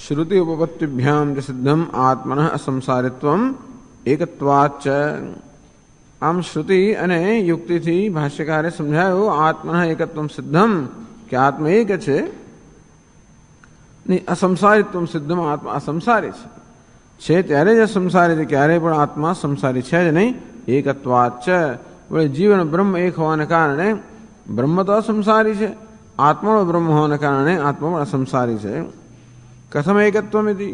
श्रुति उपपत्तिभ्याम सिद्धम आत्मनः असंसारित्वम एकत्वाच्च। आम श्रुति अने युक्तिथी भाष्यकारे समझायो आत्मनः एकत्वम सिद्धम कि आत्मा एक छे, असंसारित्वम सिद्धम आत्मा असंसारी छे त्यारे ज असंसारी छे, क्यारे पण आत्मा संसारी छे ज नहीं। एकत्वाच्च बोले जीवन ब्रह्म एक होने कारणे ब्रह्म तो असंसारी छे, आत्मा ब्रह्म होने कारणे आत्मा पण असंसारी छे। कथम एकत्वमिति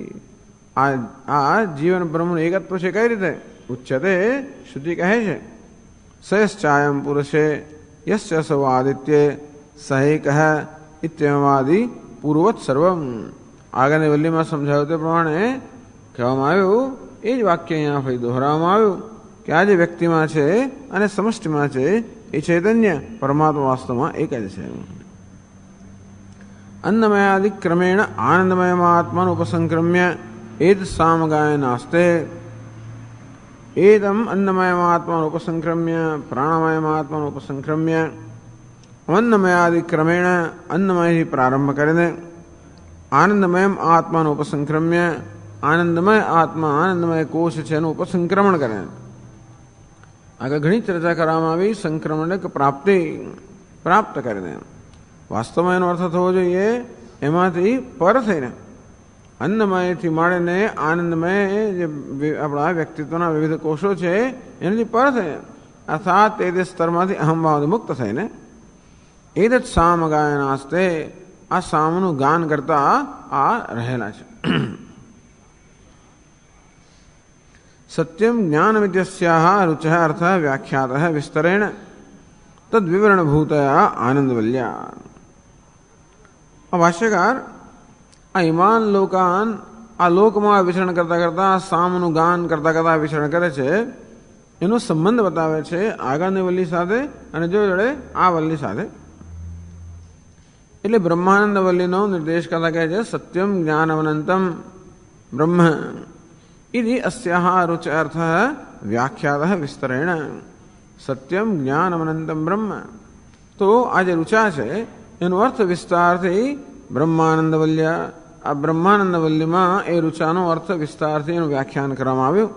आ जीवन ब्रह्म एकत्व छे कई रीते उच्यते। श्रुति कहे छे सयश्चायं पुरुषे यस्य सौ आदित्ये सहेकः इत्येवमादि पूर्ववत् सर्वम। આગળની વલ્લીમાં સમજાવ્યું તે પ્રમાણે કહેવામાં આવ્યું એ જ વાક્ય અહીંયા ફરી દોહરાવવામાં આવ્યું કે આ જે વ્યક્તિમાં છે અને સમષ્ટિમાં છે એ ચૈતન્ય પરમાત્મા વાસ્તવમાં એક જ છે। अन्नमयादि क्रमेण आनंदमयमात्मन उपसंक्रम्य एत सामगायनास्ते। एदम अन्नमयमात्मन उपसंक्रम्य प्राणमयमात्मन उपसंक्रम्य अन्नमयादि क्रमेण अन्नमय ही प्रारंभ करें आनंदमय आत्मा उपसंक्रम्य आनंदमय आत्मा आनंदमय कोश है उपसंक्रमण करें। आगे घनी चर्चा કરવામાં આવી संक्रमण प्राप्ति प्राप्त करें। वास्तव में एनो अर्थ थवो जोईए एमांथी पर थईने अन्नमयथी माळीने आनंदमय जे आपणा व्यक्तित्वना विविध कोषो छे एनाथी पर थईने अर्थात ते स्तरमांथी अहमभावथी मुक्त थईने एतत् सामगायनास्ते आ सामनुं गान करता आ रहेला छे। सत्यम ज्ञानमित्यस्याः रुचः अर्थः व्याख्यातः विस्तरेण तद्विवरणभूतया आनंदवल्या। भाष्यकार आ इमान लोकान आ लोकमां विचरण करता करता सामनु गान करता करता विचरण करे छे एनो संबंध बतावे छे आगानी वल्ली साथे अने जो जोड़े आ वल्ली साथे। एटले ब्रह्मानंद वल्लीनो निर्देश करता कहे छे सत्यम ज्ञानमनंतम ब्रह्म इति अस्याः रुच अर्थः व्याख्यातः विस्तरेण। सत्यम ज्ञानमनंतम ब्रह्म तो आज रुचा है एनो अर्थ विस्तार थी ब्रह्मानंदवल्या। आ ब्रह्मानंदवल्ली में ए रुचानो अर्थ विस्तार थी व्याख्यान करवामां आव्युं।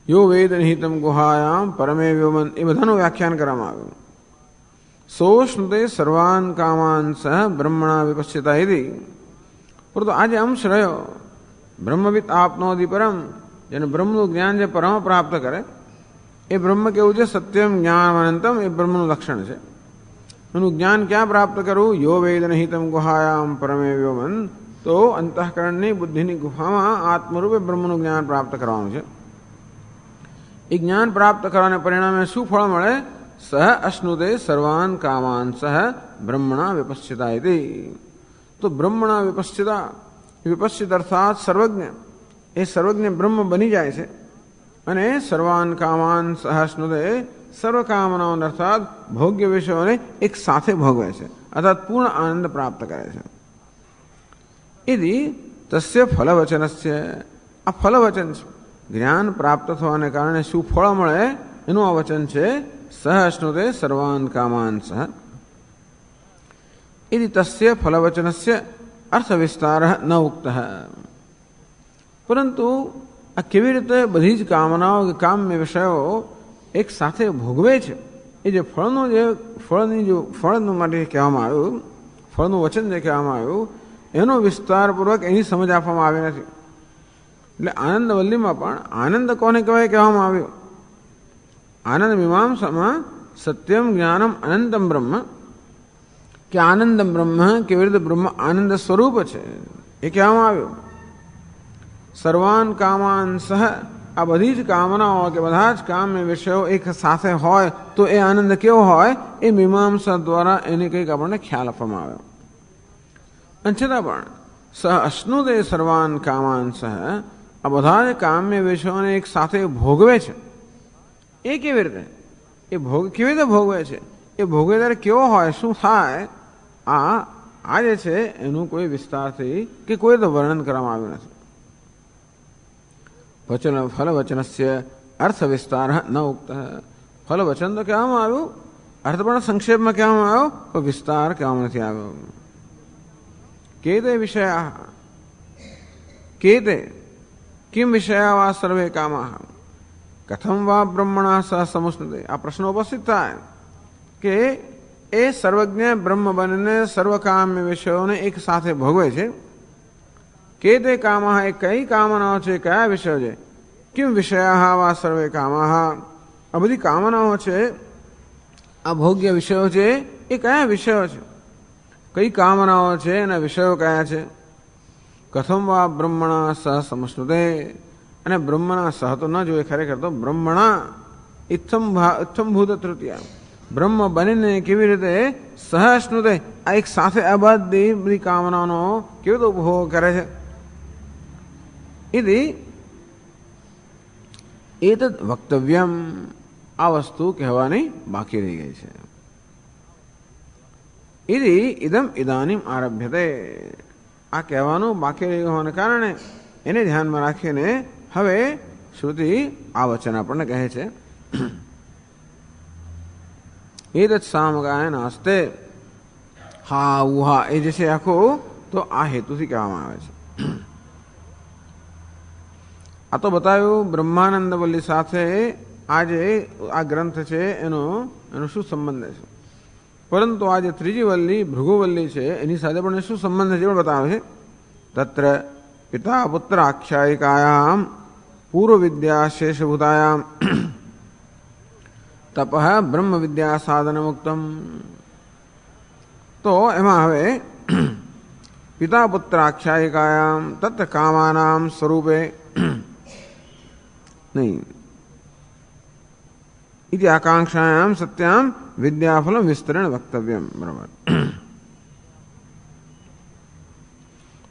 यो वेद निहितम गुहायां परमे व्योमन ए बधानुं व्याख्यान करवामां आव्युं। सोष्णुते सर्वान् कामान् सह ब्रह्मणा विपश्चिता इति। परंतु आज अंश रह्यो ब्रह्मवित् आपनोति परम जेने ब्रह्मनु ज्ञान जे परम प्राप्त करे ए ब्रह्म केवुं छे सत्यम ज्ञान अनंतम ए ब्रह्मनु लक्षण छे। एनु ज्ञान क्या प्राप्त करूं यो वेद निहितम गुहायां परमे व्योमन तो अंतःकरणनी बुद्धिनी गुफामां आत्मरूपे ब्रह्मनु ज्ञान प्राप्त करवानुं छे। ए ज्ञान प्राप्त करवाने परिणामे शुं फळ मळे सह अश्नुते सर्वान् कामान् सह ब्रह्मणा विपश्चिता इति। तो ब्रह्मणा विपश्चिता विपश्चित अर्थात सर्वज्ञ ए सर्वज्ञ ब्रह्म बनी जाए छे अने सर्वान कामान सहस्नुदे सर्व कामनाओं अर्थात भोग्य विषयों ने एक साथे भोगवे छे अर्थात पूर्ण आनंद प्राप्त करे छे। यदि तस्य फलवचनस्य आ फलवचन ज्ञान प्राप्त थवाने कारणे शुं फळ मळे एनुं आ वचन छे सहस्नुदे सर्वान कामान सह। यदि तस्य फलवचनस्य अर्थविस्तारः न उक्तः परंतु आ केवी रीते बधी ज कामनाओं के काम में विषयों एक साथे भोगवे छे ए जे फळनो जे फळनी जो फळनो माटे कहेवामां आव्युं फळनुं वचन जे कहेवामां आव्युं एनो विस्तारपूर्वक एनी समज आपवामां आवी नथी। એટલે આનંદવલ્લીમાં પણ આનંદ કોને કહેવાય કહેવામાં આવ્યું। આનંદ મીમાંસામાં સત્યમ જ્ઞાનમ અનંતમ બ્રહ્મ કે આનંદમ બ્રહ્મ કેવી રીતે બ્રહ્મ આનંદ સ્વરૂપ છે એ કહેવામાં આવ્યું। सर्वान कामान सह आ बधी ज कामनाओं के बधा ज काम में विषयों एक साथे होय तो ए आनंद केवो होय ए मीमांसा द्वारा एने कंईक आपणे ख्याल आपवामां आव्यो। छतां पण सह अश्नुदे सर्वान कामान सह आ बधा ज काम में विषयों ने एक साथे भोगवे छे ए केवी रीते ए भोग केवी रीते भोगवे छे ए भोगवे त्यारे केवो होय शुं थाय आ जे छे एनुं कोई विस्तारथी के कोई तो वर्णन करवामां आव्युं नथी। वचन फलवचनस्य अर्थविस्तारः न उक्तः फलवचन तो कहेवामां आव्युं अर्थ पण संक्षेप में कहेवामां आव्यो तो विस्तार कहेवामां नथी आव्यो। केते विषयाः केते किं विषया वा सर्वे कामाः कथम वा ब्रह्मणा सह समुष्णुते। आ प्रश्न उपस्थित થાય કે એ સર્વજ્ઞ બ્રહ્મ બનીને સર્વકામ્ય વિષયોને એક સાથે ભોગવે છે. કે તે કામા એ કઈ કામનાઓ છે, કયા વિષયો છે. કિમ વિષયા વા સર્વે કામા આ બધી કામનાઓ છે, આ ભોગ્ય વિષયો છે એ કયા વિષયો છે, કઈ કામનાઓ છે એના વિષયો કયા છે. કથમ વા બ્રહ્મણા સહ સમશ્નુતે અને બ્રહ્મણા સહ તો ન જોઈએ, ખરેખર તો બ્રહ્મણા ઇત્થમભૂત તૃતીયા બ્રહ્મ બનીને કેવી રીતે સહસ્નુતે આ એક સાથે આ બધી કામનાઓનો કેવી રીતે ઉપભોગ કરે છે. ઇતિ એતદ વક્તવ્યમ આ વસ્તુ કહેવાની બાકી રહી ગઈ છે. ઇતિ ઇદમ ઇદાનીમ આરભ્યતે આ કહેવાનું બાકી રહી હોવાને કારણે એને ધ્યાનમાં રાખીને હવે શ્રુતિ આ વચન આપણને કહે છે. એતત સામગાયન હસ્તે હા ઉહા એ જે છે આખું તો આ હેતુથી કહેવામાં આવે છે. આ તો બતાવ્યું બ્રહ્માનંદ વલ્લી સાથે આ જે આ ગ્રંથ છે એનો શું સંબંધ છે, પરંતુ આ જે ત્રીજી વલ્લી ભૃગુવલ્લી છે એની સાથે પણ શું સંબંધ છે પણ બતાવે છે. તત્ર પિતા પુત્ર આખ્યાયિકાયામ પૂર્વ વિદ્યા શેષભૂતાયામ તપ બ્રહ્મ વિદ્યા સાધન મુક્તમ. તો એમાં હવે પિતા પુત્ર આખ્યાયિકાયામ તત્ર કામાનામ સ્વરૂપે નહીં ઇતિ આકાંક્ષાયામ સત્યામ વિદ્યાફલમ વિસ્તરણ વક્તવ્યમ. બરાબર.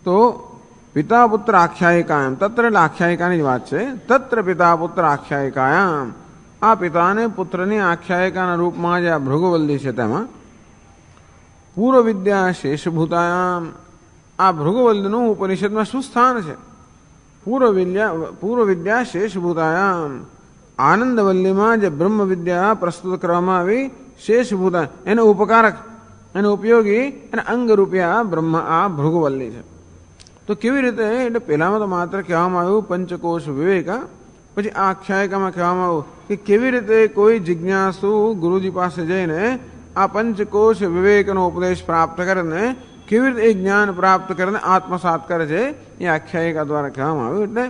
તો પિતા પુત્ર આખ્યાયિકાયામ તત્ર એટલે આખ્યાયિકાની જ વાત છે. તત્ર પિતા પુત્ર આખ્યાયિકાયામ આ પિતાને પુત્રની આખ્યાયિકાના રૂપમાં જે આ ભૃગુવલ્લી છે તેમાં પૂર્વ વિદ્યા શેષભૂતાયામ આ ભૃગુવલ્લીનું ઉપનિષદમાં શું સ્થાન છે. પૂર્વ વિદ્યા શેષભૂતાયામ આનંદવલ્લીમાં જે બ્રહ્મ વિદ્યા પ્રસ્તુત કરવામાં આવી શેષભૂતા એને ઉપકારક એને ઉપયોગી અને અંગરૂપિયા બ્રહ્મ આ ભૃગુવલ્લી છે. તો કેવી રીતે એટલે પહેલામાં તો માત્ર કહેવામાં આવ્યું પંચકોશ વિવેક, પછી આ આખ્યાયિકામાં કહેવામાં આવ્યું કે કેવી રીતે કોઈ જિજ્ઞાસુ ગુરુજી પાસે જઈને આ પંચકોશ વિવેકનો ઉપદેશ પ્રાપ્ત કરીને કેવી રીતે એ જ્ઞાન પ્રાપ્ત કરીને આત્મસાત કરે છે એ આખ્યાયિકા દ્વારા કહેવામાં આવ્યું. એટલે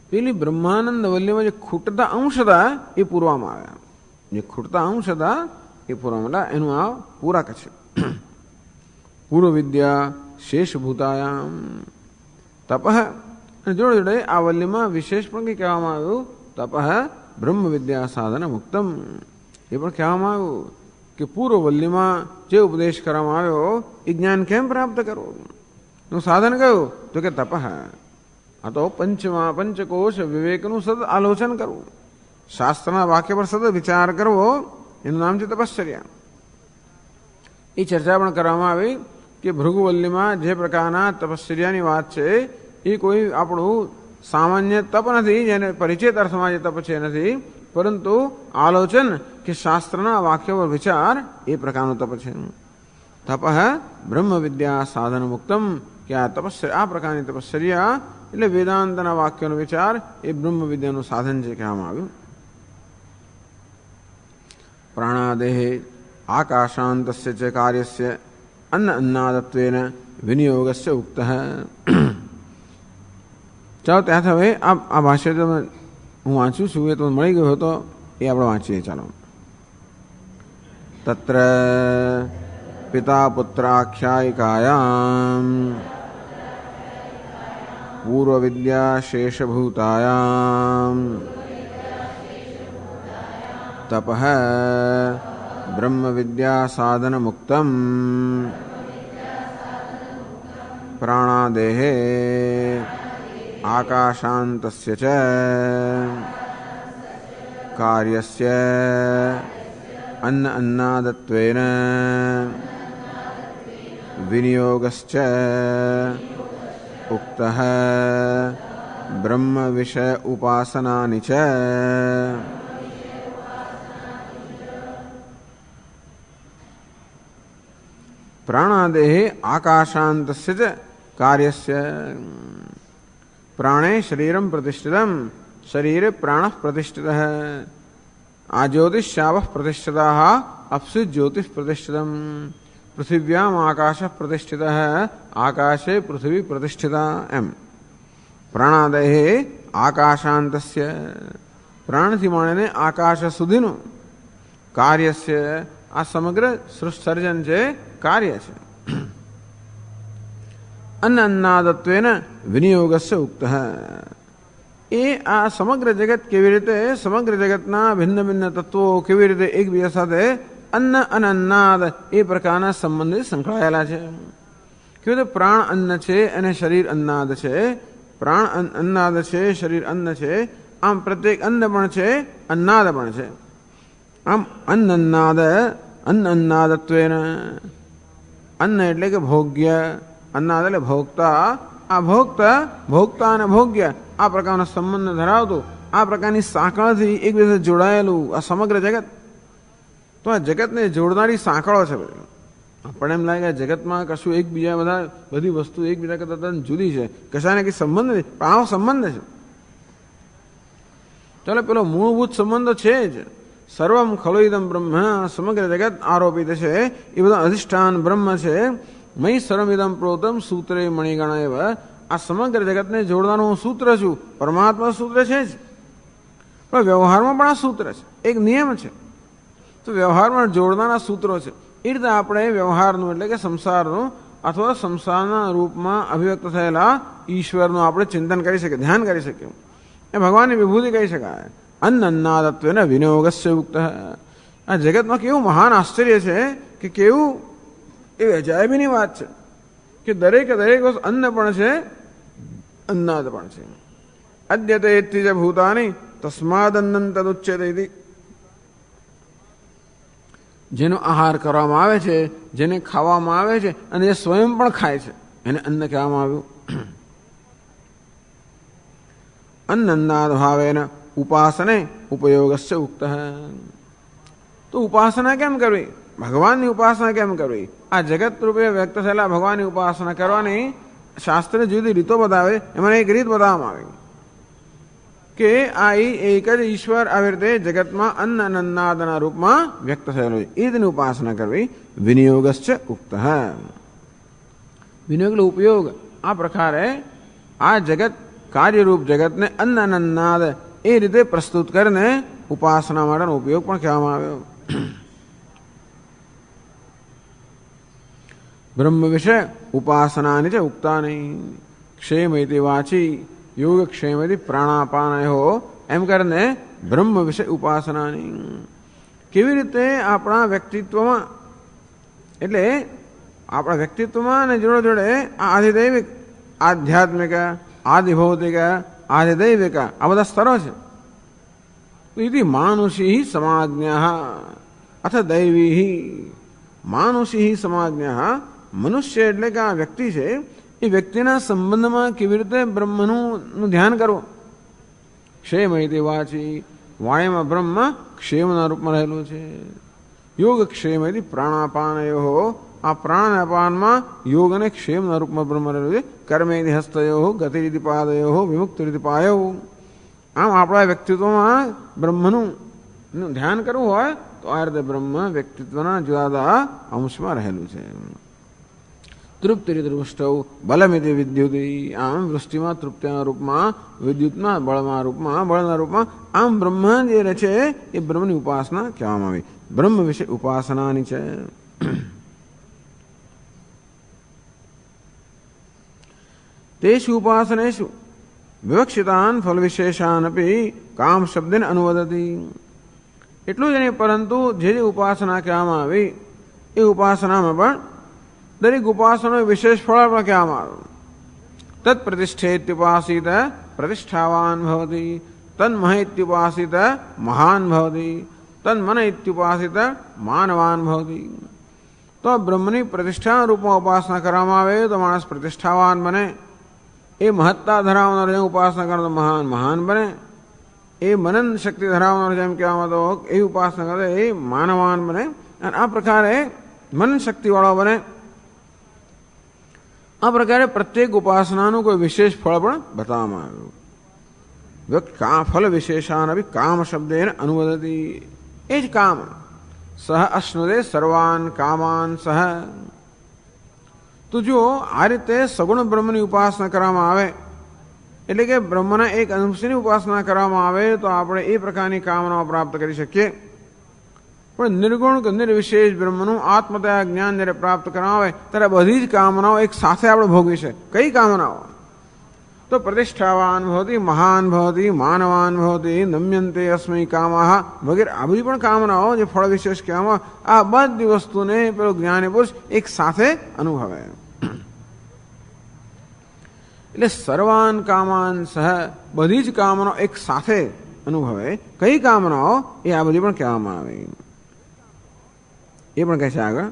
પેલી બ્રહ્માનંદ વલ્લીમાં જે ખૂટતા અંશ હતા એ પૂરવામાં આવ્યા, જે ખૂટતા અંશ હતા એ પૂરવામાં એનું આ પૂરક છે. પૂર્વ વિદ્યા શેષભૂતાયામ તપ અને જોડે જોડે આ વલ્લીમાં વિશેષ પણ કંઈ કહેવામાં આવ્યું તપ બ્રહ્મ વિદ્યા સાધન મુક્તમ. એ પણ કહેવામાં આવ્યું કે પૂર્વ વલ્લીમાં જે ઉપદેશ કરવામાં આવ્યો એ જ્ઞાન કેમ પ્રાપ્ત કરવું એનું સાધન કયું તો કે તપ. આ તો પંચકોશ વિવેકનું સતત આલોચન કરવું, શાસ્ત્રના વાક્ય પર સતત વિચાર કરવો એનું નામ છે તપશ્ચર્યા. એ ચર્ચા પણ કરવામાં આવી કે ભૃગુવલ્લીમાં જે પ્રકારના તપશ્ચર્યાની વાત છે એ કોઈ આપણું સામાન્ય તપ નથી, જેને પરિચિત અર્થમાં જે તપ છે નથી, પરંતુ આલોચન કે શાસ્ત્રના વાક્ય પર વિચાર એ પ્રકારનું તપ છે. તપ બ્રહ્મ વિદ્યા સાધન મુક્તમ કે આ પ્રકારની તપશ્ચર્યા એટલે વેદાંતના વાક્યનો વિચાર એ બ્રહ્મ વિદ્યાનું સાધન છે કહેવામાં આવ્યું. પ્રાણાદેહે આકાશાંતસ્ય ચ કાર્યસ્ય અન્નાદત્વેન વિનિયોગસ્ય ઉક્ત. ચાલો ત્યાંથી હવે આ ભાષ્ય તમે હું વાંચું છું, એ તો મળી ગયો હતો એ આપણે વાંચીએ. ચાલો. તત્ર પિતા પુત્ર આખ્યાયિકાયામ પૂર્વ વિદ્યા શેષભૂતાયામ તપ બ્રહ્મ વિદ્યા સાધન મુક્તમ પ્રાણાદેહે આકાશાંતસ્ય ચ કાર્યસ્ય અન્નાદત્વેન વિનિયોગશ્ચ ઉક્તઃ બ્રહ્મ વિષય ઉપાસનાનિ ચ. प्राणादेहे आकाशान्तस्य च कार्यस्य। प्राणे शरीरं प्रतिष्ठितं, शरीरे प्राणः प्रतिष्ठितः। आज्योतिश्यावः प्रतिष्ठिताः, अप्सु ज्योतिः प्रतिष्ठितम्। पृथिव्याम् आकाशः प्रतिष्ठितः, आकाशे पृथिवी प्रतिष्ठिता। एम प्राणादेहे आकाशान्तस्य, प्राणથી માણીને આકાશ સુધીનું કાર્યસ્ય, આ સમગ્ર સૃષ્ટિ સર્જન છે, કાર્ય છે. અન્નાદત્વેન વિનિયોગસ્ય ઉક્તઃ. એ આ સમગ્ર જગત કેવી રીતે, સમગ્ર જગતના ભિન્ન ભિન્ન તત્વો કેવી રીતે એકબીજા સાથે અન્ન અને અન્નાદ એ પ્રકારના સંબંધિત સંકળાયેલા છે. કેવી રીતે પ્રાણ અન્ન છે અને શરીર અન્નાદ છે, પ્રાણ અન્નાદ છે, શરીર અન્ન છે, આમ પ્રત્યેક અન્ન પણ છે, અન્નાદ પણ છે. આમ અન્નાદત્વેન, અન્ન એટલે કે ભોગ્ય, અન્નાદ એટલે ભોગતા. આ ભોગતા અને ભોગ્ય આ પ્રકારનો સંબંધ ધરાવતું, આ પ્રકારની સાંકળથી એકબીજા જોડાયેલું આ સમગ્ર જગત. તો આ જગતને જોડનારી સાંકળો છે બધી. આપણે એમ લાગે જગતમાં કશું એકબીજા બધી વસ્તુ એકબીજા કરતા જુદી છે, કશાને કંઈ સંબંધ નથી, પણ આવો સંબંધ છે. ચાલો પેલો મૂળભૂત સંબંધ છે જ. સર્વમ ખલોઇદમ બ્રહ્મ, સમગ્ર જગત આરોપિત છે, એ બધા અધિષ્ઠાન બ્રહ્મ છે. મય સર્વમિદમ પ્રોતમ સૂત્રે મણિગણ એવ. આ સમગ્ર જગતને જોડવાનું હું સૂત્ર છું, પરમાત્મા સૂત્ર છે જ, પણ વ્યવહારમાં પણ આ સૂત્ર છે, એક નિયમ છે. તો વ્યવહારમાં જોડનારા સૂત્રો છે. એ રીતે આપણે વ્યવહારનું એટલે કે સંસારનું અથવા સંસારના રૂપમાં અભિવ્યક્ત થયેલા ઈશ્વરનું આપણે ચિંતન કરી શકીએ, ધ્યાન કરી શકીએ. એ ભગવાનની વિભૂતિ કહી શકાય. અન્નાદત્વેન વિનિયોગસ્ય ઉક્તઃ. આ જગતમાં કેવું મહાન આશ્ચર્ય છે કે કેવું એ અજાયબીની વાત છે કે દરેકે દરેક વસ્તુ અન્ન પણ છે, અન્નાદ પણ છે. અદ્યતે એત્તિ ચ ભૂતાની તસ્માદ અન્નં તદુચ્યતે. જેનો આહાર કરવામાં આવે છે, જેને ખાવામાં આવે છે અને એ સ્વયં પણ ખાય છે, એને અન્ન કહેવામાં આવ્યું. અન્નાદ ભાવેન ઉપાસને ઉપયોગસ્ય ઉક્તઃ. તો ઉપાસના કેમ કરવી, ભગવાનની ઉપાસના કેમ કરવી, આ જગત રૂપે વ્યક્ત થયેલા ભગવાનની ઉપાસના કરવાની શાસ્ત્રે જુદી રીતો બતાવે. એમાં એક રીત બતાવવામાં આવી કે આ એક જ ઈશ્વર આવી રીતે જગતમાં અન્ન અને અન્નાદના રૂપમાં વ્યક્ત થયેલો છે, એ રીતની ઉપાસના કરવી. વિનિયોગશ્ચ ઉક્ત. વિનિયોગ એટલે ઉપયોગ. આ પ્રકારે આ જગત કાર્યરૂપ જગતને અન્ન અને અન્નાદ એ રીતે પ્રસ્તુત કરીને ઉપાસના માટેનો ઉપયોગ પણ કહેવામાં આવ્યો. બ્રહ્મ વિશે ઉપાસનાની છે ઉક્તાની. ક્ષેમૈતિ વાચી યોગક્ષેમૈતિ પ્રાણાપાનયો. એમ કરીને બ્રહ્મ વિશે ઉપાસનાની. કેવી રીતે આપણા વ્યક્તિત્વમાં, એટલે આપણા વ્યક્તિત્વમાં અને જોડે જોડે આધિદૈવિક, આધ્યાત્મિક, આદિભૌતિક, આધિદૈવિક આ બધા સ્તરો છે. ઇતિ માનુષી સમાજ્ઞા અથ દૈવી. માનુષી સમાજ્ઞા, મનુષ્ય એટલે કે આ વ્યક્તિ છે, એ વ્યક્તિના સંબંધમાં કેવી રીતે બ્રહ્મનું ધ્યાન કરવું. ક્ષેમૈતિ વાચી, વાણીમાં બ્રહ્મ ક્ષેમના રૂપમાં રહેલું છે. યોગ ક્ષેમૈતિ પ્રાણાપાનયો, આ પ્રાણ અપાનમાં યોગ અને ક્ષેમના રૂપમાં બ્રહ્મ રહેલું છે. કર્મેતિ હસ્તયો, ગતિરીતિ પાદયો, વિમુક્તિરીતિ પાયો. આમ આપણા વ્યક્તિત્વમાં બ્રહ્મનું ધ્યાન કરવું હોય તો આ રીતે બ્રહ્મ વ્યક્તિત્વના જુદા જુદા અંશમાં રહેલું છે. તૃપ્તિ દૃષ્ટૌ બલમિતિ વિદ્યુતિ. આમ વૃષ્ટિમાં તૃપ્તિના રૂપમાં, વિદ્યુતના બળના રૂપમાં આમ બ્રહ્મ જે રહે છે એ બ્રહ્મની ઉપાસના કહેવામાં આવી. બ્રહ્મ વિશે ઉપાસનાની છે. તેષુ ઉપાસનેષુ વિવક્ષિતાન ફલ વિશેષાન અપી કામ શબ્દેન અનુવદતી. એટલું જ નહીં, પરંતુ જે ઉપાસના કહેવામાં આવી એ ઉપાસનામાં પણ દરેક ઉપાસના વિશેષ ફળ પણ કહેવામાં આવ્યું. તત્ પ્રતિષ્ઠેત્યુપાસિત પ્રતિષ્ઠાવાન ભવતી, તન્મહેત્યુપાસિત મહાન ભવતી, તન્મન ઇત્યુપાસિત માનવાન ભવતી. તો બ્રહ્મની પ્રતિષ્ઠા રૂપમાં ઉપાસના કરવામાં આવે તો માણસ પ્રતિષ્ઠાવાન બને. એ મહત્તા ધરાવનાર જેમ ઉપાસના કરે તો મહાન બને. એ મનન શક્તિ ધરાવનાર જેમ કહેવામાં તો એ ઉપાસના કરે એ માનવાન બને. અને આ પ્રકારે મનન શક્તિવાળો બને. આ પ્રકારે પ્રત્યેક ઉપાસનાનું કોઈ વિશેષ ફળ પણ બતાવવામાં આવ્યું. ફલ વિશેષાન અભી કામ શબ્દેન અનુવદતી. એ જ કામ. સહ અશ્નુદે સર્વાન કામાન સહ. તો જો આ રીતે સગુણ બ્રહ્મની ઉપાસના કરવામાં આવે, એટલે કે બ્રહ્મના એક અંશની ઉપાસના કરવામાં આવે તો આપણે એ પ્રકારની કામનાઓ પ્રાપ્ત કરી શકીએ. પણ નિર્ગુણ કે નિર્વિશેષ બ્રહ્મનું આત્મતયા જ્ઞાન જ્યારે પ્રાપ્ત કરવામાં આવે ત્યારે બધી જ કામનાઓ એક સાથે આપણે ભોગવી છે. કઈ કામનાઓ? તો પ્રતિષ્ઠાવાન ભવતી, મહાન ભવતી, માનવાન ભવતી, નમ્યંતે અસ્મૈ કામાહ વગેરે આ બધી પણ કામનાઓ જે ફળ વિશેષ કહેવામાં, આ બધી વસ્તુને પેલો જ્ઞાની પુરુષ એક સાથે અનુભવે. એટલે સર્વાન કામાન સહ, બધી જ કામનાઓ એક સાથે અનુભવે. કઈ કામનાઓ? એ આ બધી પણ કહેવામાં આવે. એ પણ કહે છે આગળ,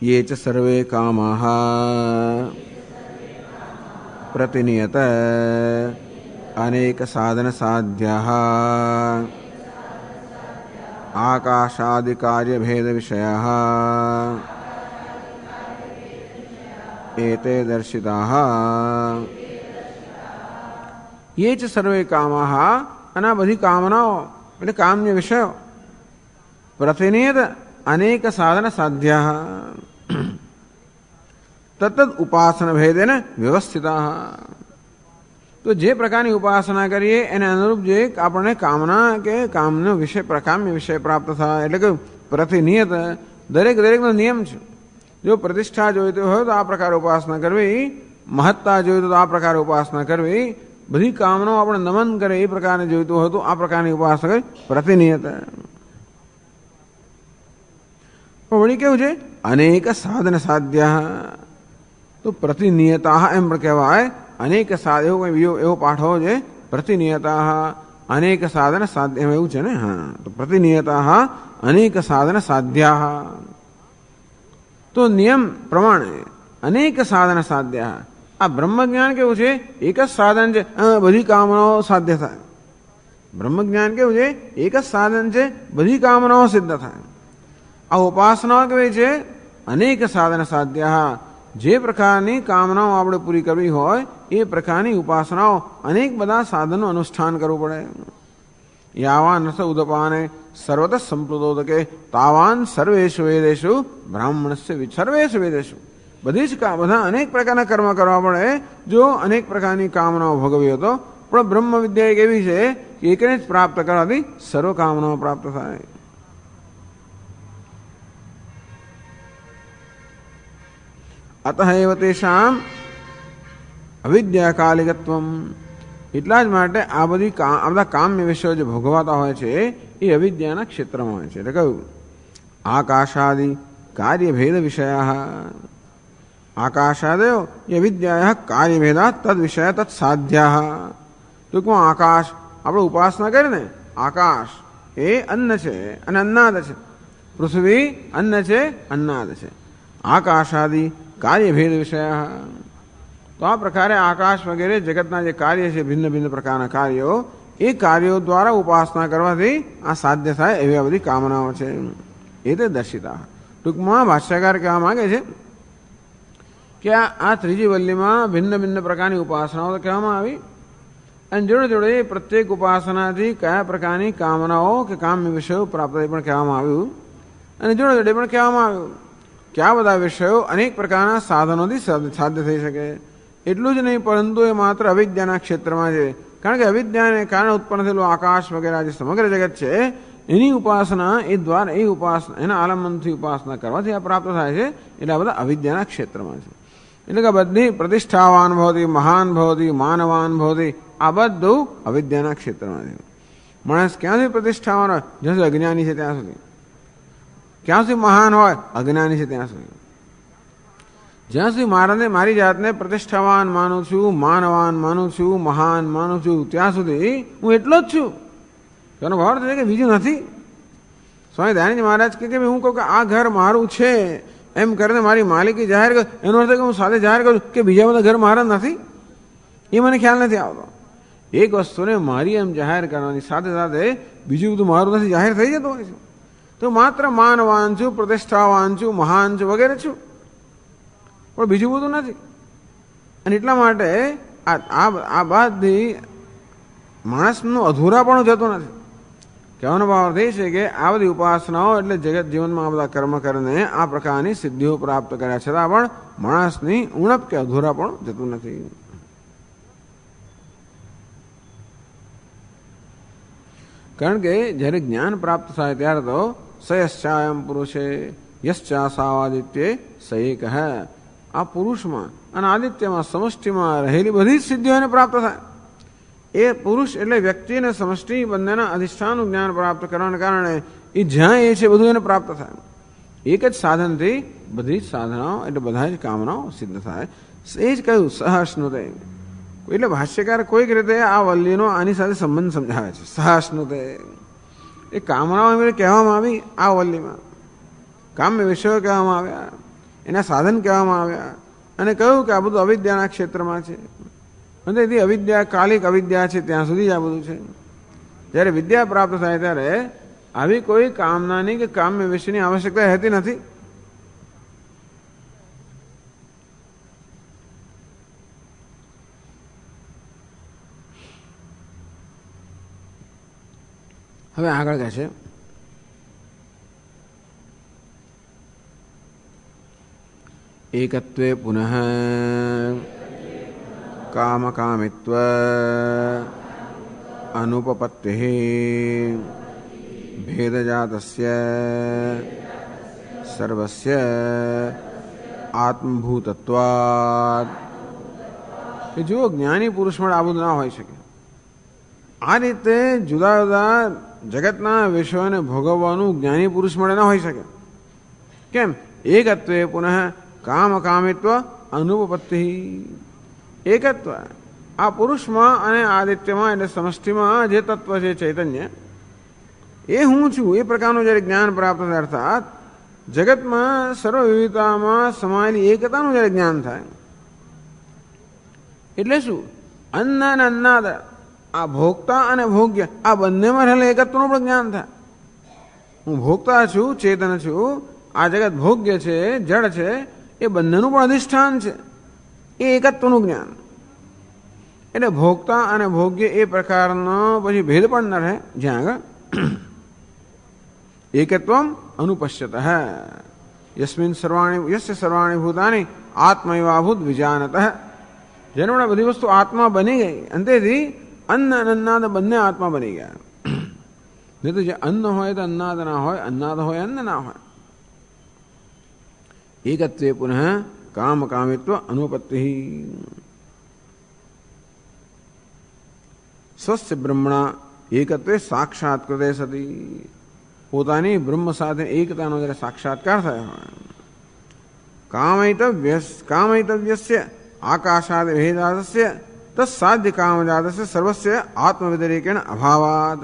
યે ચ સર્વે કામાહ પ્રતિનિયત અનેક સાધન સાધ્યાઃ આકાશાદિ કાર્ય ભેદ વિષયાઃ એતે દર્શિતાઃ. યે ચ સર્વે કામાહ, અને આ બધી કામનાઓ એટલે કામ્ય વિષયો પ્રતિનિયત અનેક સાધન સાધ્યાઃ તત્ત ઉપાસના ભેદેન વ્યવસ્થિતા. તો જે પ્રકારની ઉપાસના કરીએ એને અનુરૂપ જે આપણને કામના કે કામનો વિષય કામ્ય વિષય પ્રાપ્ત થાય. એટલે કે પ્રતિનિયત દરેકનો નિયમ છે. જો પ્રતિષ્ઠા જોઈતી હોય તો આ પ્રકારે ઉપાસના કરવી, મહત્તા જોઈતું તો આ પ્રકારે ઉપાસના કરવી, બધી કામનાઓ આપણે નમન કરે એ પ્રકારે જોઈતું હોય તો આ પ્રકારની ઉપાસના કરવી પ્રતિનિયત. વળી કેવું છે? અનેક સાધન સાધ્યા. તો પ્રતિનિયતા એમ પણ કહેવાય. અનેક સાધ એવો કોઈ એવો પાઠ હોવો છે, પ્રતિનિયતા અનેક સાધન સાધ્ય, એમ એવું છે ને. હા, તો પ્રતિનિયતા અનેક સાધન સાધ્યા. તો નિયમ પ્રમાણે અનેક સાધન સાધ્યા. આ બ્રહ્મજ્ઞાન કેવું છે? એક જ સાધન છે, બધી કામનાઓ સાધ્ય થાય. બ્રહ્મજ્ઞાન કેવું છે? એક જ સાધન છે, બધી કામનાઓ સિદ્ધ થાય. આ ઉપાસનાઓ કેવી છે? અનેક સાધન સાધ્યા. જે પ્રકારની કામનાઓ આપણે પૂરી કરવી હોય એ પ્રકારની ઉપાસનાઓ અનેક બધા સાધનો અનુષ્ઠાન કરવું પડે. યાવાન રસ ઉદપાને સર્વત સંપ્લુતોદકે તાવાન સર્વેષુ વેદેષુ બ્રાહ્મણસ્ય સર્વેષુ વેદેષુ. બધી જ બધા અનેક પ્રકારના કર્મ કરવા પડે જો અનેક પ્રકારની કામનાઓ ભોગવી હતો. પણ બ્રહ્મ વિદ્યા એક એવી છે કે એકને જ પ્રાપ્ત કરવાથી સર્વ કામનાઓ પ્રાપ્ત થાય. અતઃ એવ તેષામ અવિદ્યા કાલિકત્વમ. એટલા જ માટે આ બધા કામ્ય વિષયો જે ભોગવાતા હોય છે એ અવિદ્યાના ક્ષેત્રમાં હોય છે. એટલે કહ્યું આકાશાદિ કાર્યભેદ વિષયા. આકાશાદયો એ વિદ્યા કાર્યભેદા તદ વિષય તત્ સાધ્યા. ટૂંકમાં આકાશ આપણે ઉપાસના કરીએ ને, આકાશ એ અન્ન છે અને અન્નાદ છે. પૃથ્વી અન્ન છે, અન્નાદ છે. આકાશાદિ કાર્યભેદ વિષયા. તો આ પ્રકારે આકાશ વગેરે જગતના જે કાર્ય છે, ભિન્ન ભિન્ન પ્રકારના કાર્યો, એ કાર્યો દ્વારા ઉપાસના કરવાથી આ સાધ્ય થાય એવી આ બધી કામનાઓ છે. એ તે દર્શિતા. ટૂંકમાં ભાષ્યકાર કહેવા માંગે છે કે આ ત્રીજી વલ્લીમાં ભિન્ન ભિન્ન પ્રકારની ઉપાસનાઓ કહેવામાં આવી, અને જોડે જોડે પ્રત્યેક ઉપાસનાથી કયા પ્રકારની કામનાઓ કે કામ્ય વિષયો પ્રાપ્ત પણ કહેવામાં આવ્યું, અને જોડે જોડે પણ કહેવામાં આવ્યું કે આ બધા વિષયો અનેક પ્રકારના સાધનોથી સાધ્ય થઈ શકે. એટલું જ નહીં, પરંતુ એ માત્ર અવિદ્યાના ક્ષેત્રમાં છે. કારણ કે અવિદ્યાને કારણે ઉત્પન્ન થયેલું આકાશ વગેરે જે સમગ્ર જગત છે એની ઉપાસના એ દ્વારા એ ઉપાસના એના આલંબનથી ઉપાસના કરવાથી આ પ્રાપ્ત થાય છે. એટલે આ બધા અવિદ્યાના ક્ષેત્રમાં છે. એટલે કે બધી પ્રતિષ્ઠાવાન ભવતી, મહાન ભવતી, માનવાન ભવતી, આ બધું અવિદ્યાના ક્ષેત્રમાં છે. માણસ ક્યાંથી પ્રતિષ્ઠાવાન હોય? જ્યાં સુધી અજ્ઞાની છે ત્યાં સુધી. ક્યાં સુધી મહાન હોય? અજ્ઞાની છે ત્યાં સુધી. જ્યાં સુધી મારી જાતને પ્રતિષ્ઠાવાન માનું છું, માનવાન માનું છું, મહાન માનું છું, ત્યાં સુધી હું એટલો જ છું. તેનો ભાવ છે કે બીજું નથી. સ્વામી દયાનંદ મહારાજ કે હું કહું કે આ ઘર મારું છે એમ કરીને મારી માલિકી જાહેર કર, એનો અર્થ કે હું સાથે જાહેર કરું કે બીજા બધા ઘર મારા નથી, એ મને ખ્યાલ નથી આવતો. એક વસ્તુને મારી એમ જાહેર કરવાની સાથે સાથે બીજું બધું મારું નથી જાહેર થઈ જતું હોય છે. તો માત્ર માનવાન છું, પ્રતિષ્ઠાવાન છું, મહાન છું વગેરે છું. પણ બીજું બધું નથી. અને એટલા માટે આ બધી માણસનું અધૂરાપણું જતું નથી. કહેવાનો ભાવ અર્થ એ છે કે આ બધી ઉપાસનાઓ એટલે જગત જીવનમાં આ બધા કર્મ કરીને આ પ્રકારની સિદ્ધિઓ પ્રાપ્ત કર્યા છતાં પણ માણસની ઉણપ કે અધૂરાપણ જતું નથી. કારણ કે જ્યારે જ્ઞાન પ્રાપ્ત થાય ત્યારે તો સયશ્ચાયમ પુરુષે યશ્ચા સાવાદિત્ય સૈક હે, આ પુરુષમાં અને આદિત્યમાં સમષ્ટિમાં રહેલી બધી જ સિદ્ધિઓને પ્રાપ્ત થાય. એ પુરુષ એટલે વ્યક્તિ અને સમષ્ટિ બંનેના અધિષ્ઠાનનું જ્ઞાન પ્રાપ્ત કરવાને કારણે એ જ્યાં એ છે બધું એને પ્રાપ્ત થાય. એક જ સાધનથી બધી જ સાધનાઓ એટલે બધા જ કામનાઓ સિદ્ધ થાય. એ જ કહ્યું સહસ્નુતે. એટલે ભાષ્યકાર કોઈક રીતે આ વલ્લીનો આની સાથે સંબંધ સમજાવે છે. સહસ્નુતે એ કામનાઓ કહેવામાં આવી આ વલ્લીમાં, કામ્ય વિષયો કહેવામાં આવ્યા, એના સાધન કહેવામાં આવ્યા, અને કહ્યું કે આ બધું અવિદ્યાના ક્ષેત્રમાં છે. અને તેથી અવિદ્યા કાલિક અવિદ્યા છે ત્યાં સુધી જ આ બધું છે. જ્યારે વિદ્યા પ્રાપ્ત થાય ત્યારે આવી કોઈ કામનાની કે કામ્ય વિષયની આવશ્યકતા રહેતી નથી. હવે આગળ કહે છે એકત્વે પુનઃ કામકામિત્વ અનુપપત્તિઃ ભેદજાતસ્ય સર્વસ્ય આત્મભૂતત્વાદ. કે જો જ્ઞાની પુરુષ પણ આ બધું ના હોઈ શકે. આ રીતે જુદા જુદા જગતના વિષયોને ભોગવવાનું જ્ઞાની પુરુષ મળે ના હોઈ શકે. કેમ? એકત્વે પુનઃ કામકામિત્વ અનુપપત્તિ. એકત્વ આ પુરુષમાં અને આદિત્યમાં એટલે સમષ્ટિમાં જે તત્વ છે ચૈતન્ય, એ હું છું એ પ્રકારનું જ્યારે જ્ઞાન પ્રાપ્ત થાય, અર્થાત જગતમાં સર્વ વિવિધતામાં સમાયેલી એકતાનું જ્યારે જ્ઞાન થાય, એટલે શું? અન્ન અને અન્નાદ, આ ભોગતા અને ભોગ્ય આ બંનેમાં રહેલા એકત્વનું પણ જ્ઞાન થાય. હું ભોગતા છું, ચેતન છું, આ જગત ભોગ્ય છે, જડ છે, એ બંનેનું પણ અધિષ્ઠાન છે, એ એકત્વનું જ્ઞાન. એટલે ભોગતા અને ભોગ્ય એ પ્રકારનો પછી ભેદ પણ ન રહે. જ્યાં આગળ એકત્વમ અનુપશ્યત યસ્મિન યસ્ય સર્વાણી ભૂતાની આત્મૈવાભૂત વિજાનત. જેને વડે બધી વસ્તુ આત્મા બની ગઈ, અંતેથી અન્ન અને અન્નાદ બંને આત્મા બની ગયા. નહીં તો જે અન્ન હોય તો અન્નાદ ના હોય, અન્નાદ હોય અન્ન ના હોય. એકત્વે પુનઃ કામકામિત્વ અનુપત્તિ. સ્વસ્ય બ્રહ્મણા એકત્વે સાક્ષાત્કૃતે સતી. પોતાની બ્રહ્મ સાથે એકતાનો જ્યારે સાક્ષાત્કાર થયો હોય. કામૈતવ્યસ્ય આકાશાદ ભેદાદસ્ય તત્સાધ્ય કામજાતસ્ય સર્વસ્ય આત્મવ્યતિરેકેણ અભાવાદ.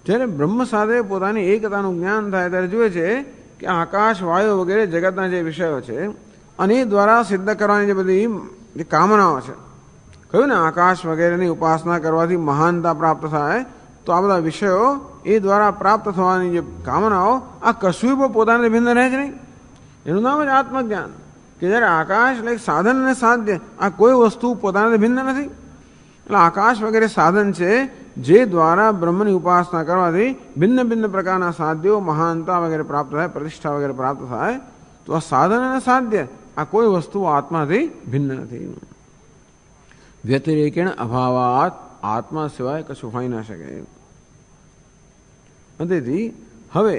જ્યારે બ્રહ્મ સાથે પોતાની એકતાનું જ્ઞાન થાય ત્યારે જુએ છે કે આકાશ વાયુ વગેરે જગતના જે વિષયો છે અને એ દ્વારા સિદ્ધ કરવાની જે બધી જે કામનાઓ છે, કહ્યું ને આકાશ વગેરેની ઉપાસના કરવાથી મહાનતા પ્રાપ્ત થાય, તો આ બધા વિષયો એ દ્વારા પ્રાપ્ત થવાની જે કામનાઓ આ કશું પણ પોતાને ભિન્ન રહે જ નહીં. એનું નામ જ આત્મજ્ઞાન. કે જ્યારે આકાશ એટલે સાધન અને સાધ્ય આ કોઈ વસ્તુ પોતાને ભિન્ન નથી. એટલે આકાશ વગેરે સાધન છે જે દ્વારા બ્રહ્મની ઉપાસના કરવાથી ભિન્ન ભિન્ન પ્રકારના સાધ્યો મહાનતા વગેરે પ્રાપ્ત થાય, પ્રતિષ્ઠા વગેરે પ્રાપ્ત થાય. તો આ સાધન અને સાધ્ય આ કોઈ વસ્તુ આત્માથી ભિન્ન નથી. વ્યતિરેકેણ અભાવાત, આત્મા સિવાય કશું હોઈ ના શકે. તેથી હવે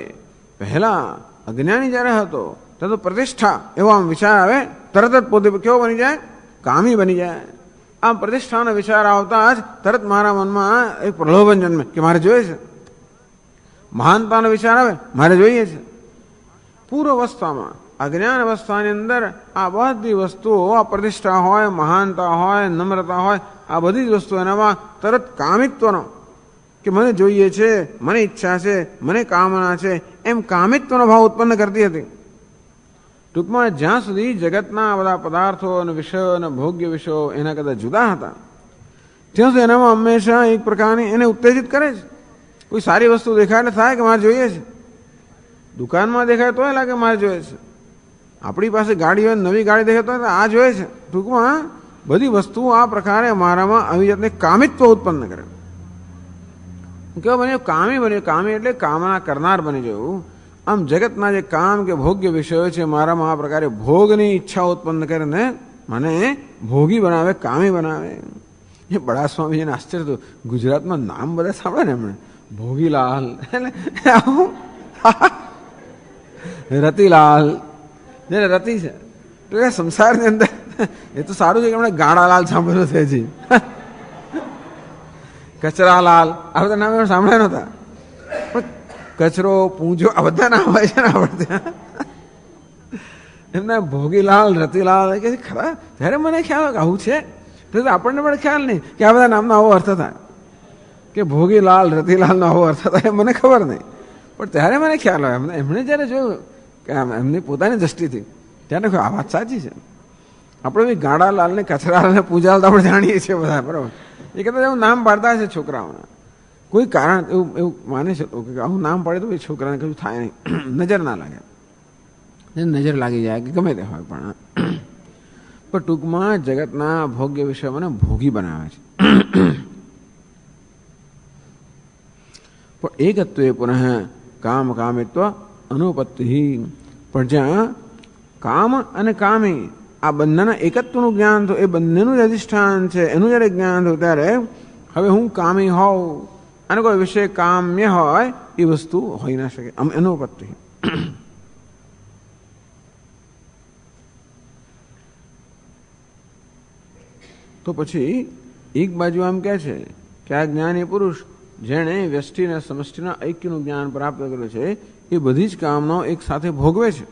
પહેલા અજ્ઞાની જ્યારે હતો તો પ્રતિષ્ઠા એવો આમ વિચાર આવે, તરત જ પોતે કેવો બની જાય? કામી બની જાય. આમ પ્રતિષ્ઠાનો વિચાર આવતા જ તરત મારા મનમાં એક પ્રલોભન જન્મે કે મારે જોઈએ છે. મહાનતાનો વિચાર આવે, મારે જોઈએ છે. પૂર્વ અવસ્થામાં અજ્ઞાન અવસ્થાની અંદર આ બધી વસ્તુઓ, આ પ્રતિષ્ઠા હોય, મહાનતા હોય, નમ્રતા હોય, આ બધી જ વસ્તુઓ એનામાં તરત કામિત્વનો કે મને જોઈએ છે, મને ઈચ્છા છે, મને કામના છે, એમ કામિત્વનો ભાવ ઉત્પન્ન કરતી હતી. ટૂંકમાં જ્યાં સુધી જગતના બધા પદાર્થો અને વિષયો અને ભોગ્ય વિષયો એના કદાચ જુદા હતા, ત્યાં સુધી એનામાં હંમેશા એક પ્રકારની એને ઉત્તેજિત કરે છે. કોઈ સારી વસ્તુ દેખાય એટલે થાય કે મારે જોઈએ છે. દુકાનમાં દેખાય તોય લાગે મારે જોઈએ છે. આપણી પાસે ગાડી હોય, નવી ગાડી દેખે તો આ જોઈએ છે. ટૂંકમાં બધી વસ્તુઓ આ પ્રકારે મારામાં આવી જાતને કામિત્વ ઉત્પન્ન કરે. કેવો બન્યો? કામી બન્યો. કામી એટલે કામના કરનાર બની જવું. આમ જગતના જે કામ કે ભોગ્ય વિષયો છે મારામાં આ પ્રકારે ભોગની ઈચ્છા ઉત્પન્ન કરીને મને ભોગી બનાવે, કામી બનાવે. એ બડા સ્વામીજીને આશ્ચર્ય હતું. ગુજરાતમાં નામ બધા સાંભળે ને એમણે, ભોગીલાલ, રતિલાલ, જેને રતિ છે તો એ સંસારની અંદર એ તો સારું છે કે એમણે ગાડાલાલ સાંભળ્યો છે. હજી કચરાલાલ આ બધા નામ એમણે સાંભળ્યા નહોતા. પણ કચરો, પૂંજો આ બધા નામ હોય છે ને આપણે એમના ભોગીલાલ, રતિલાલ કે ખરા. ત્યારે મને ખ્યાલ આવું છે તો આપણને પણ ખ્યાલ નહીં કે આ બધા નામનો આવો અર્થ થાય, કે ભોગીલાલ, રતિલાલનો આવો અર્થ થાય મને ખબર નહીં. પણ ત્યારે મને ખ્યાલ હોય. એમણે જ્યારે જોયું કે એમની પોતાની દ્રષ્ટિથી ત્યારે આ વાત સાચી છે. આપણે બી ગાડાલાલ ને કચરાલાલ ને પૂજાલાલ તો આપણે જાણીએ છીએ બધા, બરાબર. એ કદાચ એવું નામ પાડતા છે છોકરાઓને, કોઈ કારણ એવું માને છે કે આવું નામ પાડે તો એ છોકરાને કશું થાય નહીં, નજર ના લાગે, નજર લાગી જાય કે ગમે તે હોય. પણ ટૂંકમાં જગતના ભોગ્ય વિષય મને ભોગી બનાવે છે. પણ એકત્વે પુનઃ કામ કામિત્વ અનુપત્તિ. પણ જ્યાં કામ અને કામી આ બંનેના એકત્વનું જ્ઞાન થયું, એ બંનેનું જ અધિષ્ઠાન છે, એનું જ્યારે જ્ઞાન થયું ત્યારે હવે હું કામી હોઉં અને કોઈ વિષય કામ્ય હોય એ વસ્તુ હોઈ ના શકે. અનુપત્તિ. તો પછી એક બાજુ આમ કહે છે કે આ જ્ઞાની પુરુષ જેણે વ્યષ્ટિ અને સમષ્ટિના ઐક્યનું જ્ઞાન પ્રાપ્ત કર્યું છે એ બધી જ કામનાઓ એક સાથે ભોગવે છે.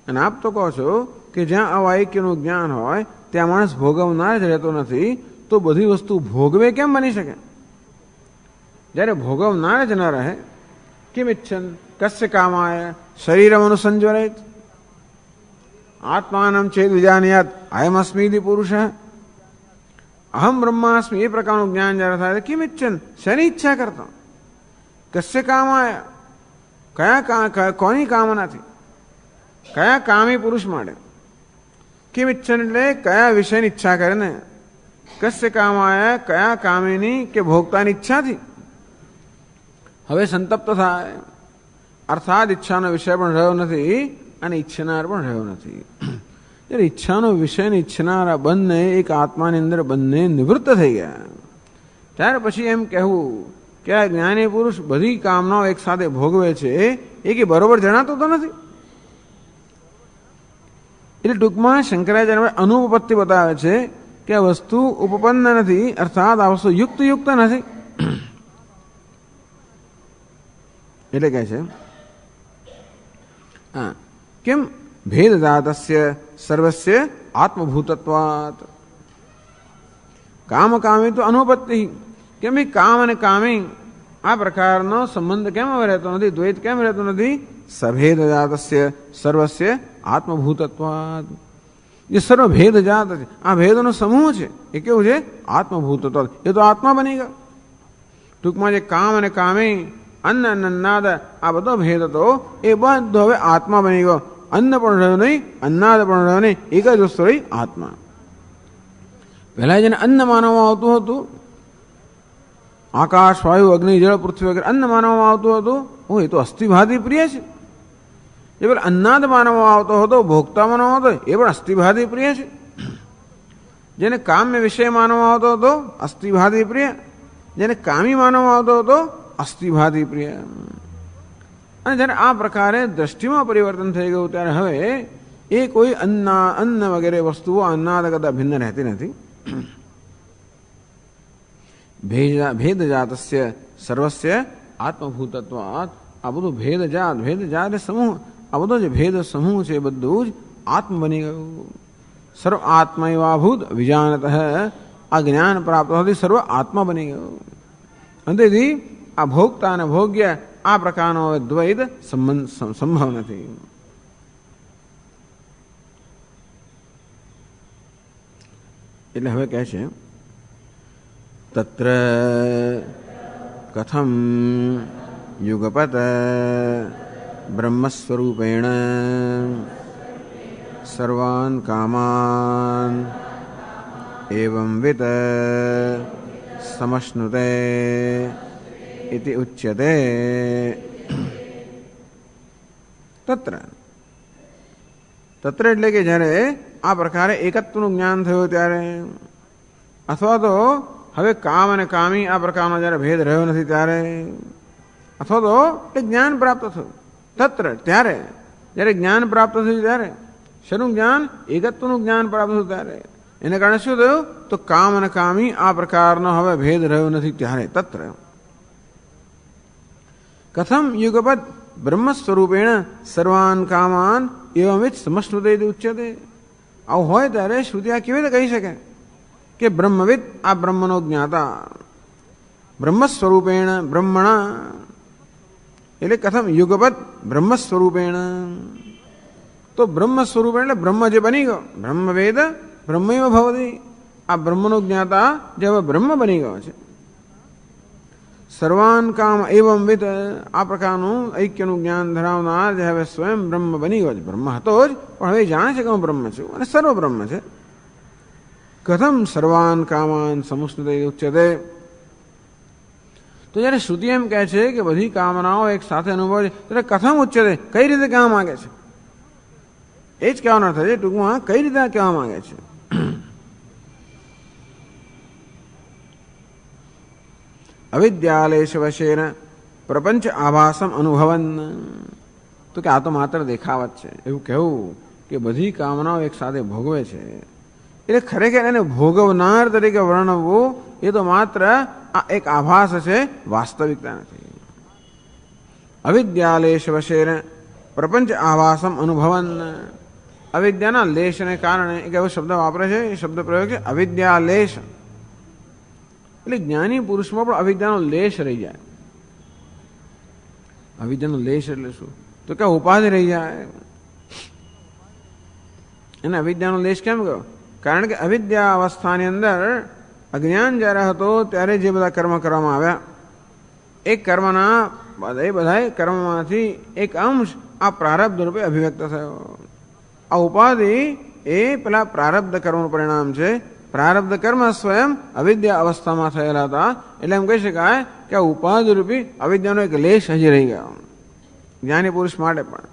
અને આપ તો કહો છો કે જ્યાં આવા ઐક્યનું જ્ઞાન હોય ત્યાં માણસ ભોગવનાર જ રહેતો નથી, તો બધી વસ્તુ ભોગવે કેમ બની શકે? જ્યારે ભોગવનાર જ ન રહે, કિમ ઇચ્છન કસ્ય કામાય શરીરમ અનુસંજરેત આત્માનમ ચેદ વિજાનયાત અયમસ્મીતિ પુરુષ અહમ બ્રહ્માસ્મી. એ પ્રકારનું જ્ઞાન જ્યારે થાય કિમ ઇચ્છન શેની ઈચ્છા કરતો, કસ્ય કામાય કયા કોની કામનાથી, કયા કામી પુરુષ માટે. કિમ ઇચ્છન એટલે કયા વિષયની ઈચ્છા કરે ને, કસ્ય કામાય કયા કામીની કે ભોગતાની ઈચ્છાથી. હવે સંતપ્ત થાય, અર્થાત ઈચ્છાનો વિષય પણ રહ્યો નથી અને ઈચ્છનાર પણ રહ્યો નથી. ત્યારે ઈચ્છાનો વિષયને ઈચ્છનારા બંને એક આત્માની અંદર બંને નિવૃત્ત થઈ ગયા. ત્યાર પછી એમ કહેવું કે આ જ્ઞાની પુરુષ બધી કામનાઓ એક સાથે ભોગવે છે એ કે બરોબર જણાતું તો નથી. એટલે ટૂંકમાં શંકરાચાર્ય અનુપપત્તિ બતાવે છે કે આ વસ્તુ ઉપપન્ન નથી, અર્થાત આ વસ્તુ યુક્ત નથી. એટલે કહે છે હા કેમ ભેદજાતસ્ય સર્વસ્ય આત્મભૂતત્વાત. કામ કામી તો અનુપત્તિ. કેમ એ કામ અને કામી આ પ્રકારનો સંબંધ કેમ રહેતો નથી, દ્વૈત કેમ રહેતો નથી? સભેદજાતસ્ય સર્વસ્ય આત્મભૂતત્વાત. એ સર્વ ભેદજાત છે, આ ભેદનો સમૂહ છે, એ કેવું છે? આત્મભૂતત્વ. એ તો આત્મા બની ગયો. ટૂંકમાં જે કામ અને કામી, અન્ન અન્નાદ આ બધો ભેદ હતો એ બધો હવે આત્મા બની ગયો. અન્ન પણ રહ્યો નહીં, અન્નાદ પણ રહ્યો નહીં, એક જ વસ્તુ રહી આત્મા. પહેલા જેને અન્ન માનવામાં આવતું હતું, આકાશ વાયુ અગ્નિ જળ પૃથ્વી વગેરે અન્ન માનવામાં આવતું હતું, એ તો અસ્થિભાતી પ્રિય છે. એ પેલા અન્નાદ માનવામાં આવતો હતો, ભોગતા માનવામાં આવતો એ પણ અસ્થિભાતી પ્રિય છે. જેને કામ્ય વિષય માનવામાં આવતો હતો અસ્થિભાતી પ્રિય, જેને કામી માનવામાં આવતો હતો અસ્થિભાતી પ્રિય. અને જ્યારે આ પ્રકારે દ્રષ્ટિમાં પરિવર્તન થઈ ગયું ત્યારે હવે એ કોઈ અન્ન વગેરે વસ્તુઓ અન્નાદ કરતા ભિન્ન રહેતી નથી. ભેદજાતસ્ય સર્વસ્ય આત્મભૂતત્વાત. આ બધું ભેદજાત સમૂહ, આ બધો જે ભેદ સમૂહ છે એ બધું જ આત્મ બની ગયું. સર્વ આત્મૈવાભૂત વિજાનત. આ જ્ઞાન પ્રાપ્ત થવાથી સર્વ આત્મા બની ગયું. અંતેથી આ ભોગતા અને ભોગ્ય આ પ્રકારનો દ્વૈત સંબંધ સંભવ નથી. એટલે હવે કહે છે તત્ર કથમ યુગપત બ્રહ્મસ્વરૂપેણ सर्वान् कामान् एवं वित समश्नुते इति उच्यते। तत्र तत्र એટલે કે જ્યારે આ પ્રકારે એકત્વનું જ્ઞાન થયું ત્યારે, અથવા તો હવે કામ અને કામી આ પ્રકારનો જ્યારે ભેદ રહ્યો નથી ત્યારે, અથવા તો એ જ્ઞાન પ્રાપ્ત થયું તત્ર ત્યારે, જ્યારે જ્ઞાન પ્રાપ્ત થયું ત્યારે, શેનું જ્ઞાન? એકત્વનું જ્ઞાન પ્રાપ્ત થયું ત્યારે. એને કારણે શું થયું? તો કામ અને કામી આ પ્રકારનો હવે ભેદ રહ્યો નથી ત્યારે. તત્ર કથમ યુગપદ બ્રહ્મ સ્વરૂપેણ સર્વાન કામાન એવમિત સમશ્નુતે ઉચ્યતે. આવું હોય ત્યારે શ્રુતિ આ કેવી રીતે કહી શકે કે બ્રહ્મવિદ આ બ્રહ્મનો જ્ઞાતા બ્રહ્મ સ્વરૂપેણ બ્રહ્મણા, એટલે કથમ યુગપદ બ્રહ્મ સ્વરૂપેણ, તો બ્રહ્મ સ્વરૂપેણ એટલે બ્રહ્મ જે બની ગયો, બ્રહ્મવેદ બ્રહ્મૈવ ભવતિ, આ બ્રહ્મનો જ્ઞાતા જે હવે બ્રહ્મ બની ગયો છે. સર્વાન કામ એવં વિત, આ પ્રકારનું ઐક્યનું જ્ઞાન ધરાવનાર જે હવે સ્વયં બ્રહ્મ બની ગયો છે. બ્રહ્મ હતો જ પણ હવે જાણે છે કે હું બ્રહ્મ છું અને સર્વ બ્રહ્મ છે. કથમ સર્વાન કામાન સમુષ્ણુતે ઉચ્યતે. તો જ્યારે શ્રુતિ એમ કહે છે કે બધી કામનાઓ એક સાથે અનુભવે છે, ત્યારે કથમ ઉચ્યતે, કઈ રીતે કહેવા માંગે છે? એ જ કહેવાનો અર્થ છે ટૂંકમાં, કઈ રીતે કહેવા માંગે છે. અવિદ્યાલેશ વશેન પ્રપંચ આભાસમ અનુભવન, તો કે આ તો માત્ર દેખાવત છે. એવું કહેવું કે બધી કામનાઓ એક સાથે ભોગવે છે, એટલે ખરેખર એને ભોગવનાર તરીકે વર્ણવવું એ તો માત્ર આ એક આભાસ છે, વાસ્તવિકતા નથી. અવિદ્યાલેશ વશેન પ્રપંચ આભાસમ અનુભવન, અવિદ્યાના લેશને કારણે એક એવો શબ્દ વાપરે છે, એ શબ્દ પ્રયોગ છે અવિદ્યાલેશ. એટલે જ્ઞાની પુરુષમાં પણ અવિદ્યાનો લેશ રહી જાય. અવિદ્યાનો લેશ એટલે શું? તો કે ઉપાધિ રહી જાય. એને અવિદ્યાનો લેશ કેમ કહ્યો? કારણ કે અવિદ્યા અવસ્થાની અંદર અજ્ઞાન જ્યારે હતો ત્યારે જે બધા કર્મ કરવામાં આવ્યા, એ કર્મના બધા કર્મમાંથી એક અંશ આ પ્રારબ્ધ રૂપે અભિવ્યક્ત થયો. આ ઉપાધિ એ પેલા પ્રારબ્ધ કર્મનું પરિણામ છે. પ્રારબ્ધ કર્મ સ્વયં અવિદ્યા અવસ્થામાં થયેલા હતા, એટલે એમ કહી શકાય કે આ ઉપાધિ રૂપી અવિદ્યાનો એક લેશ હજી રહી ગયો જ્ઞાની પુરુષ માટે. પણ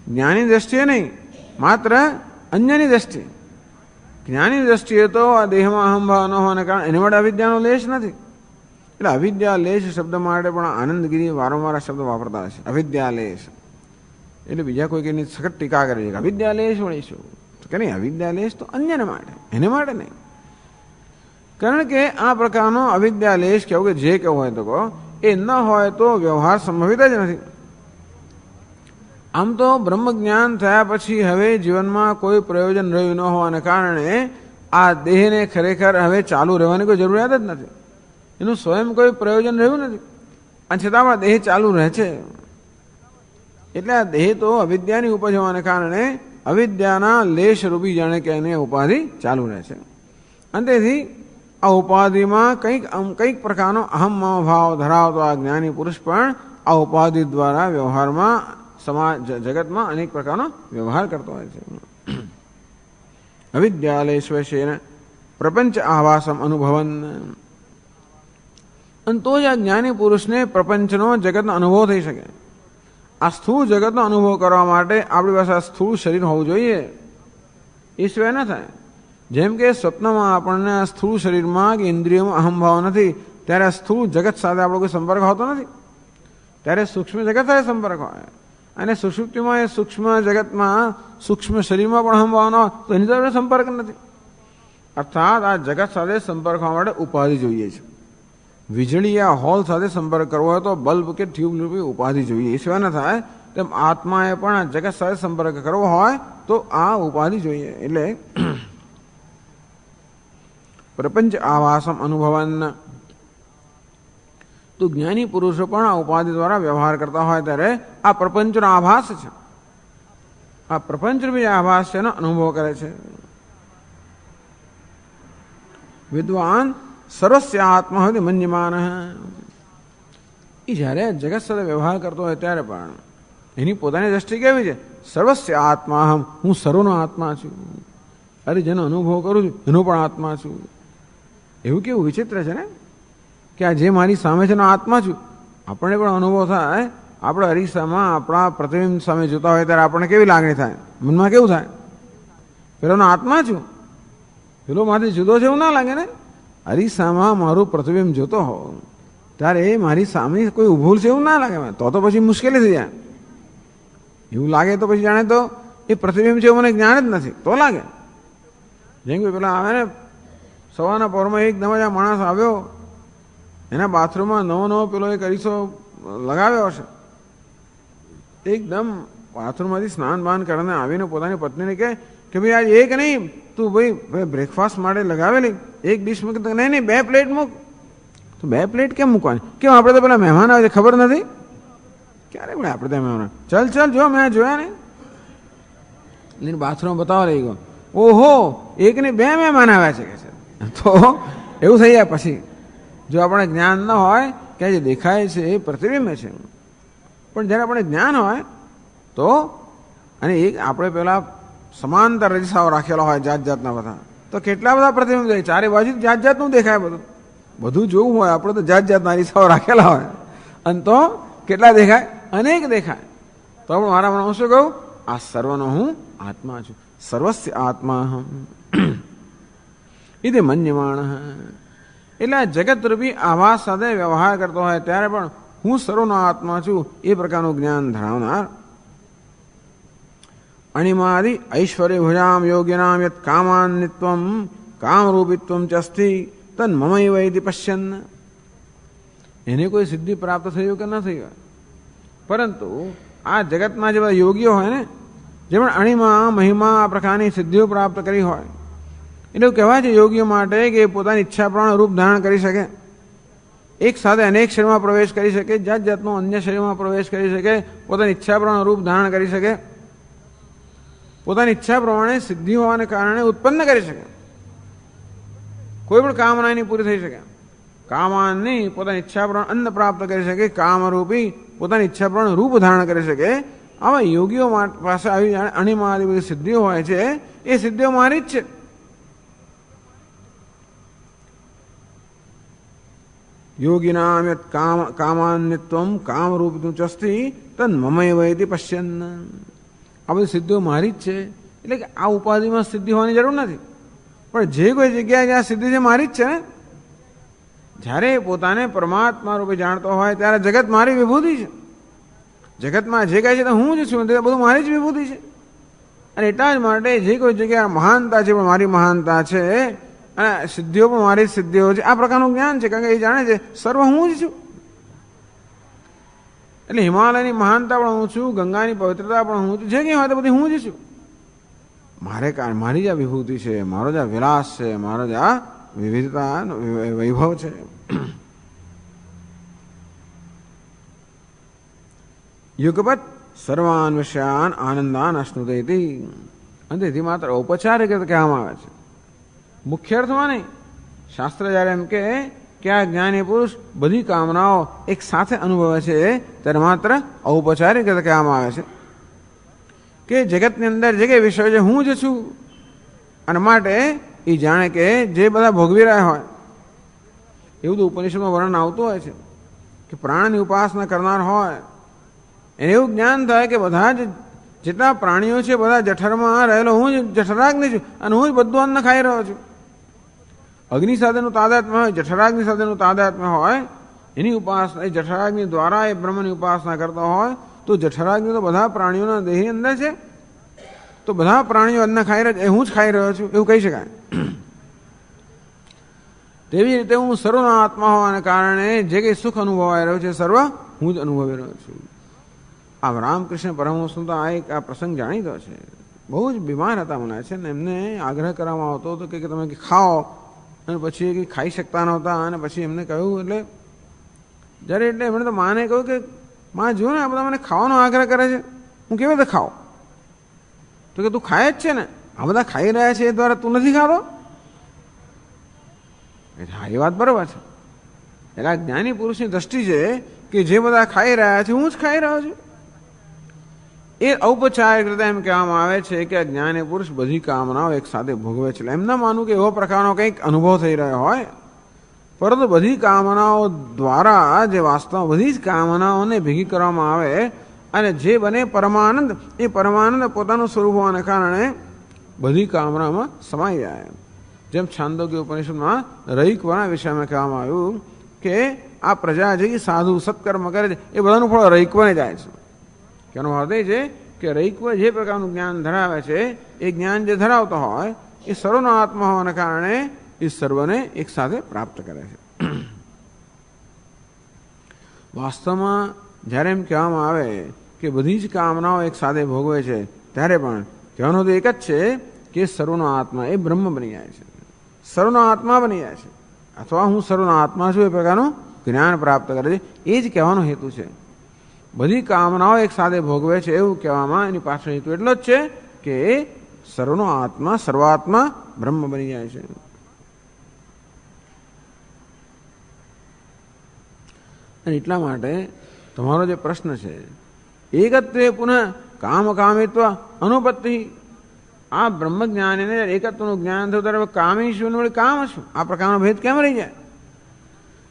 જ્ઞાની દ્રષ્ટિએ નહીં, માત્ર અન્યની દ્રષ્ટિએ. જ્ઞાની દ્રષ્ટિએ તો આ દેહમાં અહંભાવ ન હોવાને કારણે એની માટે અવિદ્યાનો લેશ નથી. એટલે અવિદ્યા લેશ શબ્દ માટે પણ આનંદગીરી વારંવાર શબ્દ વાપરતા હશે, અવિદ્યા લેશ. એટલે બીજા કોઈ એની સખત ટીકા કરે છે કે અવિદ્યા લેશ વળીશું, કે નહીં, અવિદ્યા લેશ તો અન્યને માટે, એને માટે નહીં. કારણ કે આ પ્રકારનો અવિદ્યા લેશ કેવું કે જે કેવું હોય તો કહો, એ ન હોય તો વ્યવહાર સંભવિત જ નથી. આમ તો બ્રહ્મ જ્ઞાન થયા પછી હવે જીવનમાં કોઈ પ્રયોજન રહ્યું ન હોવાને કારણે આ દેહને ખરેખર હવે ચાલુ રહેવાની કોઈ જરૂરિયાત જ નથી. એનું સ્વયં કોઈ પ્રયોજન રહ્યું નથી, અને છતાં પણ દેહ ચાલુ રહે છે. એટલે આ દેહ તો અવિદ્યાની ઉપજ હોવાને કારણે અવિદ્યાના લેશ રૂપી જાણે કે એને ઉપાધિ ચાલુ રહે છે. અને તેથી આ ઉપાધિમાં કંઈક પ્રકારનો અહમ ભાવ ધરાવતો આ જ્ઞાની પુરુષ પણ આ ઉપાધિ દ્વારા વ્યવહારમાં સમાજ જગતમાં અનેક પ્રકારનો વ્યવહાર કરતો હોય છે. અવિદ્યાલેશ્વશેન પ્રપંચ આવાસમ અનુભવન, અને તો જ આ જ્ઞાની પુરુષને પ્રપંચનો જગતનો અનુભવ થઈ શકે. આ સ્થૂળ જગતનો અનુભવ કરવા માટે આપણી પાસે આ સ્થૂળ શરીર હોવું જોઈએ, એ સિવાય ન થાય. જેમ કે સ્વપ્નમાં આપણને આ સ્થૂળ શરીરમાં કે ઇન્દ્રિયોમાં અહંભાવ નથી, ત્યારે આ સ્થૂળ જગત સાથે આપણો કોઈ સંપર્ક હોતો નથી. ત્યારે સૂક્ષ્મ જગત સાથે સંપર્ક હોય, અને સુષુપ્તિમાં એ સૂક્ષ્મ જગતમાં સૂક્ષ્મ શરીરમાં પણ અહંભાવ ન હોય તો એની સાથે સંપર્ક નથી. અર્થાત આ જગત સાથે સંપર્ક હોવા માટે ઉપાધિ જોઈએ છે. વીજળી આ હોલ સાથે સંપર્ક કરવો હોય તો બલ્બ કે ટ્યુબ રૂપી ઉપાધિ જોઈએ, એ સિવાય ન થાય. તેમ આત્માએ પણ આ જગત સાથે સંપર્ક કરવો હોય તો આ ઉપાધિ જોઈએ. એટલે પ્રપંચ આવાસમ અનુભવન, તો જ્ઞાની પુરુષો પણ આ ઉપાધિ દ્વારા વ્યવહાર કરતા હોય ત્યારે આ પ્રપંચનો આભાસ છે, આ પ્રપંચ રૂપી આભાસ છે એનો અનુભવ કરે છે. વિદ્વાન સર્વસ્ય આત્મા હોય મન્યમાન, એ જ્યારે જગત સાથે વ્યવહાર કરતો હોય ત્યારે પણ એની પોતાની દ્રષ્ટિ કેવી છે? સર્વસ્ય આત્માહમ, હું સર્વનો આત્મા છું. અરે જેનો અનુભવ કરું છું એનો પણ આત્મા છું. એવું કેવું વિચિત્ર છે ને કે આ જે મારી સામે છે એનો આત્મા છું. આપણને પણ અનુભવ થાય, આપણે અરીસામાં આપણા પ્રતિબિંબ સામે જોતા હોય ત્યારે આપણને કેવી લાગણી થાય, મનમાં કેવું થાય, પેલોનો આત્મા છું, પેલો મારી જુદો છે એવું ના લાગે ને. અરીસામાં મારું પ્રતિબિંબ જોતો હોઉં ત્યારે એ મારી સામે કોઈ ઊભું છે એવું ના લાગે. તો પછી મુશ્કેલી થઈ જાય. એવું લાગે તો પછી જાણે તો એ પ્રતિબિંબ છે એવું મને જ્ઞાન જ નથી તો લાગે. જેમ કે પેલા આવે ને સવારના પહોરમાં એકદમ જ આ માણસ આવ્યો, એના બાથરૂમમાં નવો પેલો એક અરીસો લગાવ્યો હશે. એકદમ બાથરૂમમાંથી સ્નાન બાન કરીને આવીને પોતાની પત્નીને કહે કે ભાઈ આજ એક નહીં, તું ભાઈ બ્રેકફાસ્ટ માટે લગાવેલી એક ડીશ મૂક. નહીં 2 પ્લેટ મૂક. તો 2 પ્લેટ કેમ મૂકવાની? કેમ આપણે તો પેલા મહેમાન આવે છે ખબર નથી? ક્યારે પડે આપણે ત્યાં મહેમાન? ચાલ જો મેં જોયા ને બાથરૂમ બતાવવા લઈ ગયો. ઓહો, એક ને 2 મહેમાન આવ્યા છે કે છે. તો એવું થઈ જાય. પછી જો આપણે જ્ઞાન ન હોય કે જે દેખાય છે એ પ્રતિબિંબ છે, પણ જ્યારે આપણે જ્ઞાન હોય તો, અને એક આપણે પેલા સમાંતર રજીસાઓ રાખેલા હોય જાત જાતના બધા, તો કેટલા બધા પ્રતિબિંબ થાય. ચારે બાજુ જાત જાતનું દેખાય. બધું જોવું હોય આપણે તો જાત જાતના રજીસાઓ રાખેલા હોય, અને તો કેટલા દેખાય? અનેક દેખાય. તો પણ મારા મનમાં શું કહું? આ સર્વનો હું આત્મા છું. સર્વસ્ય આત્મા એ મન્યમાણ. એટલે આ જગતરૂપી આભાસ સાથે વ્યવહાર કરતો હોય ત્યારે પણ હું સર્વનો આત્મા છું એ પ્રકારનું જ્ઞાન ધરાવનાર. અણિમાદિ ઐશ્વર્ય ભુજામ યોગ્યનામ યત કામાન્નિત્વમ કામરૂપિત્વમ ચ અસ્તિ તન મમૈવ ઇતિ પશ્યન. એને કોઈ સિદ્ધિ પ્રાપ્ત થયું કે ન થયું, પરંતુ આ જગતમાં જે બધા યોગીઓ હોય ને, જેમણે અણિમા મહિમા આ પ્રકારની સિદ્ધિઓ પ્રાપ્ત કરી હોય, એટલે એવું કહેવાય છે યોગીઓ માટે કે પોતાની ઈચ્છા પ્રમાણે રૂપ ધારણ કરી શકે, એક સાથે અનેક શરીરમાં પ્રવેશ કરી શકે, જાત જાતનો અન્ય શરીરમાં પ્રવેશ કરી શકે, પોતાની ઈચ્છા પ્રમાણે રૂપ ધારણ કરી શકે, પોતાની ઈચ્છા પ્રમાણે સિદ્ધિ હોવાને કારણે ઉત્પન્ન કરી શકે, કોઈ પણ કામના એની પૂરી થઈ શકે. કામાનની પોતાની ઈચ્છા પ્રમાણે અન્ન પ્રાપ્ત કરી શકે, કામરૂપી પોતાની ઈચ્છા પ્રમાણે રૂપ ધારણ કરી શકે. આવા યોગીઓ પાસે આવી અણિમા બધી સિદ્ધિઓ હોય છે, એ સિદ્ધિઓ મારી જ છે. યોગિનામ યત કામાન્નિત્વમ કામરૂપિત્વમ ચ અસ્તિ તન મમૈવ ઇતિ પશ્યન. આ બધી સિદ્ધિઓ મારી જ છે. એટલે કે આ ઉપાધિમાં સિદ્ધિ હોવાની જરૂર નથી, પણ જે કોઈ જગ્યાએ જ્યાં સિદ્ધિ છે મારી જ છે ને. જ્યારે પોતાને પરમાત્મા રૂપે જાણતો હોય ત્યારે જગત મારી વિભૂતિ છે. જગતમાં જે કહે છે તો હું જ છું, તે બધું મારી જ વિભૂતિ છે. અને એટલા જ માટે જે કોઈ જગ્યાએ મહાનતા છે પણ મારી મહાનતા છે, અને સિદ્ધિઓ પણ મારી સિદ્ધિઓ છે, આ પ્રકારનું જ્ઞાન છે. કારણ કે એ જાણે છે સર્વ હું જ છું. એટલે હિમાલયની મહાનતા પણ હું છું, ગંગાની પવિત્રતા પણ હું છું, જે કંઈ હોય તો બધી હું જ છું. મારી જ આ વિભૂતિ છે, મારો જ આ વિલાસ છે, મારો જ આ વિવિધતા વૈભવ છે. યુગપત સર્વાન વિષયાન આનંદાન અશ્નુતે. અને તેથી માત્ર ઔપચારિક કહેવામાં આવે છે, મુખ્ય અર્થમાં નહીં. શાસ્ત્ર જ્યારે એમ કે આ જ્ઞાની પુરુષ બધી કામનાઓ એક સાથે અનુભવે છે ત્યારે માત્ર ઔપચારિક કહેવામાં આવે છે કે જગતની અંદર જે કંઈ વિષય છે હું જ છું. અને માટે એ જાણે કે જે બધા ભોગવી રહ્યા હોય, એવું તો ઉપનિષદમાં વર્ણન આવતું હોય છે કે પ્રાણની ઉપાસના કરનાર હોય એને એવું જ્ઞાન થાય કે બધા જ જેટલા પ્રાણીઓ છે બધા જઠરમાં રહેલો હું જ જઠરાગ્નિ છું, અને હું જ બધું અન્ન ખાઈ રહ્યો છું. અગ્નિ સાથેનું તાદાત્મ્ય હોય, જઠરાગ્નિ સાથેનું તાદાત્મ્ય હોય, એની ઉપાસના એ જઠરાગ્નિ દ્વારા એ બ્રહ્મની ઉપાસના કરતો હોય તો જઠરાગ્નિ તો બધા પ્રાણીઓના દેહની અંદર છે, તો બધા પ્રાણીઓ અન્ન ખાઈ રહ્યા, હું જ ખાઈ રહ્યો છું એવું કહી શકાય. તેવી રીતે હું સર્વનો આત્મા હોવાને કારણે જે કંઈ સુખ અનુભવાઈ રહ્યો છે સર્વ હું જ અનુભવી રહ્યો છું. આ રામકૃષ્ણ પરમહંસનો તો આ પ્રસંગ જાણીતો છે. બહુ જ બીમાર હતા મને છે ને, એમને આગ્રહ કરવામાં આવતો હતો કે તમે ખાઓ, અને પછી કંઈ ખાઈ શકતા નહોતા. અને પછી એમને કહ્યું, એટલે જ્યારે એટલે એમણે તો માને કહ્યું કે માં જો ને આ બધા મને ખાવાનો આગ્રહ કરે છે, હું કેવી રીતે ખાઉં? તો કે તું ખાય જ છે ને, આ બધા ખાઈ રહ્યા છે એ દ્વારા તું નથી ખાતો. હા, એ વાત બરાબર છે. એટલે આ જ્ઞાની પુરુષની દ્રષ્ટિ છે કે જે બધા ખાઈ રહ્યા છે હું જ ખાઈ રહ્યો છું. એ ઔપચારિક રીતે એમ કહેવામાં આવે છે કે અજ્ઞાની પુરુષ બધી કામનાઓ એક સાથે ભોગવે છે. એમ ના માનવું કે એવો પ્રકારનો કંઈક અનુભવ થઈ રહ્યો હોય, પરંતુ બધી કામનાઓ દ્વારા જે વાસ્તવ બધી જ કામનાઓને ભેગી કરવામાં આવે અને જે બને પરમાનંદ, એ પરમાનંદ પોતાનું સ્વરૂપ હોવાને કારણે બધી કામનામાં સમાઈ જાય. જેમ છાંદોગ્ય ઉપનિષદમાં રૈકવના વિષયમાં કહેવામાં આવ્યું કે આ પ્રજા જે સાધુ સત્કર્મ કરે છે એ બધાનું ફળ રૈકવને જાય છે. એનો અર્થ એ છે કે રૈકવ જે પ્રકારનું જ્ઞાન ધરાવે છે એ જ્ઞાન જે ધરાવતો હોય એ સર્વનો આત્મા હોવાને કારણે એ સર્વને એક સાથે પ્રાપ્ત કરે છે. વાસ્તવમાં જ્યારે એમ કહેવામાં આવે કે બધી જ કામનાઓ એક સાથે ભોગવે છે, ત્યારે પણ કહેવાનું તો એક જ છે કે સર્વનો આત્મા એ બ્રહ્મ બની જાય છે, સર્વનો આત્મા બની જાય છે, અથવા હું સર્વનો આત્મા છું એ પ્રકારનું જ્ઞાન પ્રાપ્ત કરે છે. એ જ કહેવાનો હેતુ છે. બધી કામનાઓ એક સાથે ભોગવે છે એવું કહેવામાં એની પાછળ હેતુ એટલો જ છે કે સર્વનો આત્મા સર્વાત્મા બ્રહ્મ બની જાય છે. અને એટલા માટે તમારો જે પ્રશ્ન છે એકત્વે પુનઃ કામ કામિત્વ અનુપત્તિ, આ બ્રહ્મજ્ઞાનીને એકત્વનું જ્ઞાન થયું ત્યારે કામી શું વળી કામ શું, આ પ્રકારનો ભેદ કેમ રહી જાય?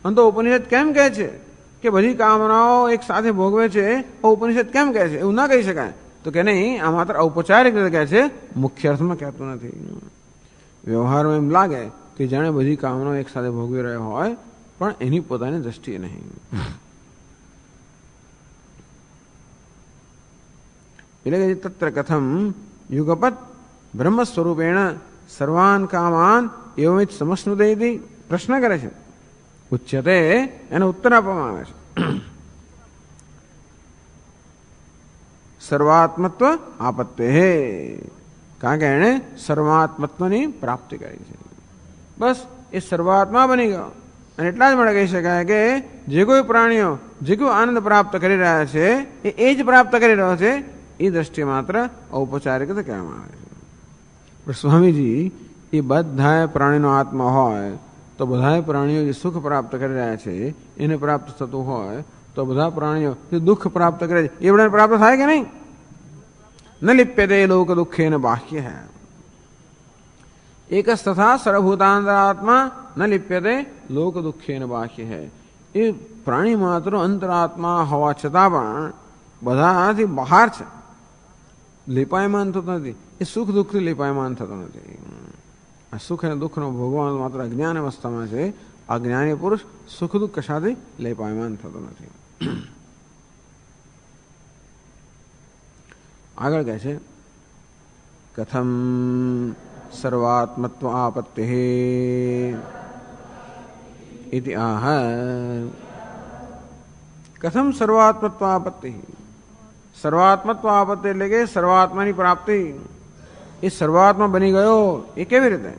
અને તો ઉપનિષદ કેમ કહે છે કે બધી કામનાઓ એક સાથે ભોગવે છે? ઉપનિષદ કેમ કહે છે? એવું ના કહી શકાય. તો કે નહીં, આ માત્ર ઔપચારિક રીતે કહે છે, મુખ્ય અર્થમાં કહેતું નથી. વ્યવહારમાં એમ લાગે કે જાણે બધી કામનાઓ એક સાથે ભોગવી રહ્યો હોય, પણ એની પોતાની દ્રષ્ટિએ નહીં. એટલે કે તત્ર કથમ યુગપત બ્રહ્મ સ્વરૂપેણ સર્વાન કામાન એવમિત સમશ્નુદયતિ, પ્રશ્ન કરે છે, ઉચ્યતે, એનો ઉત્તર આપવામાં આવે છે. સર્વાત્મત્વ આપત્તે, કારણ કે એણે સર્વાત્મત્વની પ્રાપ્તિ કરી છે. બસ એ સર્વાત્મા બની ગયો. અને એટલા જ માટે કહી શકાય કે જે કોઈ પ્રાણીઓ જે કોઈ આનંદ પ્રાપ્ત કરી રહ્યા છે એ જ પ્રાપ્ત કરી રહ્યો છે. એ દ્રષ્ટિએ માત્ર ઔપચારિક રીતે કહેવામાં આવે છે. પણ સ્વામીજી એ બધા પ્રાણીનો આત્મા હોય તો બધા પ્રાણીઓ જે સુખ પ્રાપ્ત કરી રહ્યા છે એને પ્રાપ્ત થતું હોય તો બધા પ્રાણીઓ જે દુઃખ પ્રાપ્ત કરે છે એ બધાને પ્રાપ્ત થાય કે નહીં? ન લિપ્યતે લોક દુઃખેન બાહ્ય હૈ એકસ તથા સર્વભૂતાંતરાત્મા ન લિપ્યતે લોક દુઃખેન બાહ્ય હૈ. એ પ્રાણી માત્ર અંતરાત્મા હોવા છતાં પણ બધાથી બહાર છે, લેપાયમાન થતો નથી. એ સુખ દુઃખથી લેપાયમાન થતો નથી. આ સુખ અને દુઃખનો ભોગવવાનો માત્ર અજ્ઞાન અવસ્થામાં છે. અજ્ઞાની પુરુષ સુખ દુઃખ કશાથી લેપાયમાન થતો નથી. આગળ કહે છે, કથમ સર્વાત્મત્વ આપત્તિ ઇતિ આહ. કથમ સર્વાત્મત્વ આપત્તિ, સર્વાત્મત્વ આપત્તિ એટલે કે સર્વાત્માની પ્રાપ્તિ. એ સર્વાત્મા બની ગયો એ કેવી રીતે?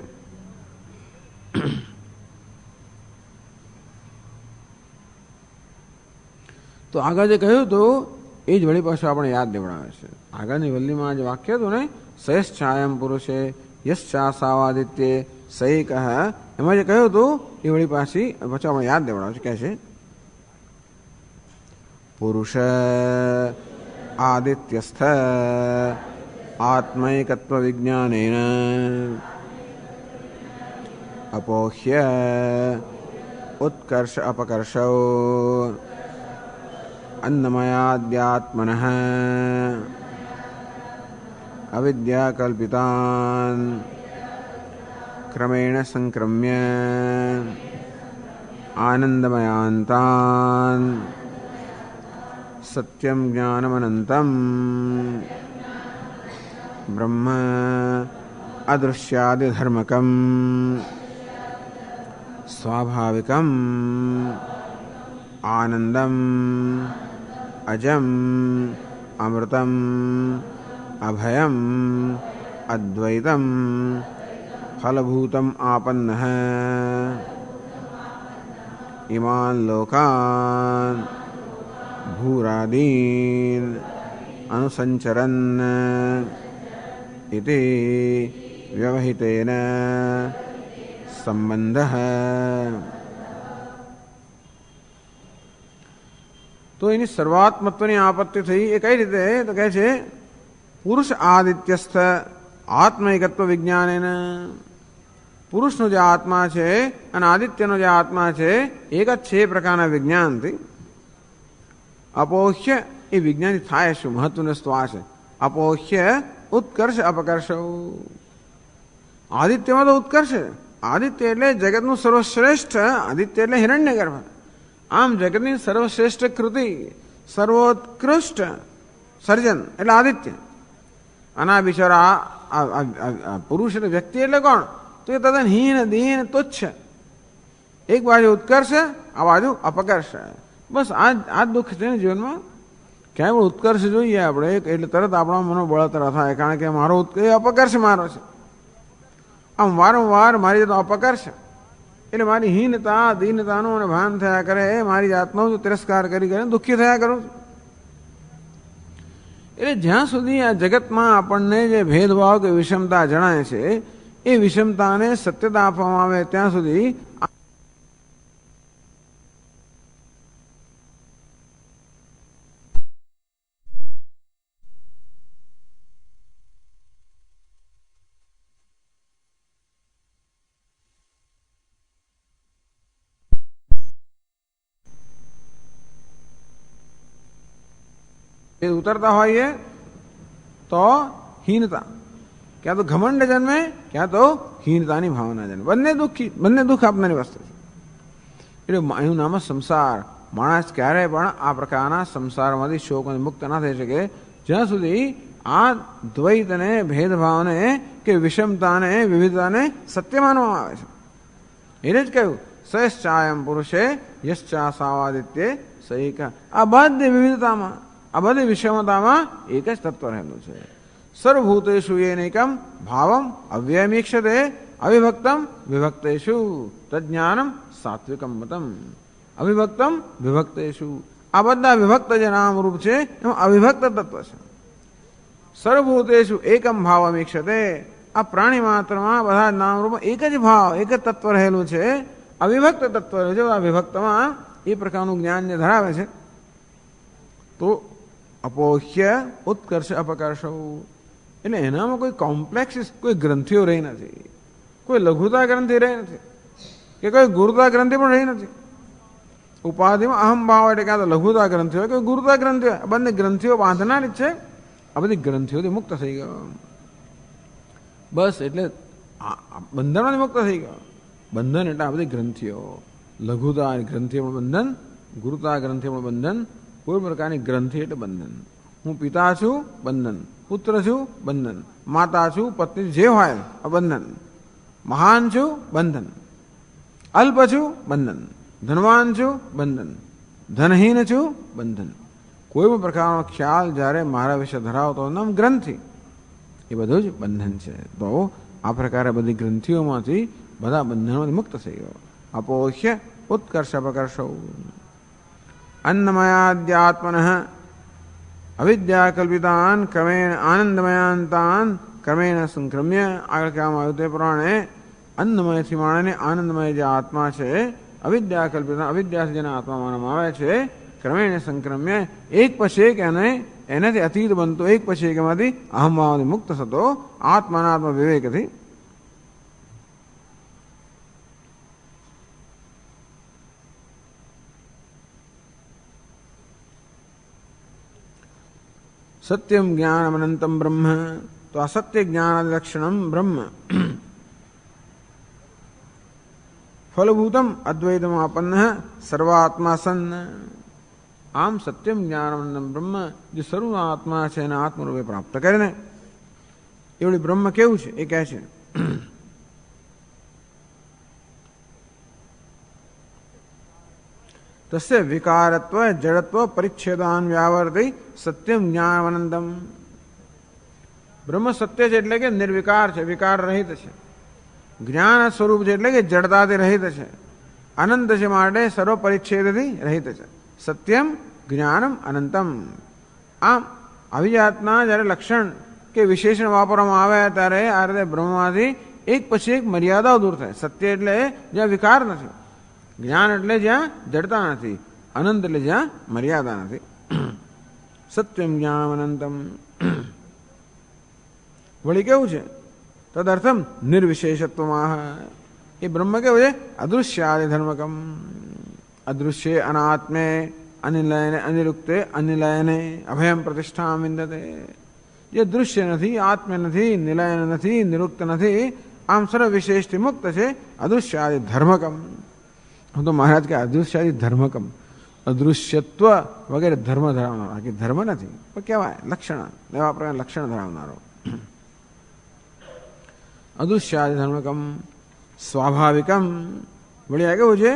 તો આગળ જે કહ્યું હતું એ જ વળી પાછું આપણે યાદ દેવડાવે છે. આગળની વલ્લીમાં જે વાક્ય હતું ને, સયશ્ચાયમ પુરુષે યશ્ચાસાવાદિત્ય સૈક, એમાં જે કહ્યું હતું એ વળી પાછું આપણે યાદ દેવડાવે છે. કહે છે, પુરુષ આદિત્યસ્થ આત્મૈકત્વ વિજ્ઞાનેન અપોહ્ય ઉત્કર્ષ અપકર્ષો અન્નમયાદ્યાત્મનઃ અવિદ્યાકલ્પિતાન ક્રમેણ સંક્રમ્ય આનંદમયાંતાન સત્યમ જ્ઞાનમનંતમ બ્રહ્મ અદૃશ્યાદિધર્મકમ સ્વાભાવિકમ આનંદમ અજમ અમૃતમ અભયમ અદ્વૈતમ ફલભૂતમ આપન્નઃ ઇમાન લોકાન ભૂરાદીન અનુસંચરન ઇતિ વ્યવહિતેન સંબંધઃ. તો એની સર્વાત્મત્વની આપત્તિ થઈ એ કઈ રીતે? તો કહે છે પુરુષ આદિત્યસ્થ આત્મૈકત્વ વિજ્ઞાનેન, પુરુષનો જે આત્મા છે અને આદિત્યનો જે આત્મા છે એક જ છે પ્રકારના વિજ્ઞાનથી અપોહ્ય, એ વિજ્ઞાનથી થાય શું? મહત્વનો વસ્તુ આ છે. અપોહ્ય ઉત્કર્ષ અપકર્ષ. આદિત્યમાં તો ઉત્કર્ષ, આદિત્ય એટલે જગતનું સર્વશ્રેષ્ઠ, આદિત્ય એટલે હિરણ્યગર્ભ. આમ જગતની સર્વશ્રેષ્ઠ કૃતિ, સર્વોત્કૃષ્ટ સર્જન એટલે આદિત્ય. અને આ બિચારા પુરુષ એટલે વ્યક્તિ એટલે કોણ? તો એ તદ્દન હીન દીન તુચ્છ. એક બાજુ ઉત્કર્ષ, આ બાજુ અપકર્ષ. બસ આ દુઃખ છે ને જીવનમાં. ક્યાંય પણ ઉત્કર્ષ જોઈએ આપણે એટલે તરત આપણા મનો બળતરા થાય, કારણ કે મારો અપકર્ષ મારો છે. આમ વારંવાર મારી જાતનો અપકર્ષ એટલે મારી હીનતા દીનતાનું અને ભાન થયા કરે, મારી જાતનો તિરસ્કાર કરી કરીને દુઃખી થયા કરું છું. એટલે જ્યાં સુધી આ જગતમાં આપણને જે ભેદભાવ કે વિષમતા જણાય છે એ વિષમતાને સત્યતા આપવામાં આવે ત્યાં સુધી उतरता होइए तो हीनता, क्या तो घमंड जन्मे, क्या तो हीनताની ભાવના જન્મે. બંને દુઃખ આપનારી વસ્તુ છે. એટલે એનું નામ સંસાર. માણસ ક્યારેય પણ આ પ્રકારના સંસારમાંથી શોકથી મુક્ત ના થઈ શકે જ્યાં સુધી આ દ્વૈતને, ભેદભાવને કે વિષમતાને, વિવિધતાને સત્ય માનવામાં આવે છે. એને જ કહ્યું સયશ્ચાયમ પુરુષે યશ્ચા સાવાદિત્ય સૈક. આ બધી વિવિધતામાં, આ બધી વિષમતામાં એક જ તત્વ રહેલું છે. સર્વભૂતેષુ એનૈકમ ભાવમ અવ્યયમીક્ષતે અવિભક્તમ વિભક્તેષુ તજ્ઞાનમ સાત્વિકમ મતમ. અવિભક્તમ વિભક્તેષુ, આ બધા વિભક્ત જે નામરૂપ છે એમાં અવિભક્ત તત્વ છે. સર્વભૂતેષુ એકમ ભાવમીક્ષતે, આ પ્રાણી માત્રમાં બધા નામરૂપ એક જ ભાવ, એક જ તત્વ રહેલું છે, અવિભક્ત તત્વ રહે છે. આ વિભક્તમાં એ પ્રકારનું જ્ઞાન જે ધરાવે છે તો અપોહ્ય ઉત્કર્ષ અપકર્ષ. એટલે એનામાં કોઈ કોમ્પ્લેક્સ, કોઈ ગ્રંથિઓ રહી નથી, કોઈ લઘુતા ગ્રંથિ રહી નથી કે કોઈ ગુરુતા ગ્રંથિ પણ રહી નથી. ઉપાધિમાં અહમ ભાવ એટલે ક્યાં તો લઘુતા ગ્રંથિ હોય, કોઈ ગુરુતા ગ્રંથિ હોય. આ બંને ગ્રંથિઓ બાંધનારી જ છે. આ બધી ગ્રંથિઓથી મુક્ત થઈ ગયો બસ. એટલે બંધનમાંથી મુક્ત થઈ ગયો. બંધન એટલે આ બધી ગ્રંથિઓ, લઘુતા ગ્રંથિઓ પણ બંધન, ગુરુતા ગ્રંથિઓ પણ બંધન, કોઈ પ્રકારની ગ્રંથિ એટલે બંધન. હું પિતા છું બંધન, પુત્ર છું બંધન, માતા છું, પત્ની જે હોય આ બંધન. મહાન છું બંધન, અલ્પ છું બંધન, ધનવાન છું બંધન, ધનહીન છું બંધન. કોઈ પણ પ્રકારનો ખ્યાલ જ્યારે મારા વિશે ધરાવતો નામ ગ્રંથિ, એ બધું જ બંધન છે. તો આ પ્રકારે બધી ગ્રંથિઓમાંથી, બધા બંધનોથી મુક્ત થઈ ગયો. અપોહ્ય ઉત્કર્ષ અપકર્ષ. अन्नमयाद्यात्मन अविद्या कल्पितान क्रमेण आनंदमयांतान क्रमेण संक्रम्य. આગળ કહેવામાં આવ્યું તે પ્રમાણે અન્નમયથી માંડીને આનંદમય જે આત્મા છે, અવિદ્યા કલ્પિતા, અવિદ્યાથી જેને આત્મા માનવામાં આવે છે, ક્રમેણ સંક્રમ્ય, એક પછી એક એનાથી અતીત બનતો, એક પછી એક એમાંથી અહમભાવથી મુક્ત થતો આત્માનાત્મ વિવેકથી सत्यम ज्ञानम अनंतम ब्रह्म. तो असत्य ज्ञान लक्षणम ब्रह्म फलभूतम अद्वैतम आपन्न सर्वात्मा सन्न. आम सत्यम ज्ञानम अनंतम ब्रह्म, जो सर्व आत्मा છે એને આત્મરૂપે પ્રાપ્ત કરીને એવડી બ્રહ્મ કેવું છે એ કહે છે. तस्य विकारत्व जड़त्व परिच्छेदान व्यावर्ति सत्यम ज्ञान अनंतम. બ્રહ્મ સત્ય છે એટલે કે નિર્વિકાર છે, વિકાર રહિત છે. જ્ઞાન સ્વરૂપ છે એટલે કે જડતાથી રહિત છે. અનંત છે માટે સર્વ પરિચ્છેદથી રહિત છે. સત્યમ જ્ઞાનમ અનંતમ. આમ આવી જાતના જ્યારે લક્ષણ કે વિશેષણ વાપરવામાં આવે ત્યારે આ રીતે બ્રહ્મમાંથી એક પછી એક મર્યાદાઓ દૂર થાય. સત્ય એટલે જ્યાં વિકાર નથી, જ્ઞાન એટલે જ્યાં જડતા નથી, અનંત એટલે જ્યાં મર્યાદા નથી. સત્યમ જ્ઞાનમ અનંતમ. વળી કેવું છે? તદર્થમ નિર્વિશેષત્વમાં એ બ્રહ્મ કેવું છે? અદૃશ્યાદિ ધર્મકમ. અદૃશ્ય અનાત્મે અનિલયને અનિરુક્તે અનિલયને અભયમ પ્રતિષ્ઠા વિંદતે. જે દૃશ્ય નથી, આત્મ્ય નથી, નિલયન નથી, નિરુક્ત નથી, આમ સર્વ વિશેષથી મુક્ત છે. અદૃશ્યાદિ ધર્મકમ. હું તો મહારાજ કે અદૃશ્યાદિ ધર્મકમ, અદૃશ્યત્વ વગેરે ધર્મ ધરાવનારો. બાકી ધર્મ નથી પણ કહેવાય લક્ષણ, એવા પ્રકાર લક્ષણ ધરાવનારો. અદૃશ્યાદિ ધર્મકમ સ્વાભાવિકમ. વળી આ કેવું છે?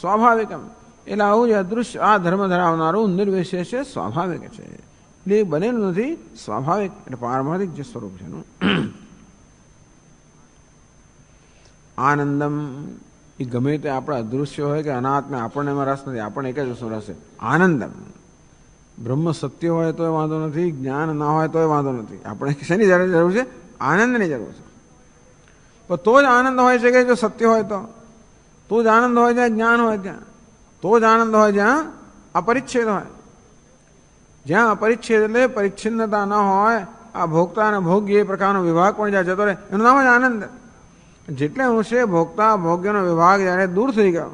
સ્વાભાવિકમ. એટલે આવું જે અદૃશ્ય આ ધર્મ ધરાવનારું નિર્વિશેષ છે, સ્વાભાવિક છે. એટલે એ બનેલું નથી, સ્વાભાવિક એટલે પારમાર્થિક જે સ્વરૂપ છે એનું. આનંદમ એ ગમે તે આપણે અદૃશ્ય હોય કે અનાત્મ, આપણને એમાં રસ નથી, આપણને એક જ વસ્તુ રસ છે, આનંદમ. બ્રહ્મ સત્ય હોય તો વાંધો નથી, જ્ઞાન ના હોય તો વાંધો નથી. આપણે શેની જરૂર છે? આનંદની જરૂર છે. પણ તો જ આનંદ હોય છે કે જો સત્ય હોય તો જ આનંદ હોય જ્યાં જ્ઞાન હોય ત્યાં, તો જ આનંદ હોય જ્યાં અપરિચ્છેદ હોય. જ્યાં અપરિચ્છેદ એટલે પરિચ્છિન્નતા ન હોય, આ ભોગતા અને ભોગ્ય એ પ્રકારનો વિભાગ પણ જ્યાં જતો રહે, એનું નામ જ આનંદ. જેટલે અંશે ભોગતા ભોગ્યનો વિભાગ જ્યારે દૂર થઈ ગયો,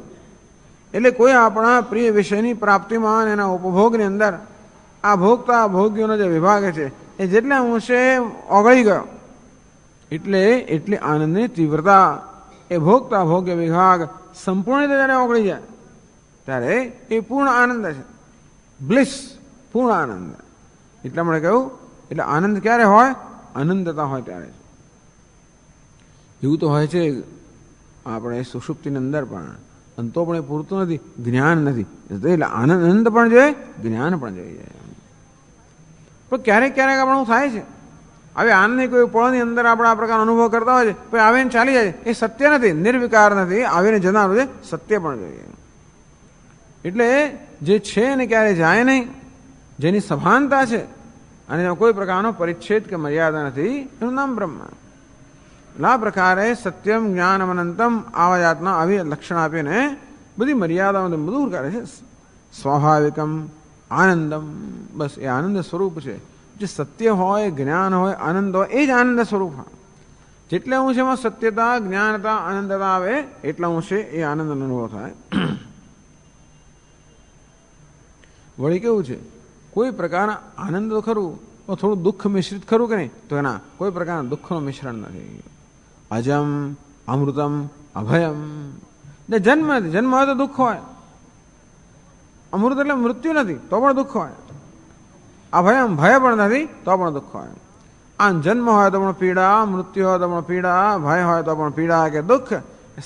એટલે કોઈ આપણા પ્રિય વિષયની પ્રાપ્તિમાં એના ઉપભોગની અંદર આ ભોગતા ભોગ્યનો જે વિભાગ છે એ જેટલે અંશે ઓગળી ગયો, એટલે આનંદની તીવ્રતા એ ભોગતા ભોગ્ય વિભાગ સંપૂર્ણ રીતે જ્યારે ઓગળી જાય ત્યારે એ પૂર્ણ આનંદ છે, બ્લિસ, પૂર્ણ આનંદ. એટલા માટે કહ્યું, એટલે આનંદ ક્યારે હોય? અનંતતા હોય ત્યારે. એવું તો હોય છે આપણે સુષુપ્તિની અંદર પણ, અંતો પણ એ પૂરતું નથી, જ્ઞાન નથી. એટલે આનંદ પણ જોઈએ, જ્ઞાન પણ જોઈએ. પણ ક્યારેક ક્યારેક આપણું થાય છે, હવે આનંદની કોઈ પળની અંદર આપણે આ પ્રકારનો અનુભવ કરતા હોય છે, પછી આવીને ચાલી જાય, એ સત્ય નથી, નિર્વિકાર નથી, આવીને જનારું છે, સત્ય પણ જોઈએ. એટલે જે છે ને ક્યારે જાય નહીં, જેની સભાનતા છે અને કોઈ પ્રકારનો પરિચ્છેદ કે મર્યાદા નથી, એનું નામ બ્રહ્મ. આ પ્રકારે સત્યમ જ્ઞાનમ અનંતમ આવા જાતના આવી લક્ષણ આપીને બધી મર્યાદાઓ દૂર કરે છે. સ્વાભાવિકમ આનંદમ, બસ એ આનંદ સ્વરૂપ છે. જે સત્ય હોય, જ્ઞાન હોય, આનંદ હોય, એ જ આનંદ સ્વરૂપ હોય. જેટલે અંશેમાં સત્યતા, જ્ઞાનતા, આનંદતા આવે એટલા અંશે એ આનંદ અનુભવ થાય. વળી કેવું છે? કોઈ પ્રકારના આનંદ તો ખરું, તો થોડું દુઃખ મિશ્રિત ખરું કે નહીં? તો ના, કોઈ પ્રકારના દુઃખનું મિશ્રણ નથી. અજમ અમૃતમ અભયમ. ને જન્મ નથી, જન્મ હોય તો દુઃખ હોય. અમૃત એટલે મૃત્યુ નથી તો પણ દુઃખ હોય. અભયમ ભય પણ નથી તો પણ દુઃખ હોય. આ જન્મ હોય તો પણ પીડા, મૃત્યુ હોય તો પણ પીડા, ભય હોય તો પણ પીડા કે દુઃખ,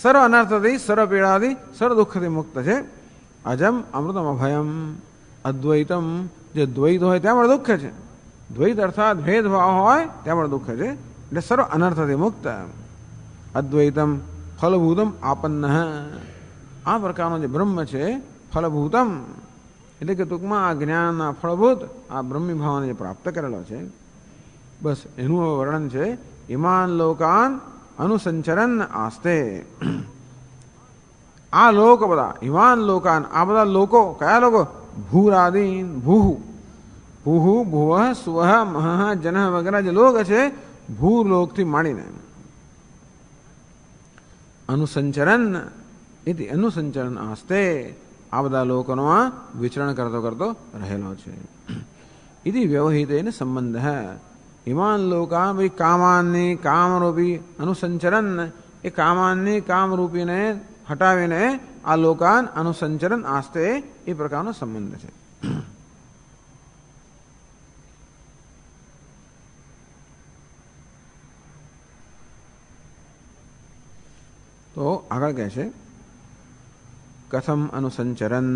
સર્વ અનર્થથી, સર્વ પીડાથી, સર્વ દુઃખથી મુક્ત છે. અજમ અમૃતમ અભયમ. અદ્વૈતમ, જે દ્વૈત હોય ત્યાં પણ દુઃખ છે. દ્વૈત અર્થાત ભેદભાવ હોય ત્યાં પણ દુઃખ છે. એટલે સર્વ અનર્થથી મુક્ત. અદ્વૈતમ ફલભૂતમ આપન્ન. આ પ્રકારનો જે બ્રહ્મ છે ફલભૂતમ, એટલે કે ટૂંકમાં આ જ્ઞાનના ફળભૂત આ બ્રહ્મી ભાવને જે પ્રાપ્ત કરેલો છે, બસ એનું વર્ણન છે. ઇમાન લોકાન અનુસંચરન આસ્તે. આ લોક બધા, ઇમાન લોકાન, આ બધા લોકો કયા લોકો? ભૂરાદીન, ભૂહુ ભૂહુ ભુવ સ્વ મહ જન વગેરે જે લોક છે, ભૂલોકથી માંડીને અનુસંચરન, એથી અનુસંચરન આસ્તે આ બધા લોકોનો આ વિચરણ કરતો કરતો રહેલો છે. ઇતિ વ્યવહિતેન સંબંધ. ઇમાન લોકાન, ભાઈ કામાનની કામરૂપી અનુસંચરન, એ કામાનની કામરૂપીને હટાવીને આ લોકાન અનુસંચરન આસ્તે એ પ્રકારનો સંબંધ છે. તો આગળ કહે છે કથમ અનુસંચરન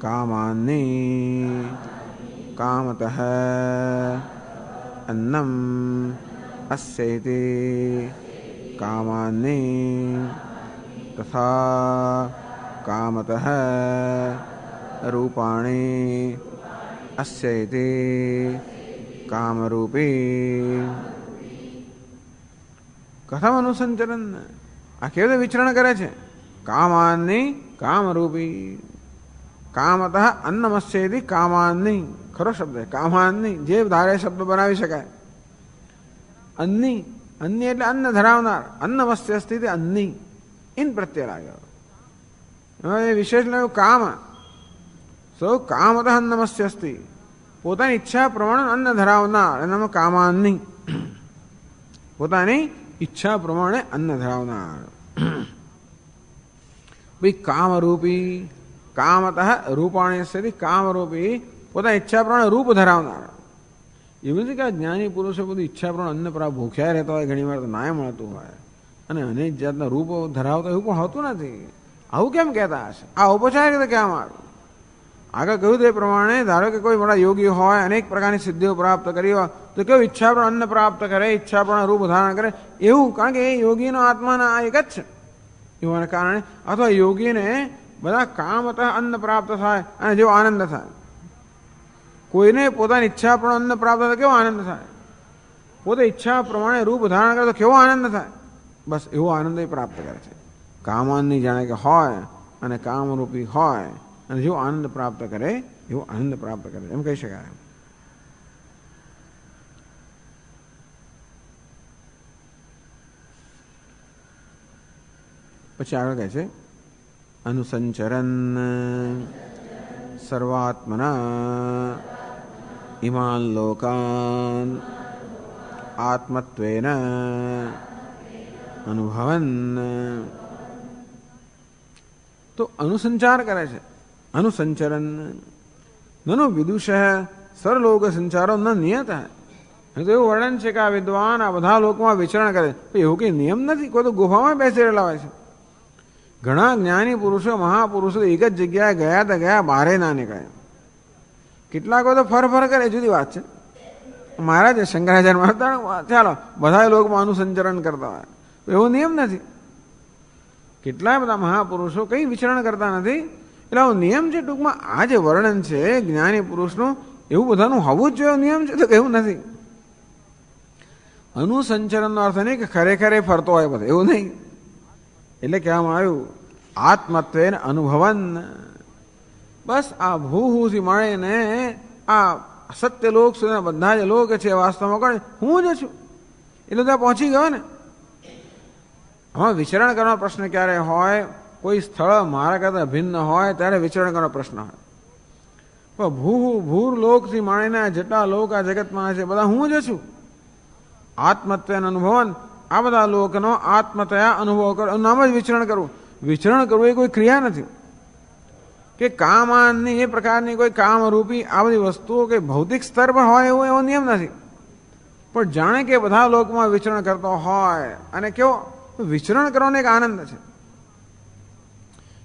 કામાન્ની કામતઃ અન્નમ અસ્યૈતિ કામાન્ની તથા કામતઃ રૂપાણી અસ્યૈતિ કામરૂપી. કથમ અનુસંચરન, આ કેવી રીતે વિચરણ કરે છે? કામાન્ની કામરૂપી. કામતઃ અન્નમસ્યેતિ કામાન્ની, ખરો શબ્દ છે. કામાન્ની જે ધારે શબ્દ બનાવી શકાય. અન્ની, અન્ની એટલે અન્ન ધરાવનાર. અન્નમસ્ય અસ્તિ તે અન્ની ઇન પ્રત્યે લાગ્યો. એ વિશેષ લાગ્યું કામ. સૌ કામતઃ અન્નમસ્ય અસ્તિ, પોતાની ઈચ્છા પ્રમાણે અન્ન ધરાવનાર એનામાં કામાન્ની, પોતાની ઈચ્છા પ્રમાણે અન્ન ધરાવનાર. ભાઈ કામરૂપી, કામતઃ રૂપાણી સ્થિતિ, કામરૂપી પોતાની ઈચ્છા પ્રમાણે રૂપ ધરાવનાર. એવું નથી કે આ જ્ઞાની પુરુષો બધું ઈચ્છા પ્રમાણે અન્ન પ્રાપ્ત ભૂખ્યા રહેતા હોય, ઘણી વાર તો નાય મળતું હોય અને અનેક જાતના રૂપો ધરાવતા એવું પણ હોતું નથી. આવું કેમ કહેતા હશે? આ ઔપચારિક રીતે કહેવામાં આવ્યું. આગળ કહ્યું તે પ્રમાણે ધારો કે કોઈ મોટા યોગી હોય, અનેક પ્રકારની સિદ્ધિઓ પ્રાપ્ત કરી હોય, તો કેવું ઈચ્છા પ્રમાણે અન્ન પ્રાપ્ત કરે, ઈચ્છા પ્રમાણે રૂપ ધારણ કરે એવું. કારણ કે એ યોગીનો આત્માના આ એક જ છે. એવાના કારણે અથવા યોગીને બધા કામતઃ અન્ન પ્રાપ્ત થાય અને જેવો આનંદ થાય. કોઈને પોતાની ઈચ્છા પ્રમાણે અન્ન પ્રાપ્ત થાય કેવો આનંદ થાય, પોતે ઈચ્છા પ્રમાણે રૂપ ધારણ કરે તો કેવો આનંદ થાય. બસ એવો આનંદ એ પ્રાપ્ત કરે છે. કામાનની જાણે કે હોય અને કામરૂપી હોય અને જેવો આનંદ પ્રાપ્ત કરે એવો આનંદ પ્રાપ્ત કરે એમ કહી શકાય. પછી આગળ કહે છે અનુસંચરન સર્વાત્મના ઇમાન લોકાન આત્મત્વેન અનુભવન. તો અનુસંચાર કરે છે. અનુસંચરન નનો વિદુષ સર્વલોક સંચારો ન નિયત. તો એવું વર્ણન છે કે આ વિદ્વાન આ બધા લોકોમાં વિચરણ કરે. એવું કંઈ નિયમ નથી. કોઈ તો ગુફામાં બેસી રહેલા હોય છે. ઘણા જ્ઞાની પુરુષો મહાપુરુષો એક જ જગ્યાએ ગયા તો ગયા, બહારે ના નીકળે. કેટલાક તો ફર કરે, જુદી વાત છે. મહારાજ શંકરાચાર્ય મહારાજ ચાલો બધા લોકોમાં અનુસંચરણ કરતા હોય, એવો નિયમ નથી. કેટલાય બધા મહાપુરુષો કંઈ વિચરણ કરતા નથી. એટલે આવો નિયમ છે. ટૂંકમાં આ જે વર્ણન છે જ્ઞાની પુરુષનું, એવું બધાનું હોવું જ જોઈએ નિયમ છે તો એવું નથી. અનુસંચરણનો અર્થ નહીં કે ખરેખર એ ફરતો હોય બધે, એવું નહીં. એટલે કહેવામાં આવ્યું આત્મત્વેન અનુભવન. બસ આ ભૂહુથી મળીને આ સત્યલોક સુધી બધા જ લોક છે વાસ્તવમાં કોણ હું જ છું એટલે ત્યાં પહોંચી ગયો ને. આમાં વિચરણ કરવાનો પ્રશ્ન ક્યારે હોય? કોઈ સ્થળ મારા કરતાં ભિન્ન હોય ત્યારે વિચરણ કરવાનો પ્રશ્ન હોય. પણ ભૂર લોકથી માણીને જેટલા લોક આ જગતમાં છે બધા હું જ છું. આત્મત્વેન અનુભવન, આ બધા લોકનો આત્મતયા અનુભવ કરો, નામ જ વિચરણ કરવું. વિચરણ કરવું એ કોઈ ક્રિયા નથી કે કામાનની એ પ્રકારની કોઈ કામરૂપી આ બધી વસ્તુઓ કે ભૌતિક સ્તર પર હોય એવો નિયમ નથી. પણ જાણે કે બધા લોકમાં વિચરણ કરતો હોય અને કેવો વિચરણ કરવાનો એક આનંદ છે.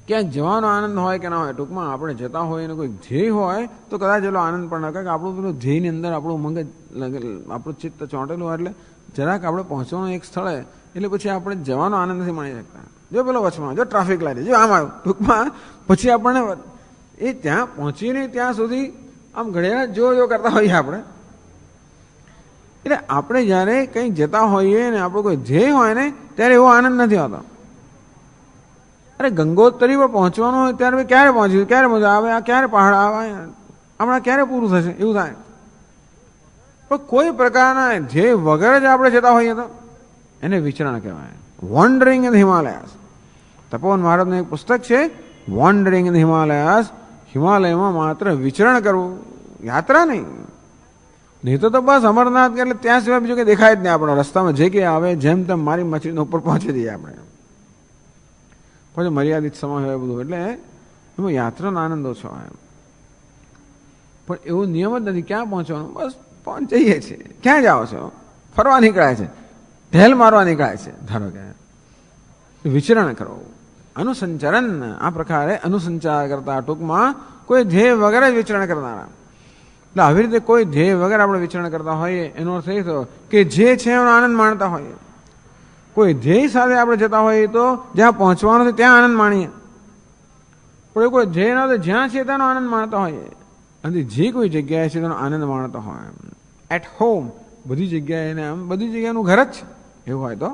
ક્યાંક જવાનો આનંદ હોય કે ના હોય, ટૂંકમાં આપણે જતા હોય અને કોઈ ધ્યેય હોય તો કદાચ એટલો આનંદ પણ ન કરે કે આપણું પેલું ધ્યેયની અંદર આપણું મગજ આપણું ચિત્ત ચોંટેલું હોય એટલે જરાક આપણે પહોંચવાનું એક સ્થળે એટલે પછી આપણે જવાનો આનંદ નથી માણી શકતા. જો પેલો વચમાં જો ટ્રાફિક લાગે જો આમ આવ્યું, ટૂંકમાં પછી આપણને એ ત્યાં પહોંચીને ત્યાં સુધી આમ ઘડિયાળ જો કરતા હોઈએ આપણે. એટલે આપણે જ્યારે કંઈક જતા હોઈએ ને આપણું કોઈ ધ્યેય હોય ને ત્યારે એવો આનંદ નથી આવતો. અરે ગંગોત્તરી પર પહોંચવાનું હોય ત્યારે ક્યારે પહોંચ્યું, ક્યારે મજા આવે, આ ક્યારે પહાડ આવે, હમણાં ક્યારે પૂરું થશે એવું થાય. પણ કોઈ પ્રકારના ધ્યેય વગર જ આપણે જતા હોઈએ તો એને વિચરણ કહેવાય. વોન્ડરિંગ ઇન હિમાલયાસ. તપોવન મહારાજનું એક પુસ્તક છે વોન્ડરિંગ ઇન હિમાલયાસ. હિમાલયમાં માત્ર વિચરણ કરવું, યાત્રા નહીં. નહીં તો બસ અમરનાથ એટલે ત્યાં સિવાય બીજું કંઈ દેખાય જ નહીં. આપણે રસ્તામાં જે કંઈ આવે જેમ તેમ મારી મછલીનો ઉપર પહોંચી જઈએ આપણે. પછી મર્યાદિત સમય હોય બધું એટલે એમાં યાત્રાનો આનંદ ઓછો હોય. પણ એવો નિયમ જ નથી ક્યાં પહોંચવાનું, બસ પહોંચીએ છીએ. ક્યાં જાઓ છો? ફરવા નીકળાય છે, ઢેલ મારવા નીકળાય છે. ધારો કે વિચરણ કરો, અનુસંચરણ. આ પ્રકારે અનુસંચાર કરતા ટૂંકમાં કોઈ ધ્યેય વગર જ વિચરણ કરનારા. એટલે આવી રીતે કોઈ ધ્યેય વગર આપણે વિચરણ કરતા હોઈએ એનો અર્થ એ થયો કે જે છે એનો આનંદ માણતા હોઈએ. કોઈ ધ્યેય સાથે આપણે જતા હોઈએ તો જ્યાં પહોંચવાનું છે ત્યાં આનંદ માણીએ. પણ કોઈ ધ્યેય ના જ્યાં છે તેનો આનંદ માણતા હોઈએ. અને જે કોઈ જગ્યાએ છે તેનો આનંદ માણતા હોય. એટ હોમ, બધી જગ્યાએ એને આમ બધી જગ્યાનું ઘર જ છે એવું હોય તો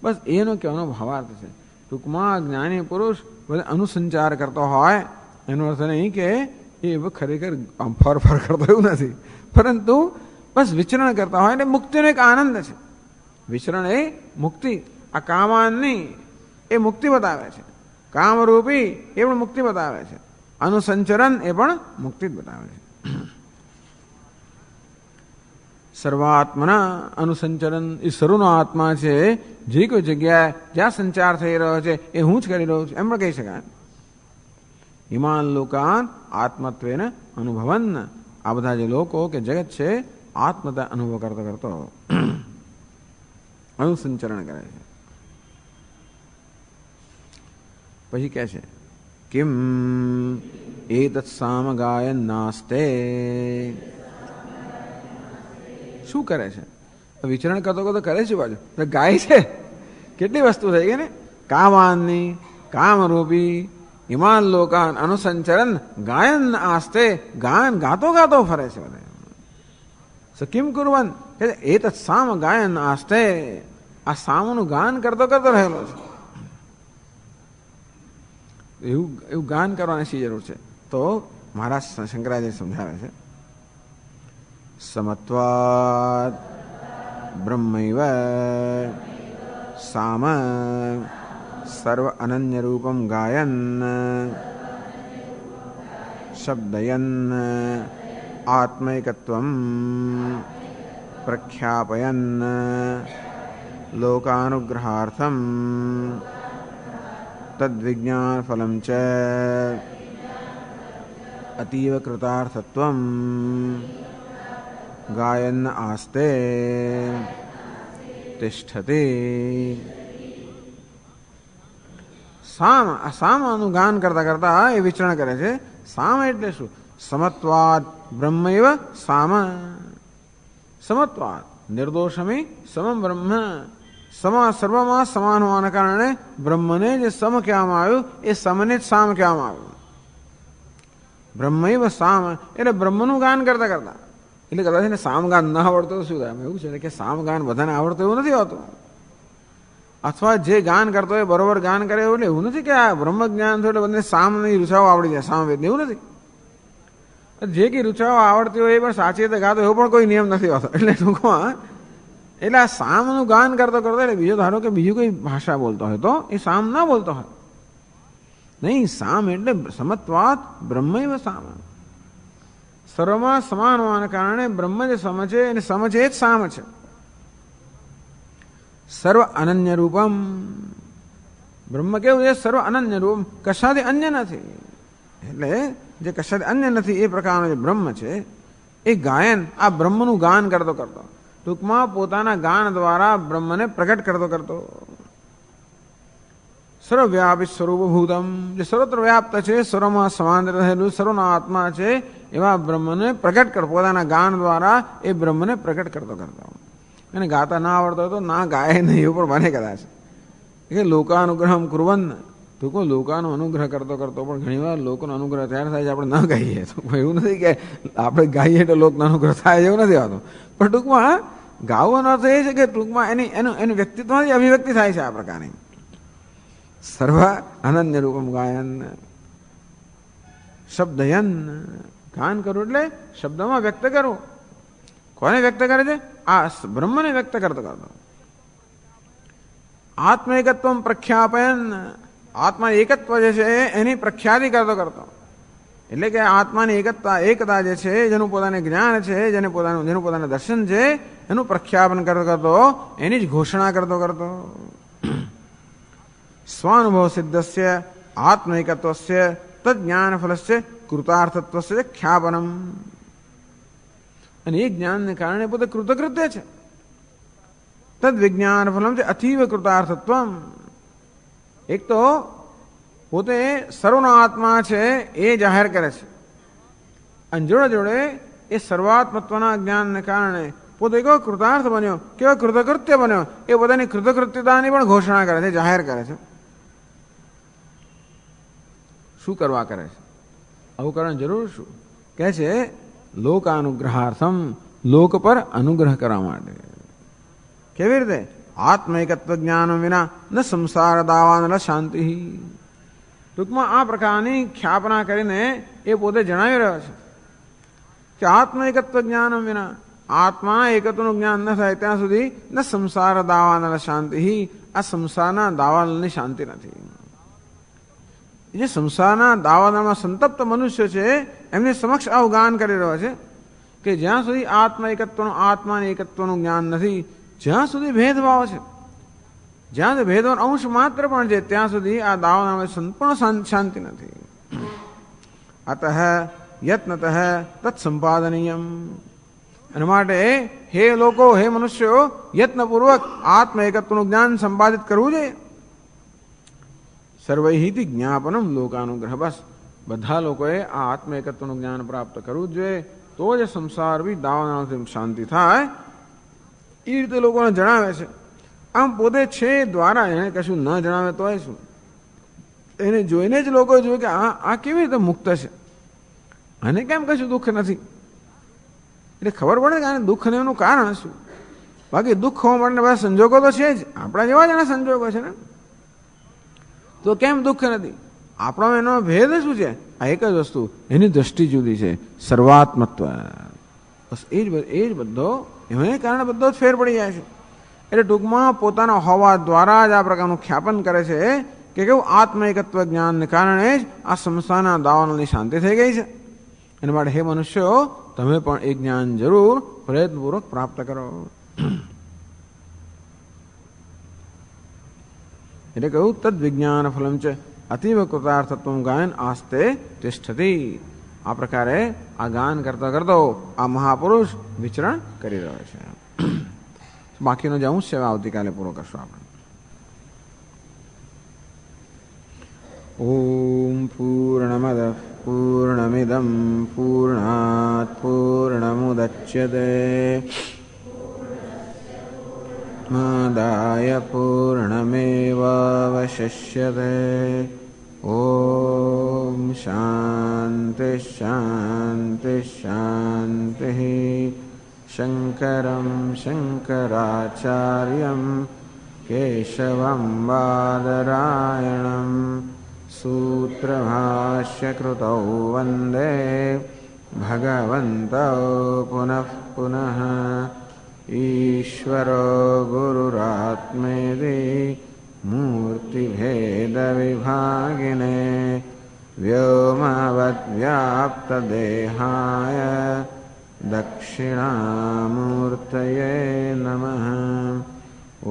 બસ એનો કહેવાનો ભાવાર્થ છે. ટૂંકમાં જ્ઞાની પુરુષ બધા અનુસંચાર કરતો હોય એનો અર્થ નહીં કે એ ખરેખર આમ ફર કરતો એવું નથી, પરંતુ બસ વિચરણ કરતા હોય એટલે મુક્તિનો એક આનંદ છે. વિચરણ એ મુક્તિ, આ કામાનની એ મુક્તિ બતાવે છે, કામરૂપી એ પણ મુક્તિ બતાવે છે, અનુસંચરણ એ પણ મુક્તિ જ બતાવે છે. સર્વાત્મના અનુસંચરણ એ સર્વનો આત્મા છે, જે કોઈ જગ્યાએ જ્યાં સંચાર થઈ રહ્યો છે એ હું જ કરી રહ્યો છું એમ પણ કહી શકાય. ઇમાન લોકાન આત્મત્વેન અનુભવન, આ બધા જે લોકો કે જગત છે આત્મતા અનુભવ કરતો કરતો અનુસંચરણ કરે છે. પછી કહે છે કિમ એતત્ સામ ગાયન નાસ્તે, શું કરે છે? વિચરણ કરતો કરતો કરે છે બાજુ ગાય છે. કેટલી વસ્તુ થઈ ગઈ ને, કામાનની કામરૂપી ઇમાન લોકાન અનુસંચરણ ગાયન આસ્તે, ગાયન ગાતો ગાતો ફરે છે બધા. કિમ કુર્વન કે એ તો સામ ગાયન આસ્તે, આ સામનું ગાન કરતો કરતો રહેલો છે. એવું ગાન કરવાની શી જરૂર છે? તો મહારાજ શંકરાચાર્ય સમજાવે છે, સમત્વાદ બ્રહ્મૈવ સામ સર્વ અનન્ય રૂપમ ગાયન શબ્દયન આત્મૈકત્વમ પ્રખ્યાપયન લોકાનુગ્રહાર્થમ તદ્વિજ્ઞાન ફલમ ચ અતીવ કૃતાર્થત્વમ ગાયન આસ્તે તિષ્ઠતે. સામનું ગાન કરતા કરતા એ વિચરણ કરે છે. સામ એટલે શું? સમત્વાદ બ્રહ્મૈવ સામ, સમત્વાદ નિર્દોષમી સમમ બ્રહ્મ, સર્વમાં સમાન હોવાના કારણે બ્રહ્મને જે સમ કહેવામાં આવ્યું એ સમને જ સામ કહેવામાં આવ્યું. બ્રહ્મૈવ સામ એટલે બ્રહ્મનું ગાન કરતા કરતા, એટલે કદાચ એને સામગાન ન આવડતું શું થાય? એવું છે કે સામગાન બધાને આવડતું એવું નથી હોતું, અથવા જે ગાન કરતો હોય બરોબર ગાન કરે એવું એટલે એવું નથી કે આ બ્રહ્મ જ્ઞાન થયું એટલે બધાને સામની રૂચાઓ આવડી જાય, સામવેદ એવું નથી. જે કઈ રૂચાઓ આવડતી હોય એ પણ સાચી રીતે ગાતો એવો પણ કોઈ નિયમ નથી હોતો. એટલે ટૂંકમાં એટલે આ સામનું ગાન કરતો કરતો એટલે બીજો ધારો કે બીજું કોઈ ભાષા બોલતો હોય તો એ સામ ના બોલતો હોય. નહીં, સામ એટલે સમત્વાત બ્રહ્મૈવ સામ, સર્વમાં સમાન હોવાના કારણે બ્રહ્મ જે સમ છે એને સમ છે એ જ સામ છે. સર્વ અનન્ય રૂપમ, બ્રહ્મ કેવું છે? સર્વ અનન્ય રૂપ, કશાથી અન્ય નથી. એટલે જે કશાથી અન્ય નથી એ પ્રકારનો જે બ્રહ્મ છે એ ગાયન, આ બ્રહ્મનું ગાન કરતો કરતો, ટૂંકમાં પોતાના ગાન દ્વારા બ્રહ્મને પ્રગટ કરતો કરતો, સર્વવ્યાપી સ્વરૂપભૂતમ, જે સર્વત્ર વ્યાપ્ત છે, સર્વમાં સમાન રહેલું, સર્વના આત્મા છે એવા બ્રહ્મને પ્રગટ કરતો, પોતાના ગાન દ્વારા એ બ્રહ્મને પ્રગટ કરતો કરતો. એને ગાતા ના આવડતો હોય તો ના ગાય નહીં એવું પણ બને કદાચ. કે લોકાનુગ્રહમ કુર્વન, ટૂંકો લોકાનો અનુગ્રહ કરતો કરતો પણ ઘણી વાર લોકોનો અનુગ્રહ ત્યારે થાય છે આપણે ન ગાઈએ તો. એવું નથી કે આપણે ગાઈએ તો લોકનો અનુગ્રહ થાય એવું નથી હોતું, પણ ટૂંકમાં ગાવાનો અર્થ એ છે કે ટૂંકમાં એનું વ્યક્તિત્વની અભિવ્યક્તિ થાય છે આ પ્રકારની. સર્વ અનન્ય રૂપમ ગાયન શબ્દયન, ગાન કરવું એટલે શબ્દમાં વ્યક્ત કરવું. કોને વ્યક્ત કરે છે? આ બ્રહ્મને વ્યક્ત કરતો કરતો. આત્મૈકત્વમ પ્રખ્યાપયન, આત્મા એકત્વ જે છે એની પ્રખ્યાતિ કરતો કરતો, એટલે કે આત્માની એકતા જે છે, જેનું પોતાનું જ્ઞાન છે, જેનું પોતાનું દર્શન છે, એનું પ્રખ્યાપન કરતો કરતો, એની જ ઘોષણા કરતો કરતો. સ્વાનુભવ સિદ્ધસ્ય આત્મૈકત્વસ્ય તજ્ઞાન ફલસ્ય કૃતાર્થત્વસ્ય ખ્યાપનમ, અને એ જ્ઞાનને કારણે પોતે કૃતકૃત્ય છે. તદ વિજ્ઞાન ફલમ છે અતીવ કૃતાર્થત્વમ, એક તો પોતે સર્વનો આત્મા છે એ જાહેર કરે છે, અને જોડે જોડે એ સર્વાત્મત્વના જ્ઞાનને કારણે પોતે કેવો કૃતાર્થ બન્યો, કેવો કૃતકૃત્ય બન્યો, એ પોતાની કૃતકૃત્યતાની પણ ઘોષણા કરે છે, જાહેર કરે છે. શું કરવા કરે છે? આવું કરવાની જરૂર શું? કહે છે લોકાનુગ્રહાર્થમ, લોક પર અનુગ્રહ કરવા માટે. કેવી રીતે? આત્મૈકત્વ જ્ઞાન વિના ન સંસાર દાવા ન શાંતિ. ટૂંકમાં આ પ્રકારની ખ્યાપના કરીને એ પોતે જણાવી રહ્યો છે કે આત્મ એકત્વ જ્ઞાન વિના આત્મા એકત્વનું જ્ઞાન ન થાય ત્યાં સુધી ન સંસાર દાવાનલ શાંતિ, આ સંસારના દાવાનલની શાંતિ નથી. જે સંસારના દાવાનલમાં સંતપ્ત મનુષ્ય છે એમની સમક્ષ આવું ગાન કરી રહ્યો છે કે જ્યાં સુધી આત્માની એકત્વનું જ્ઞાન નથી, જ્યાં સુધી ભેદભાવ છે, જ્યાં સુધી ભેદભાવ અંશ માત્ર પણ છે ત્યાં સુધી આ દાવાનલમાં સંપૂર્ણ શાંતિ નથી. અતઃ યત્નતઃ તત્સંપાદનીયમ, એના માટે હે લોકો, હે મનુષ્યો, યત્નપૂર્વક આત્મ એકત્વનું જ્ઞાન સંપાદિત કરવું જોઈએ. સર્વૈહિતિ જ્ઞાપનમ લોકાનુગ્રહ, બસ બધા લોકોએ આ આત્મ એકત્વનું જ્ઞાન પ્રાપ્ત કરવું જ જોઈએ, તો જ સંસાર બી દાવાનળથી શાંતિ થાય. એ રીતે લોકોને જણાવે છે. આમ પોતે છે દ્વારા એને કશું ન જણાવે તો શું, એને જોઈને જ લોકો જોયું કે આ કેવી રીતે મુક્ત છે, આને કેમ કશું દુઃખ નથી. એટલે ખબર પડે કે આને દુઃખ ને એનું કારણ શું. બાકી દુઃખ હોવા માટે બધા સંજોગો તો છે જ, આપણા જેવા જ એના સંજોગો છે ને, તો કેમ દુઃખ નથી. આપણો એનો ભેદ શું છે, આ એક જ વસ્તુ, એની દ્રષ્ટિ જુદી છે, સર્વાત્મત્વ. બસ એ જ બધો, એને કારણે બધો જ ફેર પડી જાય છે. એટલે ટૂંકમાં પોતાના હોવા દ્વારા જ આ પ્રકારનું ખ્યાપન કરે છે કે કેવું આત્મ એકત્વ જ્ઞાનને કારણે જ આ સંસારના દાવાનળની શાંતિ થઈ ગઈ છે. એના માટે હે મનુષ્યો, તમે પણ એ જ્ઞાન જરૂર પ્રયત્નપૂર્વક પ્રાપ્ત કરો. એટલે કહ્યું તદ વિજ્ઞાન ફલમ છે અતીવ કૃતાર્થત્વ ગાયન આસ્તે તિષ્ઠતી. આ પ્રકારે આ ગાન કરતા કરતો આ મહાપુરુષ વિચરણ કરી રહ્યો છે. બાકીનો જે અંશ છે આવતીકાલે પૂરો કરશું આપણે. ઓમ પૂર્ણમદ પૂર્ણમિદમ પૂર્ણાત પૂર્ણમુદચ્યતે પૂર્ણમાદાય પૂર્ણમેવાવશિષ્યતે. ઓમ શાંતિ શાંતિ શાંતિ. શંકરં શંકરાચાર્યં કેશવં બાદરાયણં સૂત્રભાષ્યકૃતૌ વંદે ભગવन्तौ પુનઃ પુનઃ. ઈશ્વરો ગુરુરાત્મેતિ મૂર્તિભેદવિભાગિને વ્યોમવદ્વ્યાપ્તદેહાય દક્ષિણામૂર્તયે નમઃ.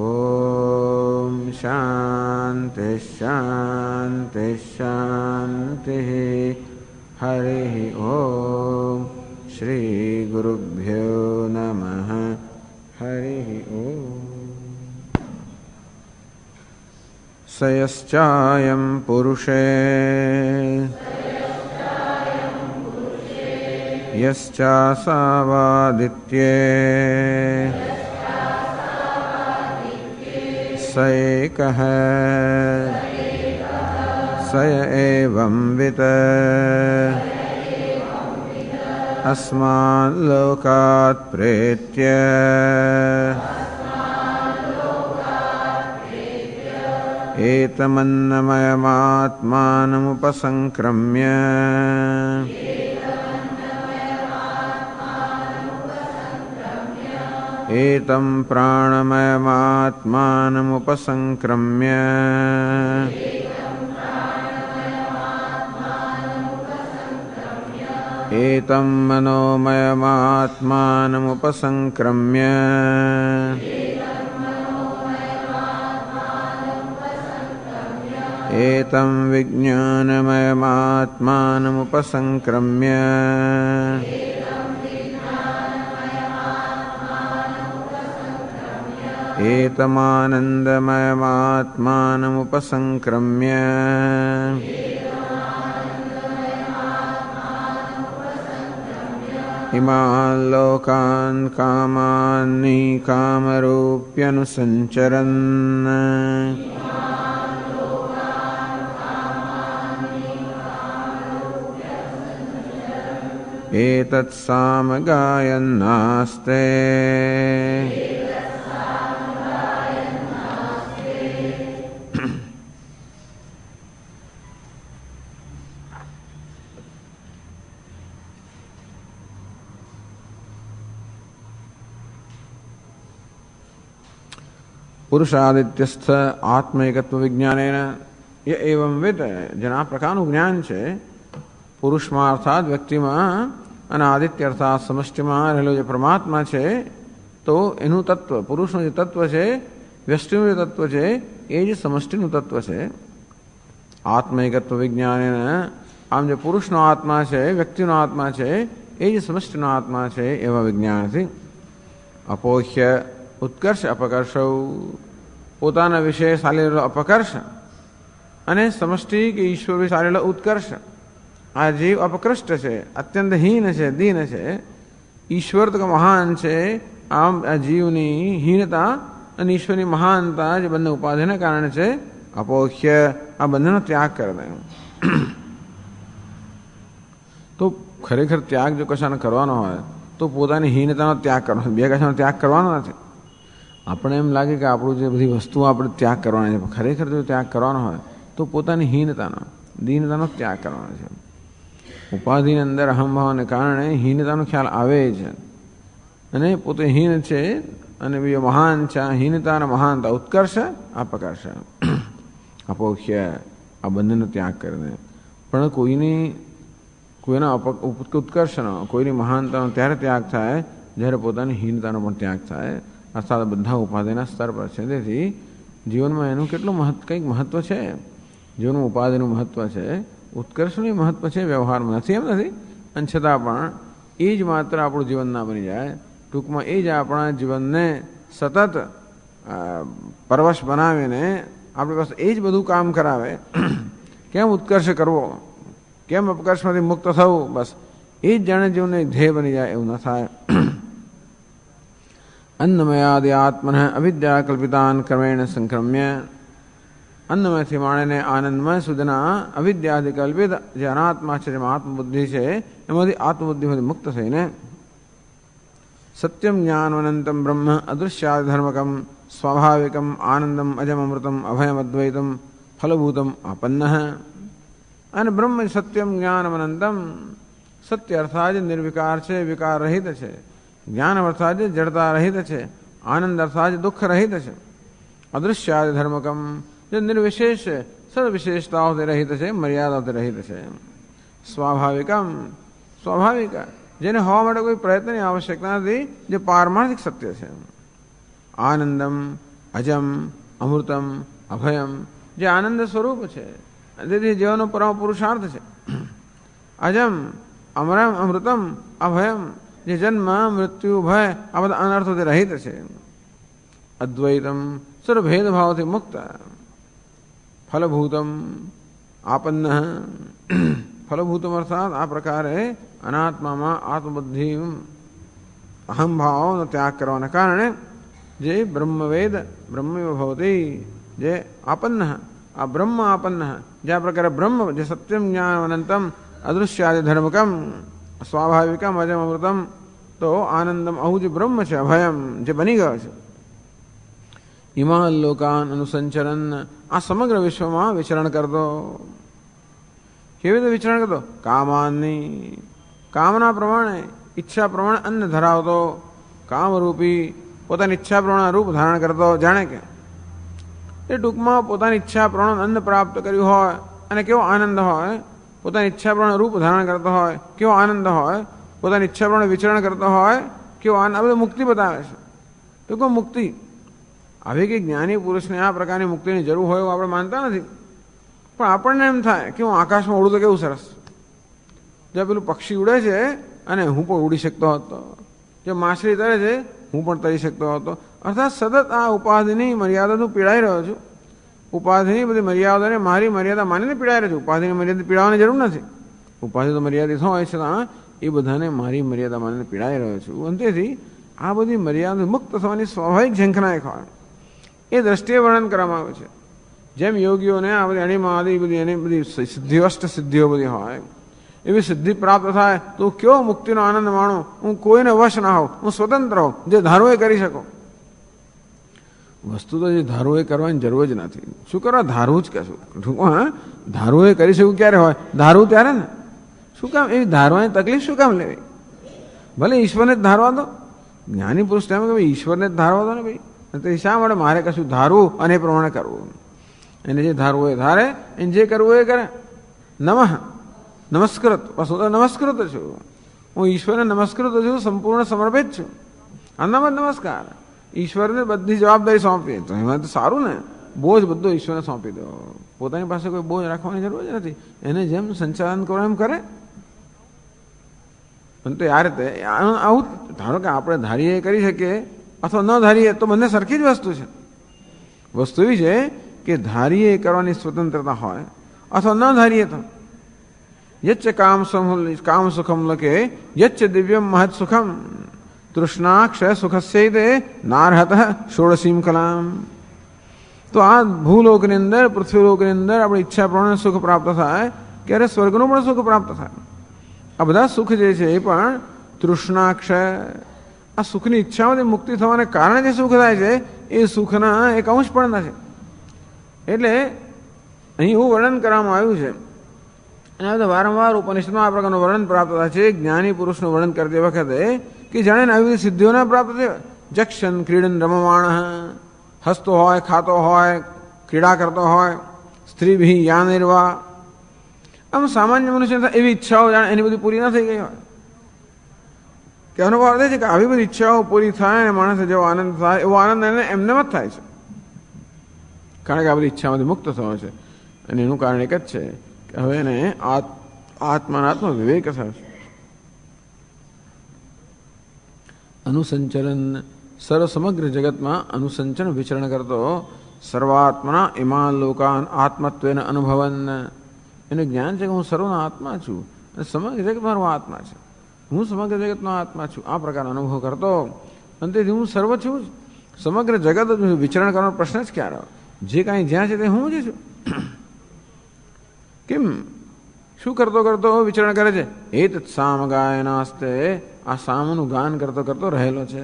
ઓમ શાંતિ શાંતિ શાંતિ. હરિ ઓમ. શ્રી ગુરુભ્યો નમઃ. હરિ ઓમ. સયશ્ચાયં પુરુષે યશ્ચાસાવાદિત્યે સ એકઃ સ એવં વિત અસ્માન લોકાત પ્રેત્ય એતમન્નમયમાત્માનમુપસંક્રમ્ય एतं प्राणमयमात्मानमुपसंक्रम्य एतं मनोमयमात्मानमुपसंक्रम्य एतं विज्ञानमयमात्मानमुपसंक्रम्य एतमानन्दमयमात्मानमुपसंक्रम्य इमान् लोकान् कामान्नि कामरूप्यनुसञ्चरन् एतत्सामगायन्नास्ते પુરુષાદિત્યસ્થ આત્મૈકત્વ વિજ્ઞાનેન એ એવં વેદ. જેને આ પ્રકારનું જ્ઞાન છે પુરુષમાં અર્થાત વ્યક્તિમાં અને આદિત્ય અર્થાત સમષ્ટિમાં રહેલો જે પરમાત્મા છે તો એનું તત્વ, પુરુષનું જે તત્વ છે, વ્યષ્ટિનું જે તત્વ છે એ જ સમષ્ટિનું તત્વ છે. આત્મૈકત્વ વિજ્ઞાનેન, આમ જે પુરુષનો આત્મા છે, વ્યક્તિનો આત્મા છે એ જ સમષ્ટિનો આત્મા છે એવા વિજ્ઞાનથી અપોહ્ય ઉત્કર્ષ અપકર્ષ, પોતાના વિશે ચાલેલો અપકર્ષ અને સમષ્ટિ કે ઈશ્વર વિશે ચાલેલો ઉત્કર્ષ. આ જીવ અપકૃષ્ટ છે, અત્યંત હીન છે, દીન છે. ઈશ્વર તો મહાન છે, આમ આ જીવની હીનતા અને ઈશ્વરની મહાનતા જે બંને ઉપાધિના કારણે છે. અપોહ્ય, આ બંનેનો ત્યાગ કરી દે. તો ખરેખર ત્યાગ જો કશાનો કરવાનો હોય તો પોતાની હીનતાનો ત્યાગ કરવાનો, બે કશાનો ત્યાગ કરવાનો નથી. આપણે એમ લાગે કે આપણું જે બધી વસ્તુઓ આપણે ત્યાગ કરવાની છે, ખરેખર જો ત્યાગ કરવાનો હોય તો પોતાની હીનતાનો, દીનતાનો ત્યાગ કરવાનો છે. ઉપાધિની અંદર અહંભાવને કારણે હીનતાનો ખ્યાલ આવે છે અને પોતે હીન છે અને બીજો મહાન છે. હીનતા અને મહાનતા, ઉત્કર્ષ અપકર્ષ, અપોહ્ય, આ બંનેનો ત્યાગ કરીને. પણ કોઈના ઉત્કર્ષનો, કોઈની મહાનતાનો ત્યારે ત્યાગ થાય જ્યારે પોતાની હીનતાનો પણ ત્યાગ થાય. અર્થાત બધા ઉપાધિના સ્તર પર છે. તેથી જીવનમાં એનું કેટલું કંઈક મહત્વ છે. જીવનનું ઉપાધિનું મહત્વ છે, ઉત્કર્ષનું મહત્વ છે, વ્યવહારમાં નથી એમ નથી. અને છતાં પણ એ જ માત્ર આપણું જીવન ના બની જાય. ટૂંકમાં એ જ આપણા જીવનને સતત પરવશ બનાવીને આપણી પાસે એ જ બધું કામ કરાવે. કેમ ઉત્કર્ષ કરવો, કેમ અપકર્ષમાંથી મુક્ત થવું, બસ એ જ જાણે જીવનને ધ્યેય બની જાય એવું ન થાય. અન્નમયાદિ આત્મન અવિદ્યા કલ્પિતાન ક્રમેણ સંક્રમ્ય, અન્નમયથી માણીને આનંદમય સુધીના અવિદ્યાદિ કલ્પિત જે અનાત્મા છે, જેમાં આત્મબુદ્ધિ છે, એમાંથી આત્મબુદ્ધિમાંથી મુક્ત થઈને સત્યમ જ્ઞાનવનંતમ બ્રહ્મ અદૃશ્યાધિધર્મકમ સ્વાભાવિકમ આનંદમ અજમ અમૃતમ અભયમ અદ્વૈતમ ફલભૂતમ આપન્ન. અને બ્રહ્મ સત્યમ જ્ઞાનવનંતમ, સત્ય અર્થાત નિર્વિકાર છે, વિકાર રહિત છે. જ્ઞાન અર્થાત જડતા રહિત છે. આનંદ અર્થાત દુઃખ રહિત છે. અદૃશ્યાધિધર્મકમ, જે નિર્વિશેષ છે, સદવિશેષતાઓથી રહિત છે, મર્યાદાઓથી રહિત છે. સ્વાભાવિકમ, સ્વાભાવિક, જેને હોવા માટે કોઈ પ્રયત્નની આવશ્યકતા નથી, જે પારમાર્થિક સત્ય છે. આનંદમ અજમ અમૃતમ અભયમ, જે આનંદ સ્વરૂપ છે, તેથી જીવનનો પરમ પુરુષાર્થ છે. અજમ અમરમ અમૃતમ અભયમ, જે જન્મ મૃત્યુ ભય આ બધા અનર્થોથી રહિત છે. અદ્વૈતમ, સર્વ ભેદભાવથી મુક્ત. ફલભૂતમ આપન્ન, ફલભૂતમ અર્થાત આ પ્રકારે અનાત્મામાં આત્મબુદ્ધિ અહંભાવનો ત્યાગ કરવાના કારણે જે બ્રહ્મવેદ બ્રહ્મૈવ ભવતી, જે આપન્ન, આ બ્રહ્મ આપન્ન, જે આ પ્રકારે બ્રહ્મ, જે સત્યમ જ્ઞાન અનંતમ અદૃશ્યાદિ ધર્મકમ સ્વાભાવિકમ અજમ અમૃતમ, તો આનંદમ આવું જે બ્રહ્મ છે, અભયમ, જે બની ગયો છે. ઇમાન લોકાન અનુસંચરન, આ સમગ્ર વિશ્વમાં વિચરણ કરતો. કેવી રીતે વિચરણ કરતો? કામાની, કામના પ્રમાણે, ઈચ્છા પ્રમાણે અન્ન ધરાવતો, કામરૂપી પોતાની ઈચ્છા પ્રમાણે રૂપ ધારણ કરતો. જાણે કે એ ટૂંકમાં પોતાની ઈચ્છા પ્રમાણે અન્ન પ્રાપ્ત કર્યું હોય અને કેવો આનંદ હોય, પોતાની ઈચ્છા પ્રમાણે રૂપ ધારણ કરતો હોય કેવો આનંદ હોય, પોતાની ઈચ્છા પ્રમાણે વિચરણ કરતો હોય કેવો આનંદ. આ બધું મુક્તિ બતાવે છે. ટૂંકમાં મુક્તિ આવી કે જ્ઞાની પુરુષને આ પ્રકારની મુક્તિની જરૂર હોય એવું આપણે માનતા નથી. પણ આપણને એમ થાય કે હું આકાશમાં ઉડું તો કેવું સરસ, જો પેલું પક્ષી ઉડે છે અને હું પણ ઉડી શકતો હતો, જો માછલી તરે છે હું પણ તરી શકતો હતો. અર્થાત સતત આ ઉપાધિની મર્યાદાનું પીડાઈ રહ્યો છું. ઉપાધિની બધી મર્યાદાને મારી મર્યાદા માનીને પીડાઈ રહ્યો છું. ઉપાધિની મર્યાદા પીડાવાની જરૂર નથી. ઉપાધિ તો મર્યાદિત હોય છતાં એ બધાને મારી મર્યાદા માનીને પીડાઈ રહ્યો છું. અને તેથી આ બધી મર્યાદા મુક્ત થવાની સ્વાભાવિક ઝંખના એક હોય એ દ્રષ્ટિએ વર્ણન કરવામાં આવે છે. જેમ યોગીઓને આ બધી અણિમા આદિ બધી એની બધી સિદ્ધિવષ્ટ સિદ્ધિઓ બધી હોય, એવી સિદ્ધિ પ્રાપ્ત થાય તો કેવો મુક્તિનો આનંદ માણું, હું કોઈને વશ ના હોઉં, હું સ્વતંત્ર હોઉં, જે ધારવું એ કરી શકું. વસ્તુ તો જે ધારવું એ કરવાની જરૂર જ નથી. શું કરવા ધારવું જ કશું? હા, ધારવું એ કરી શકું ક્યારે હોય? ધારવું ત્યારે ને. શું કામ એવી ધારવાની તકલીફ શું કામ લેવી? ભલે ઈશ્વરને જ ધારવા દો. જ્ઞાની પુરુષ તેમ કે ઈશ્વરને જ ધારવા દો ને ભાઈ. તો શા માટે મારે કશું ધારવું અને એ પ્રમાણે કરવું? એને જે ધારવું એ ધારે, એને જે કરવું એ કરે. નમઃ નમસ્કૃત, બસ હું તો નમસ્કૃત છું, હું ઈશ્વરને નમસ્કૃત છું, સંપૂર્ણ સમર્પિત છું. આ નામ જ નમસ્કાર. ઈશ્વરને બધી જવાબદારી સોંપી તો એમાં તો સારું ને, બોજ બધો ઈશ્વરને સોંપી દો. પોતાની પાસે કોઈ બોજ રાખવાની જરૂર જ નથી. એને જેમ સંચાલન કરો એમ કરે. પણ તો આ રીતે આવું ધારો કે આપણે ધારીએ કરી શકીએ અથવા ન ધારીએ તો બંને સરખી જ વસ્તુ છે. વસ્તુ એવી છે કે ધારીએ કરવાની સ્વતંત્રતા હોય અથવા ન ધારીએ તો. યચ્ચ કામ સુખમ લકે યચ્ચ દિવ્યમ મહત સુખમ તૃષ્ણાક્ષય સુખસ્યૈતે નાર્હત ષોડશીમ કલામ. તો આ ભૂલોકની અંદર, પૃથ્વીલોકની અંદર આપણી ઈચ્છા પ્રમાણે સુખ પ્રાપ્ત થાય, ક્યારે સ્વર્ગનું પણ સુખ પ્રાપ્ત થાય. આ બધા સુખ જે છે એ પણ તૃષ્ણાક્ષય, આ સુખની ઈચ્છામાંથી મુક્તિ થવાને કારણે જે સુખ થાય છે એ સુખના એક અંશ પણ નથી. એટલે અહીં એવું વર્ણન કરવામાં આવ્યું છે. અને આ બધા વારંવાર ઉપનિષદમાં આ પ્રકારનું વર્ણન પ્રાપ્ત થાય છે. જ્ઞાની પુરુષનું વર્ણન કરતી વખતે કે જાણે આવી બધી સિદ્ધિઓને પ્રાપ્ત થયો. જક્ષન ક્રીડન રમમાણ, હસતો હોય, ખાતો હોય, ક્રીડા કરતો હોય, સ્ત્રી ભી યા નિર્વાહ. આમ સામાન્ય મનુષ્ય એવી ઈચ્છાઓ જાણે એની બધી પૂરી ના થઈ ગઈ હોય. કહેવાનો અર્થ એ છે કે આવી બધી ઈચ્છાઓ પૂરી થાય અને માણસને જેવો આનંદ થાય એવો આનંદ એને એમને જ થાય છે. કારણ કે આ બધી ઈચ્છામાંથી મુક્ત થયો છે. અને એનું કારણ એક જ છે કે હવે એને આત્માનાત્મ વિવેક થયો છે. અનુસંચલન, સર્વ સમગ્ર જગતમાં અનુસંચન વિચરણ કરતો સર્વાત્મના ઇમાન લોકાન આત્મત્વેન અનુભવન. એને જ્ઞાન છે કે હું સર્વનો આત્મા છું અને સમગ્ર જગત મારો આત્મા છે, હું સમગ્ર જગતનો આત્મા છું. આ પ્રકારનો અનુભવ કરતો અને તેથી હું સર્વ છું. સમગ્ર જગત વિચરણ કરવાનો પ્રશ્ન જ ક્યારે? જે કાંઈ જ્યાં છે તે હું જ છું. કેમ? શું કરતો કરતો વિચરણ કરે છે? એ તત્ સામ ગાયનાસ્તે, આ સામનું ગાન કરતો કરતો રહેલો છે.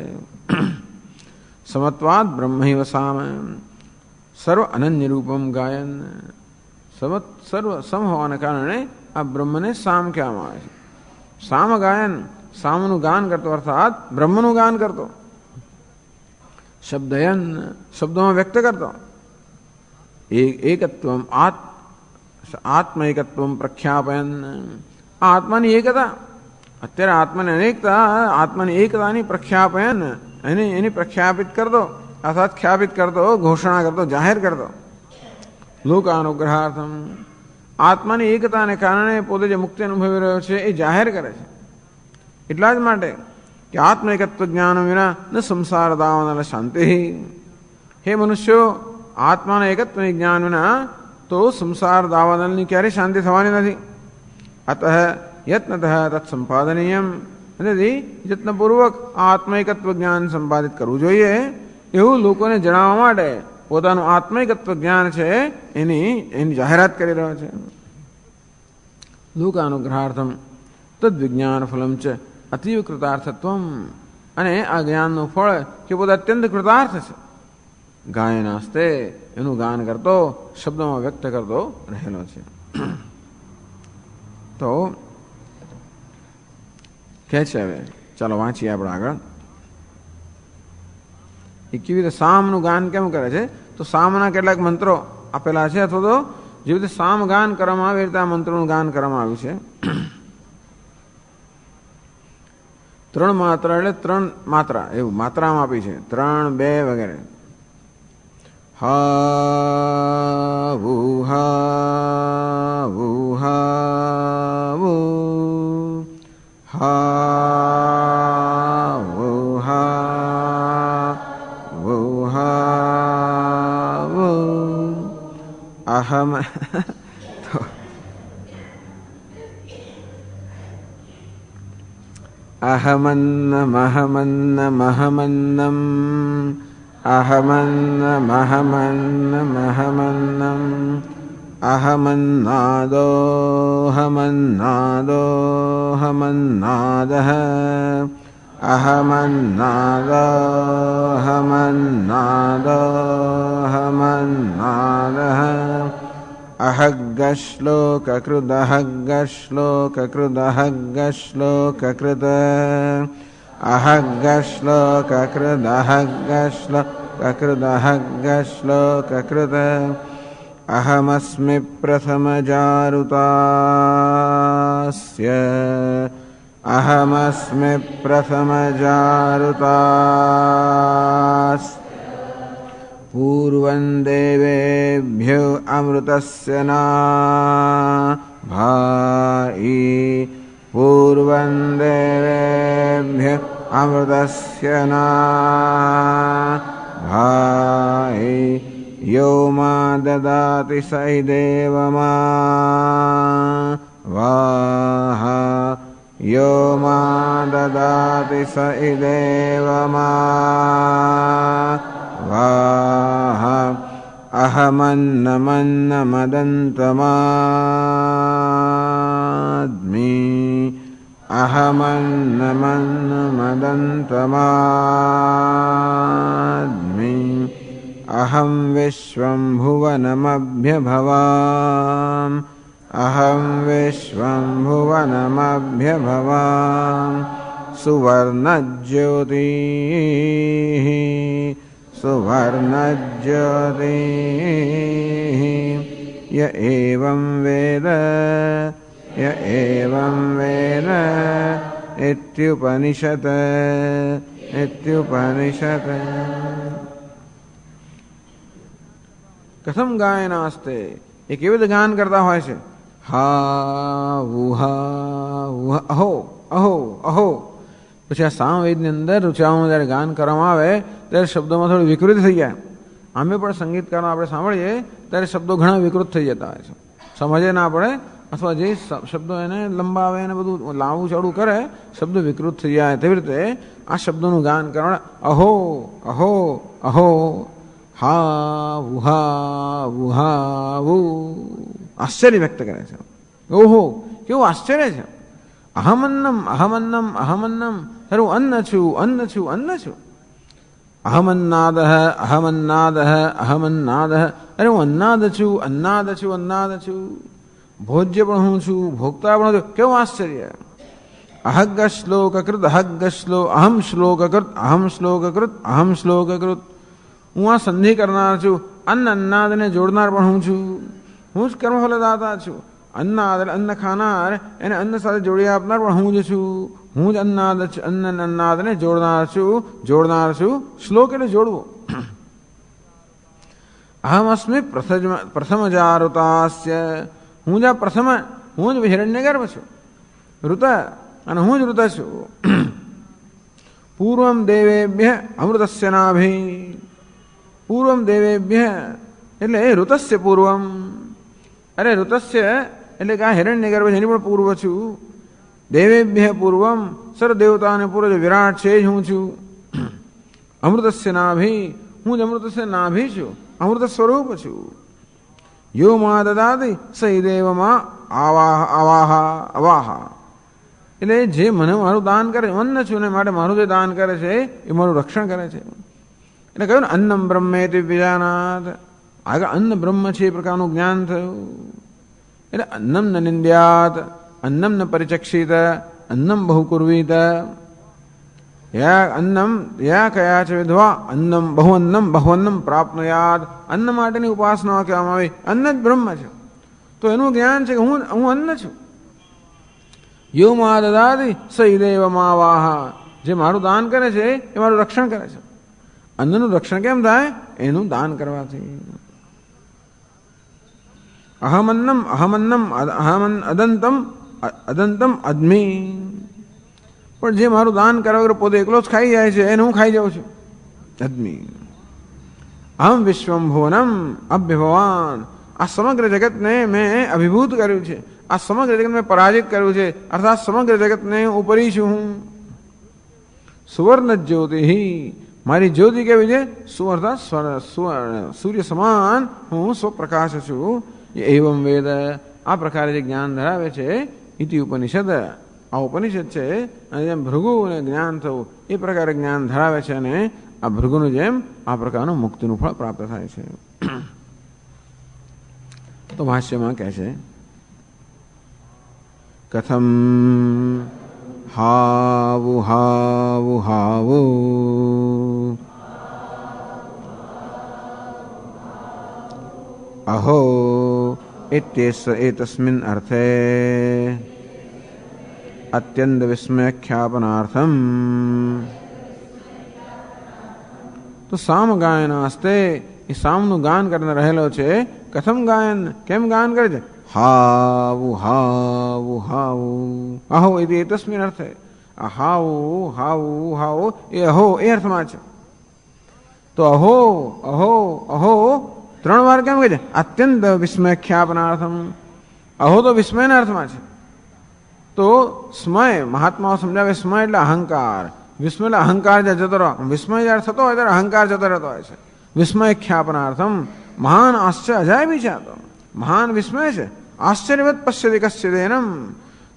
સમત્વાદ બ્રહ્મૈવ સામ, સર્વ અનન્ય રૂપમ ગાયન. સર્વ સમ હોવાને કારણે આ બ્રહ્મને સામ કહેવામાં આવે છે. સામ ગાયન, સામનું ગાન કરતો અર્થાત બ્રહ્મનું ગાન કરતો. શબ્દયન, શબ્દોમાં વ્યક્ત કરતો. એકત્વમ આત્મ એકત્વમ પ્રખ્યાપયન, આ આત્માની એકતા. અત્યારે આત્માની અનેકતા, આત્માની એકતાની પ્રખ્યાપયન, એની પ્રખ્યાપિત કરતો અર્થાત ખ્યાપિત કરતો, ઘોષણા કરતો, જાહેર કરતો. લોકાનુગ્રહાર્થમ, આત્માની એકતાને કારણે પોતે જે મુક્તિ અનુભવી રહ્યો છે એ જાહેર કરે છે. એટલા જ માટે કે આત્મ એકત્વ જ્ઞાન વિના ન સંસાર દાવન શાંતિ. હે મનુષ્યો, આત્માના એકત્વની જ્ઞાન વિના તો સંસાર દાવાનલની ક્યારેય શાંતિ થવાની નથી. અતઃ યત્નતઃ તત્સંપાદનીયમ, તેથી યત્નપૂર્વક આત્મ એકત્વ જ્ઞાન સંપાદિત કરવું જોઈએ. એવું લોકોને જણાવવા માટે પોતાનું આત્મિકત્વ જ્ઞાન છે એની જાહેરાત કરી રહ્યો છે. લોકાનુગ્રહાર્થમ તદ વિજ્ઞાન ફલમ છે અતીવ કૃતાર્થત્વમ, અને આ જ્ઞાનનું ફળ કે પોતે અત્યંત કૃતાર્થ છે. ગાયનાસ્તે, એનું ગાન કરતો, શબ્દોમાં વ્યક્ત કરતો રહેલો છે. તો કે છે હવે ચાલો વાંચીએ આપણે આગળ. એ કેવી રીતે સામનું ગાન કેમ કરે છે? તો સામના કેટલાક મંત્રો આપેલા છે, અથવા તો જેવી રીતે સામ ગાન કરવામાં આવે એ રીતે આ મંત્રોનું ગાન કરવામાં આવ્યું છે. 3 માત્રા એટલે 3 માત્રા એવું માત્રામાં આપી છે, 3, 2 વગેરે. હા વુ હા વુ હા વુ હા વુ હા વુ હા વુ અહમ. અહમન્નમહમન્નમહમન્નમ અહમન્નમહમન્નમહમન્નમ અહમન્નાદોહમન્નાદોહમન્નાદઃ અહમન્નાદોહમન્નાદોહમન્નાદઃ અહગ્ગશ્લોકકૃદહગ્ગશ્લોકકૃદહગ્ગશ્લોકકૃત અહગ્ગશ્લોકકૃદહગ્ગશ્લોક ककृदहग्गश्लोककृत अहमस्मि प्रथमजारुतास्य अहमस्मि प्रथमजारुतास्य पूर्वं देवेभ्यो अमृतस्य नाभाई पूर्वं देवेभ्यो अमृतस्य नाभाई यो मा ददाति स देवमा वाह यो मा ददाति स देवमा वाह अहमन्नमन्नमदन्तमाद्मि अहमन्नमन्नमदन्तमाद्मि अहं विश्वं भुवनमभ्यभवाम् अहं विश्वं भुवनमभ्यभवाम् सुवर्णज्योतिः सुवर्णज्योतिः य एवं वेद इत्युपनिषत् कथम गायनास्ते એ કેવી રીતે ગાન કરતા હોય છે હા ઉહા ઉહા અહો અહો અહો પછી આ સામવેદની અંદર ઊંચાઓનું જ્યારે ગાન કરવામાં આવે ત્યારે શબ્દોમાં થોડી વિકૃતિ થઈ જાય. અમે પણ સંગીતકારો આપણે સાંભળીએ ત્યારે શબ્દો ઘણા વિકૃત થઈ જતા હોય છે, સમજે ના પડે અથવા જે શબ્દો એને લંબાવે એને બધું લાંબુ ચડું કરે શબ્દો વિકૃત થઈ જાય. તેવી રીતે આ શબ્દોનું ગાન કરવા અહો અહો અહો હા ઉહા ઉહા ઉ આશ્ચર્ય વ્યક્ત કરે છે. ઓહો કેવું આશ્ચર્ય છે. અહમન્નમ અહમન્નમ અહમન્નમ હું અન્ન છું અન્ન છું અન્ન છું. અહમન્નાદ અહમન્નાદ અહમન્નાદ અરે હું અન્નાદ છું અન્નાદ છું અન્નાદ છું. ભોજ્ય પણ હું છું ભોગતા પણ છું. કેવું આશ્ચર્ય. અહગ્ગ શ્લોકકૃત અહગ્ગ શ્લોક અહમ શ્લોકકૃત અહમ શ્લોકકૃત અહમ શ્લોકકૃત. હું આ સંધિ કરનાર છું. અન્ન અન્નાદને જોડનાર પણ હું છું. હું જ કર્મફલદાતા છું. અન્નાદ અન્ન ખાનાર એને અન્ન સાથે જોડી આપનાર પણ હું જ છું. હું જ અન્નાદ અન્ન અન્નાદને જોડનાર છું. શ્લોક એટલે જોડવો. અહમ અસ્મિ પ્રથમજારુતાસ્ય હું જ આ પ્રથમ હું જ હિરણ્યગર્ભ છું. ઋત અને હું જ ઋત છું. પૂર્વમ દેવેભ્ય અમૃતસ્ય નાભિ પૂર્વમ દેવેભ્ય એટલે ઋતસ્ય પૂર્વમ. અરે ઋતસ્ય એટલે કે આ હિરણ્યગર્ભ એની પણ પૂર્વ છું. દેવેભ્ય પૂર્વમ સર્વ દેવતાને પૂર્વ વિરાટ છે જ હું છું. અમૃતસ્ય નાભિ હું જ અમૃતસ્ય નાભિ છું. અમૃત સ્વરૂપ છું. યો મા દદાતિ સૈ દેવમાં આવાહા અવાહા એટલે જે મને મારું દાન કરે અન્ન છું ને માટે મારું જે દાન કરે છે એ મારું રક્ષણ કરે છે. એટલે કહ્યું ને અન્નમ બ્રહ્મેતિ વિજાનાત. આગળ અન્ન બ્રહ્મ છે એ પ્રકારનું જ્ઞાન થયું. એટલે અન્નમ ન નિંદ્યાત અન્નમ ન પરિચક્ષિત અન્નમ બહુ કુર્વીત યા અન્નમ યા કયા છે વિધવા અન્નમ બહુઅન્નમ પ્રાપ્નુયાત. અન્ન માટેની ઉપાસના કહેવામાં આવી. અન્ન જ બ્રહ્મ છે તો એનું જ્ઞાન છે કે હું અન્ન છું. યો મા દદાતિ સૈ દેવ મા વાહ જે મારું દાન કરે છે એ મારું રક્ષણ કરે છે. અન્નનું રક્ષણ કેમ થાય? એનું દાન કરવાથી. અહમન્નમ અહમન્નમ અહમન અદંતમ અદ્મી પણ જે મારું દાન કરવા વગર પોતે એકલો જ ખાઈ જાય છે એને હું ખાઈ જાઉં છું. અદ્મી અહમ વિશ્વમ ભુવનમ અભ્યભવાન આ સમગ્ર જગતને મેં અભિભૂત કર્યું છે. આ સમગ્ર જગત મેં પરાજિત કર્યું છે અર્થાત સમગ્ર જગતને ઉપરી છું હું. સુવર્ણ જ્યોતિ મારી જ્યોતિ કેવી છે? અર્થાત સૂર્ય સમાન હું સ્વપ્રકાશ છું. એવમ વેદ આ પ્રકારે જે જ્ઞાન ધરાવે છે ઇતિ ઉપનિષદ આ ઉપનિષદ છે અને જેમ ભૃગુને જ્ઞાન થયું એ પ્રકારે જ્ઞાન ધરાવે છે અને આ ભૃગુનું જેમ આ પ્રકારનું મુક્તિનું ફળ પ્રાપ્ત થાય છે. તો ભાષ્યમાં કહે છે કથમ હાવું હાવું હાવું अहो एतस्मिन् अर्थे अत्यंत विस्मय ख्यापनार्थम। तो साम गायनास्ते એ સામનું ગાન કરીને રહેલો છે. કથમ ગાયન, કેમ ગાન કરે છે? હાવું હાવું હાવું અહો એ તસ્મિન અર્થે. આ હાવું હાવું હાવું એ અહો એ અર્થમાં છે. તો અહો અહો અહો 3 વાર કેમ કહે છે? અત્યંત વિસ્મય ખ્યાપનાર્થમ. અહો તો વિસ્મયના અર્થમાં છે. તો સ્મય મહાત્માઓ સમજાવે, સ્મય એટલે અહંકાર, વિસ્મય એટલે અહંકાર જે જતો રહો. વિસ્મય જ્યારે થતો હોય ત્યારે અહંકાર જતો રહેતો હોય છે. વિસ્મય ખ્યાપનાર્થમ મહાન આશ્ચર્ય અજાયબી છે. તો મહાન વિસ્મય છે. આશ્ચર્યવત પશ્યતિ કશ્ચિદેનમ.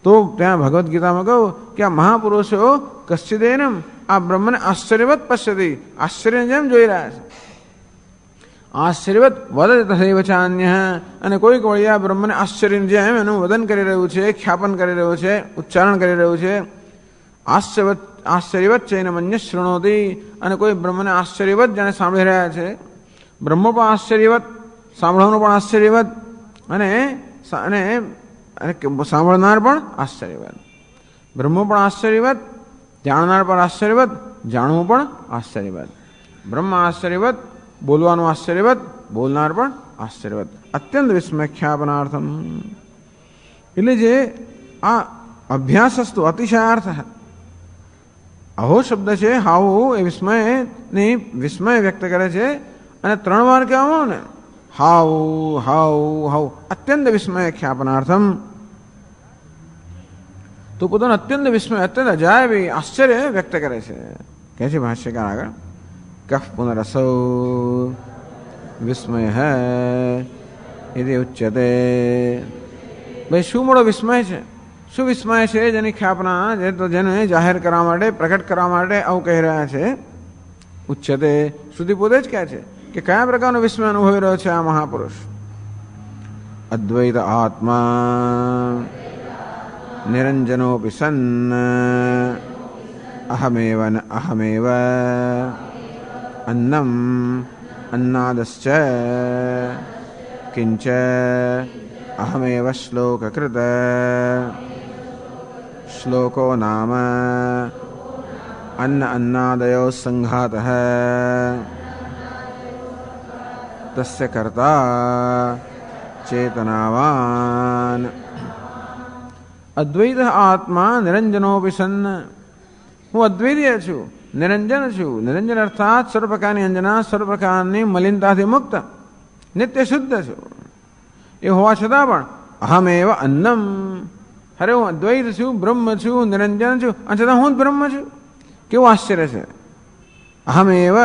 તો ત્યાં ભગવદ્ ગીતામાં કહું કે આ મહાપુરુષો કશ્ચિદેનમ આ બ્રહ્મને આશ્ચર્યવત પશ્યતિ, આશ્ચર્યની જેમ જોઈ રહ્યા છે. આશ્ચર્યવત વદતિ તથૈવ ચાન્ય. અને કોઈક વળી આ બ્રહ્મને આશ્ચર્યની જેમ એનું વદન કરી રહ્યું છે, ખ્યાપન કરી રહ્યું છે, ઉચ્ચારણ કરી રહ્યું છે. આશ્ચર્યવત ચૈન મન્ય શૃણોતિ. અને કોઈ બ્રહ્મને આશ્ચર્યવત જાણે સાંભળી રહ્યા છે. બ્રહ્મ પણ આશ્ચર્યવત, સાંભળવાનું પણ આશ્ચર્યવત, અને સાંભળનાર પણ આશ્ચર્યવત. બ્રહ્મ પણ આશ્ચર્યવત, જાણનાર પણ આશ્ચર્યવત, જાણવું પણ આશ્ચર્યવત. બ્રહ્મ આશ્ચર્યવત, બોલવાનું આશ્ચર્યવત, બોલનાર પણ આશ્ચર્યવત. અત્યંત વિસ્મય ખ્યાપનાર્થમ. એટલે જે આ અભ્યાસસ્તુ અતિશયાર્થ. અહો શબ્દ છે, હાવું એ વિસ્મય વ્યક્ત કરે છે. અને 3 વાર કહેવામાં ને હાઉ હાઉ હાઉ અત્યંત વિસ્મય ખ્યાપનાર્થમ. તો પોતાનું અત્યંત વિસ્મય, અત્યંત અજાયબી આશ્ચર્ય વ્યક્ત કરે છે. કહે છે ભાષ્યકાર આગળ, કફ પુનરસૌ વિસ્મય હૈ ઉચ્યતે. ભાઈ શું મોડો વિસ્મય છે? શું વિસ્મય છે? જેની ખ્યાપના જેને જાહેર કરવા માટે, પ્રકટ કરવા માટે આવું કહી રહ્યા છે. ઉચ્યતે શ્રુતિ પોતે જ કહે છે કે કયા પ્રકારનો વિસ્મય અનુભવી રહ્યો છે આ મહાપુરુષ. અદ્વૈત આત્મા નિરંજનોપી સન્ન અહમેવ ન અહમેવ અન્નમ અન્નાદશ્ચ કિંચ અહમેવ શ્લોકકૃત. શ્લોકો નામ અન્ન અન્નાદયો સંઘાતઃ તસ્ય કર્તા ચેતનાવાન. અદ્વૈત આત્મા નિરંજનોપી સન્ન. હું અદ્વૈતીય છું, નિરંજન છું. નિરંજન અર્થાત સર્વ પ્રકારની અંજના, સર્વ પ્રકારની મલિનતાથી મુક્ત, નિત્ય શુદ્ધ છું. એ હોવા છતાં પણ અહમેવ અન્નમ. અરે હું અદ્વૈત છું, બ્રહ્મ છું, નિરંજન છું, અને છતાં હું જ બ્રહ્મ છું. કેવું આશ્ચર્ય છે! અહમેવ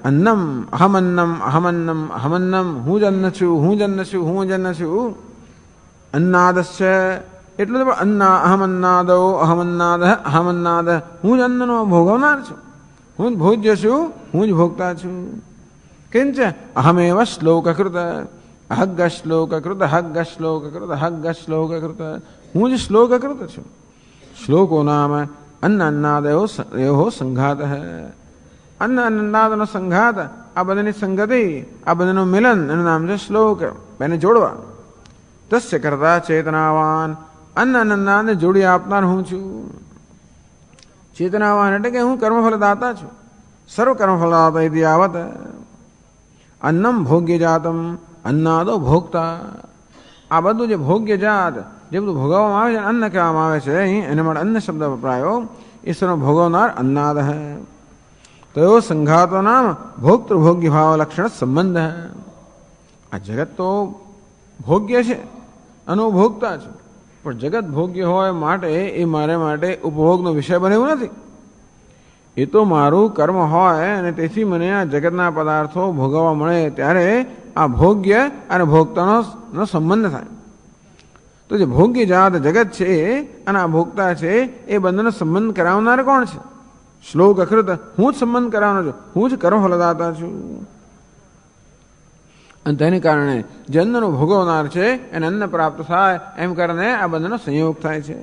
અન્નમ અહમન્નમ અહમન્નમ અહમન્નમ. હું જ અન્ન છું, હું જ અન્ન છું, હું જ અન્ન છું. અન્નાદશ્ય એટલું તો અન્ના અહમન્નાદો અહમન્નાદ અહમન્નાદ. હું જ અન્નનો ભોગવનાર છું, હું જ ભોજ્ય છું, હું જ ભોગતા છું. કિંચ અહમેવ શ્લોકકૃત અહગ્ગ શ્લોકકૃત હગ્ગ શ્લોકકૃત હગ્ગ શ્લોકકૃત. હું જ શ્લોકકૃત છું. શ્લોકો નામ અન્ન અન્નાદયો સંઘાત. અન્ન અન્નાદનો સંઘાત, આ બધાની સંગતિ, આ બધાનું મિલન, એનું નામ છે શ્લોક. એને જોડવા. તસ્ય કરતા ચેતનાવાન. અન્ન અન્નાદને જોડી આપનાર હું છું. ચેતનાવાન એટલે કે હું કર્મફલદાતા છું. સર્વ કર્મફલદાતા ઇતિ આવત. અન્નમ ભોગ્ય જાતમ અન્નાદો ભોગતા. આ બધું જે ભોગ્ય જાત, જે બધું ભોગવવામાં આવે છે, અન્ન કહેવામાં આવે છે. અહીં એના માટે અન્ન શબ્દ વપરાયો. ઈશ્વરનો ભોગવનાર અન્નાદ હૈ. તો એવો સંઘાતો નામ ભોક્તૃભોગ્ય ભાવ લક્ષણ સંબંધ હૈ. આ જગત તો ભોગ્ય છે, અનુભોગતા છે. પણ જગત ભોગ્ય હોય માટે એ મારે માટે ઉપભોગનો વિષય બને એવું નથી. એ તો મારું કર્મ હોય અને તેથી મને આ જગતના પદાર્થો ભોગવવા મળે ત્યારે આ ભોગ્ય અને ભોગતાનો સંબંધ થાય. તો જે ભોગ્ય જાત જગત છે અને આ ભોગતા છે એ બંનેનો સંબંધ કરાવનાર કોણ છે? શ્લોક અકૃત. હું જ સંબંધ કરાવવાનો છું, હું જ કર્મફલદાતા છું. અને તેને કારણે જે અન્નનો ભોગવનાર છે એને અન્ન પ્રાપ્ત થાય, એમ કરીને આ બંનેનો સંયોગ થાય છે.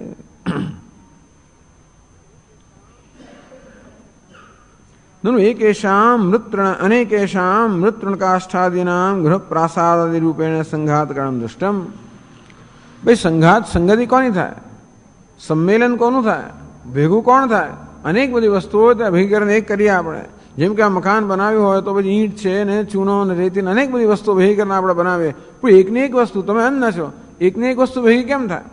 ननु एकेषां मृत्रण अनेकेषां मृत्रणकाष्ठादीनां गृहप्रासादादि रूपेण संघातकरणं दृष्टम। भाई संघात संगति कोनी थाय, सम्मेलन कोનું થાય, ભેગું કોણ થાય? અનેક બધી વસ્તુઓ ભેગીકરણ એક કરીએ આપણે. જેમ કે આ મકાન બનાવ્યું હોય તો પછી ઈંટ છે ને ચૂનો ને રેતી અનેક બધી વસ્તુઓ ભેગીકરણ આપણે બનાવીએ. પણ એકની એક વસ્તુ, તમે અન્ન છો, એકની એક વસ્તુ ભેગી કેમ થાય?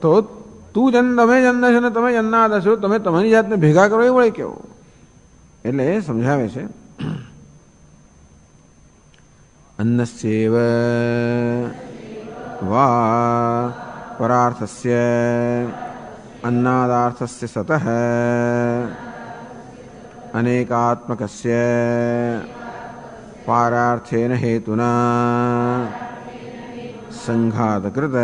તો તું જ અન્ન, તમે જ અન્ન છો ને તમે જ અન્નાદ છો, તમે તમારી જાતને ભેગા કરો એ વળે કેવું? એટલે એ સમજાવે છે અન્નસ્યૈવ વા પરાર્થસ્ય अन्नादार्थस्य सतः अनेकात्मकस्य पारार्थेन हेतुना संघातकृत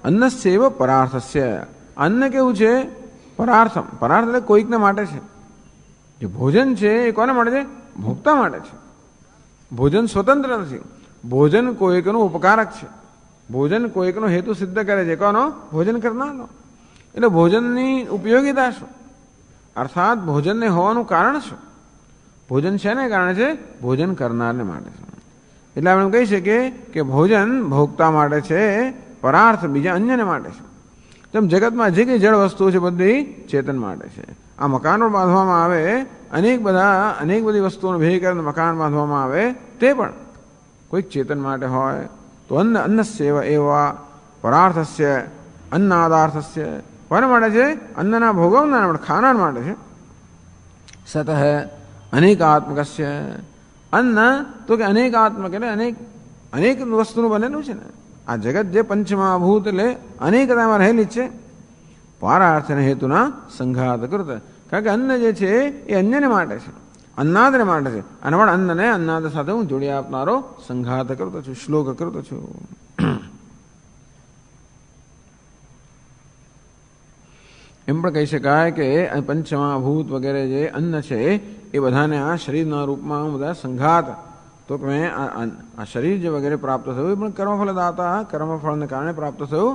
अन्नस्यैव परार्थस्य। અન્ન કેવું છે? પરાર્થમ. પરાર્થ એટલે કોઈકને માટે છે. જે ભોજન છે એ કોને માટે છે? ભોગતા માટે છે. ભોજન સ્વતંત્ર નથી. ભોજન કોઈકનું ઉપકારક છે. ભોજન કોઈકનો હેતુ સિદ્ધ કરે છે. કોનો? ભોજન કરનારનો. એટલે ભોજનની ઉપયોગિતા શું? અર્થાત ભોજનને હોવાનું કારણ શું? ભોજન શેને કારણે છે? ભોજન કરનારને માટે છે. એટલે આપણે કહી શકીએ કે ભોજન ભોગતા માટે છે, પરાર્થ બીજા અન્યને માટે છે. તેમ જગતમાં જે કંઈ જળ વસ્તુઓ છે બધી ચેતન માટે છે. આ મકાનો બાંધવામાં આવે, અનેક બધી વસ્તુઓને ભેગી કરીને મકાન બાંધવામાં આવે, તે પણ કોઈક ચેતન માટે હોય. તો અન્નસ્યૈવ એવા પરાર્થસ્ય અન્નાદાર્થસ્ય કોને માટે છે? અન્નના ભોગવનાર માટે, ખાનાર માટે છે. સતઃ અનેકાત્મકસ્ય અન્ન તો કે અનેકાત્મક એટલે અનેક વસ્તુનું બનેલું છે ને. આ જગત જે પંચમહાભૂત એટલે અનેકતામાં રહેલી જ છે. પારાર્થને હેતુના સંઘાતકૃત. કારણ કે અન્ન જે છે એ અન્યને માટે છે, અન્નાદને માટે છે. અને પણ અન્નને અન્નાદ સાથે હું જોડી આપનારો સંઘાત કરતો છું, શ્લોક કરતો છું. એમ પણ કહી શકાય કે પંચમહાભૂત વગેરે જે અન્ન છે એ બધાને આ શરીરના રૂપમાં બધા સંઘાત. તો કે આ શરીર જે વગેરે પ્રાપ્ત થયું એ પણ કર્મફળદાતા, કર્મફળને કારણે પ્રાપ્ત થયું.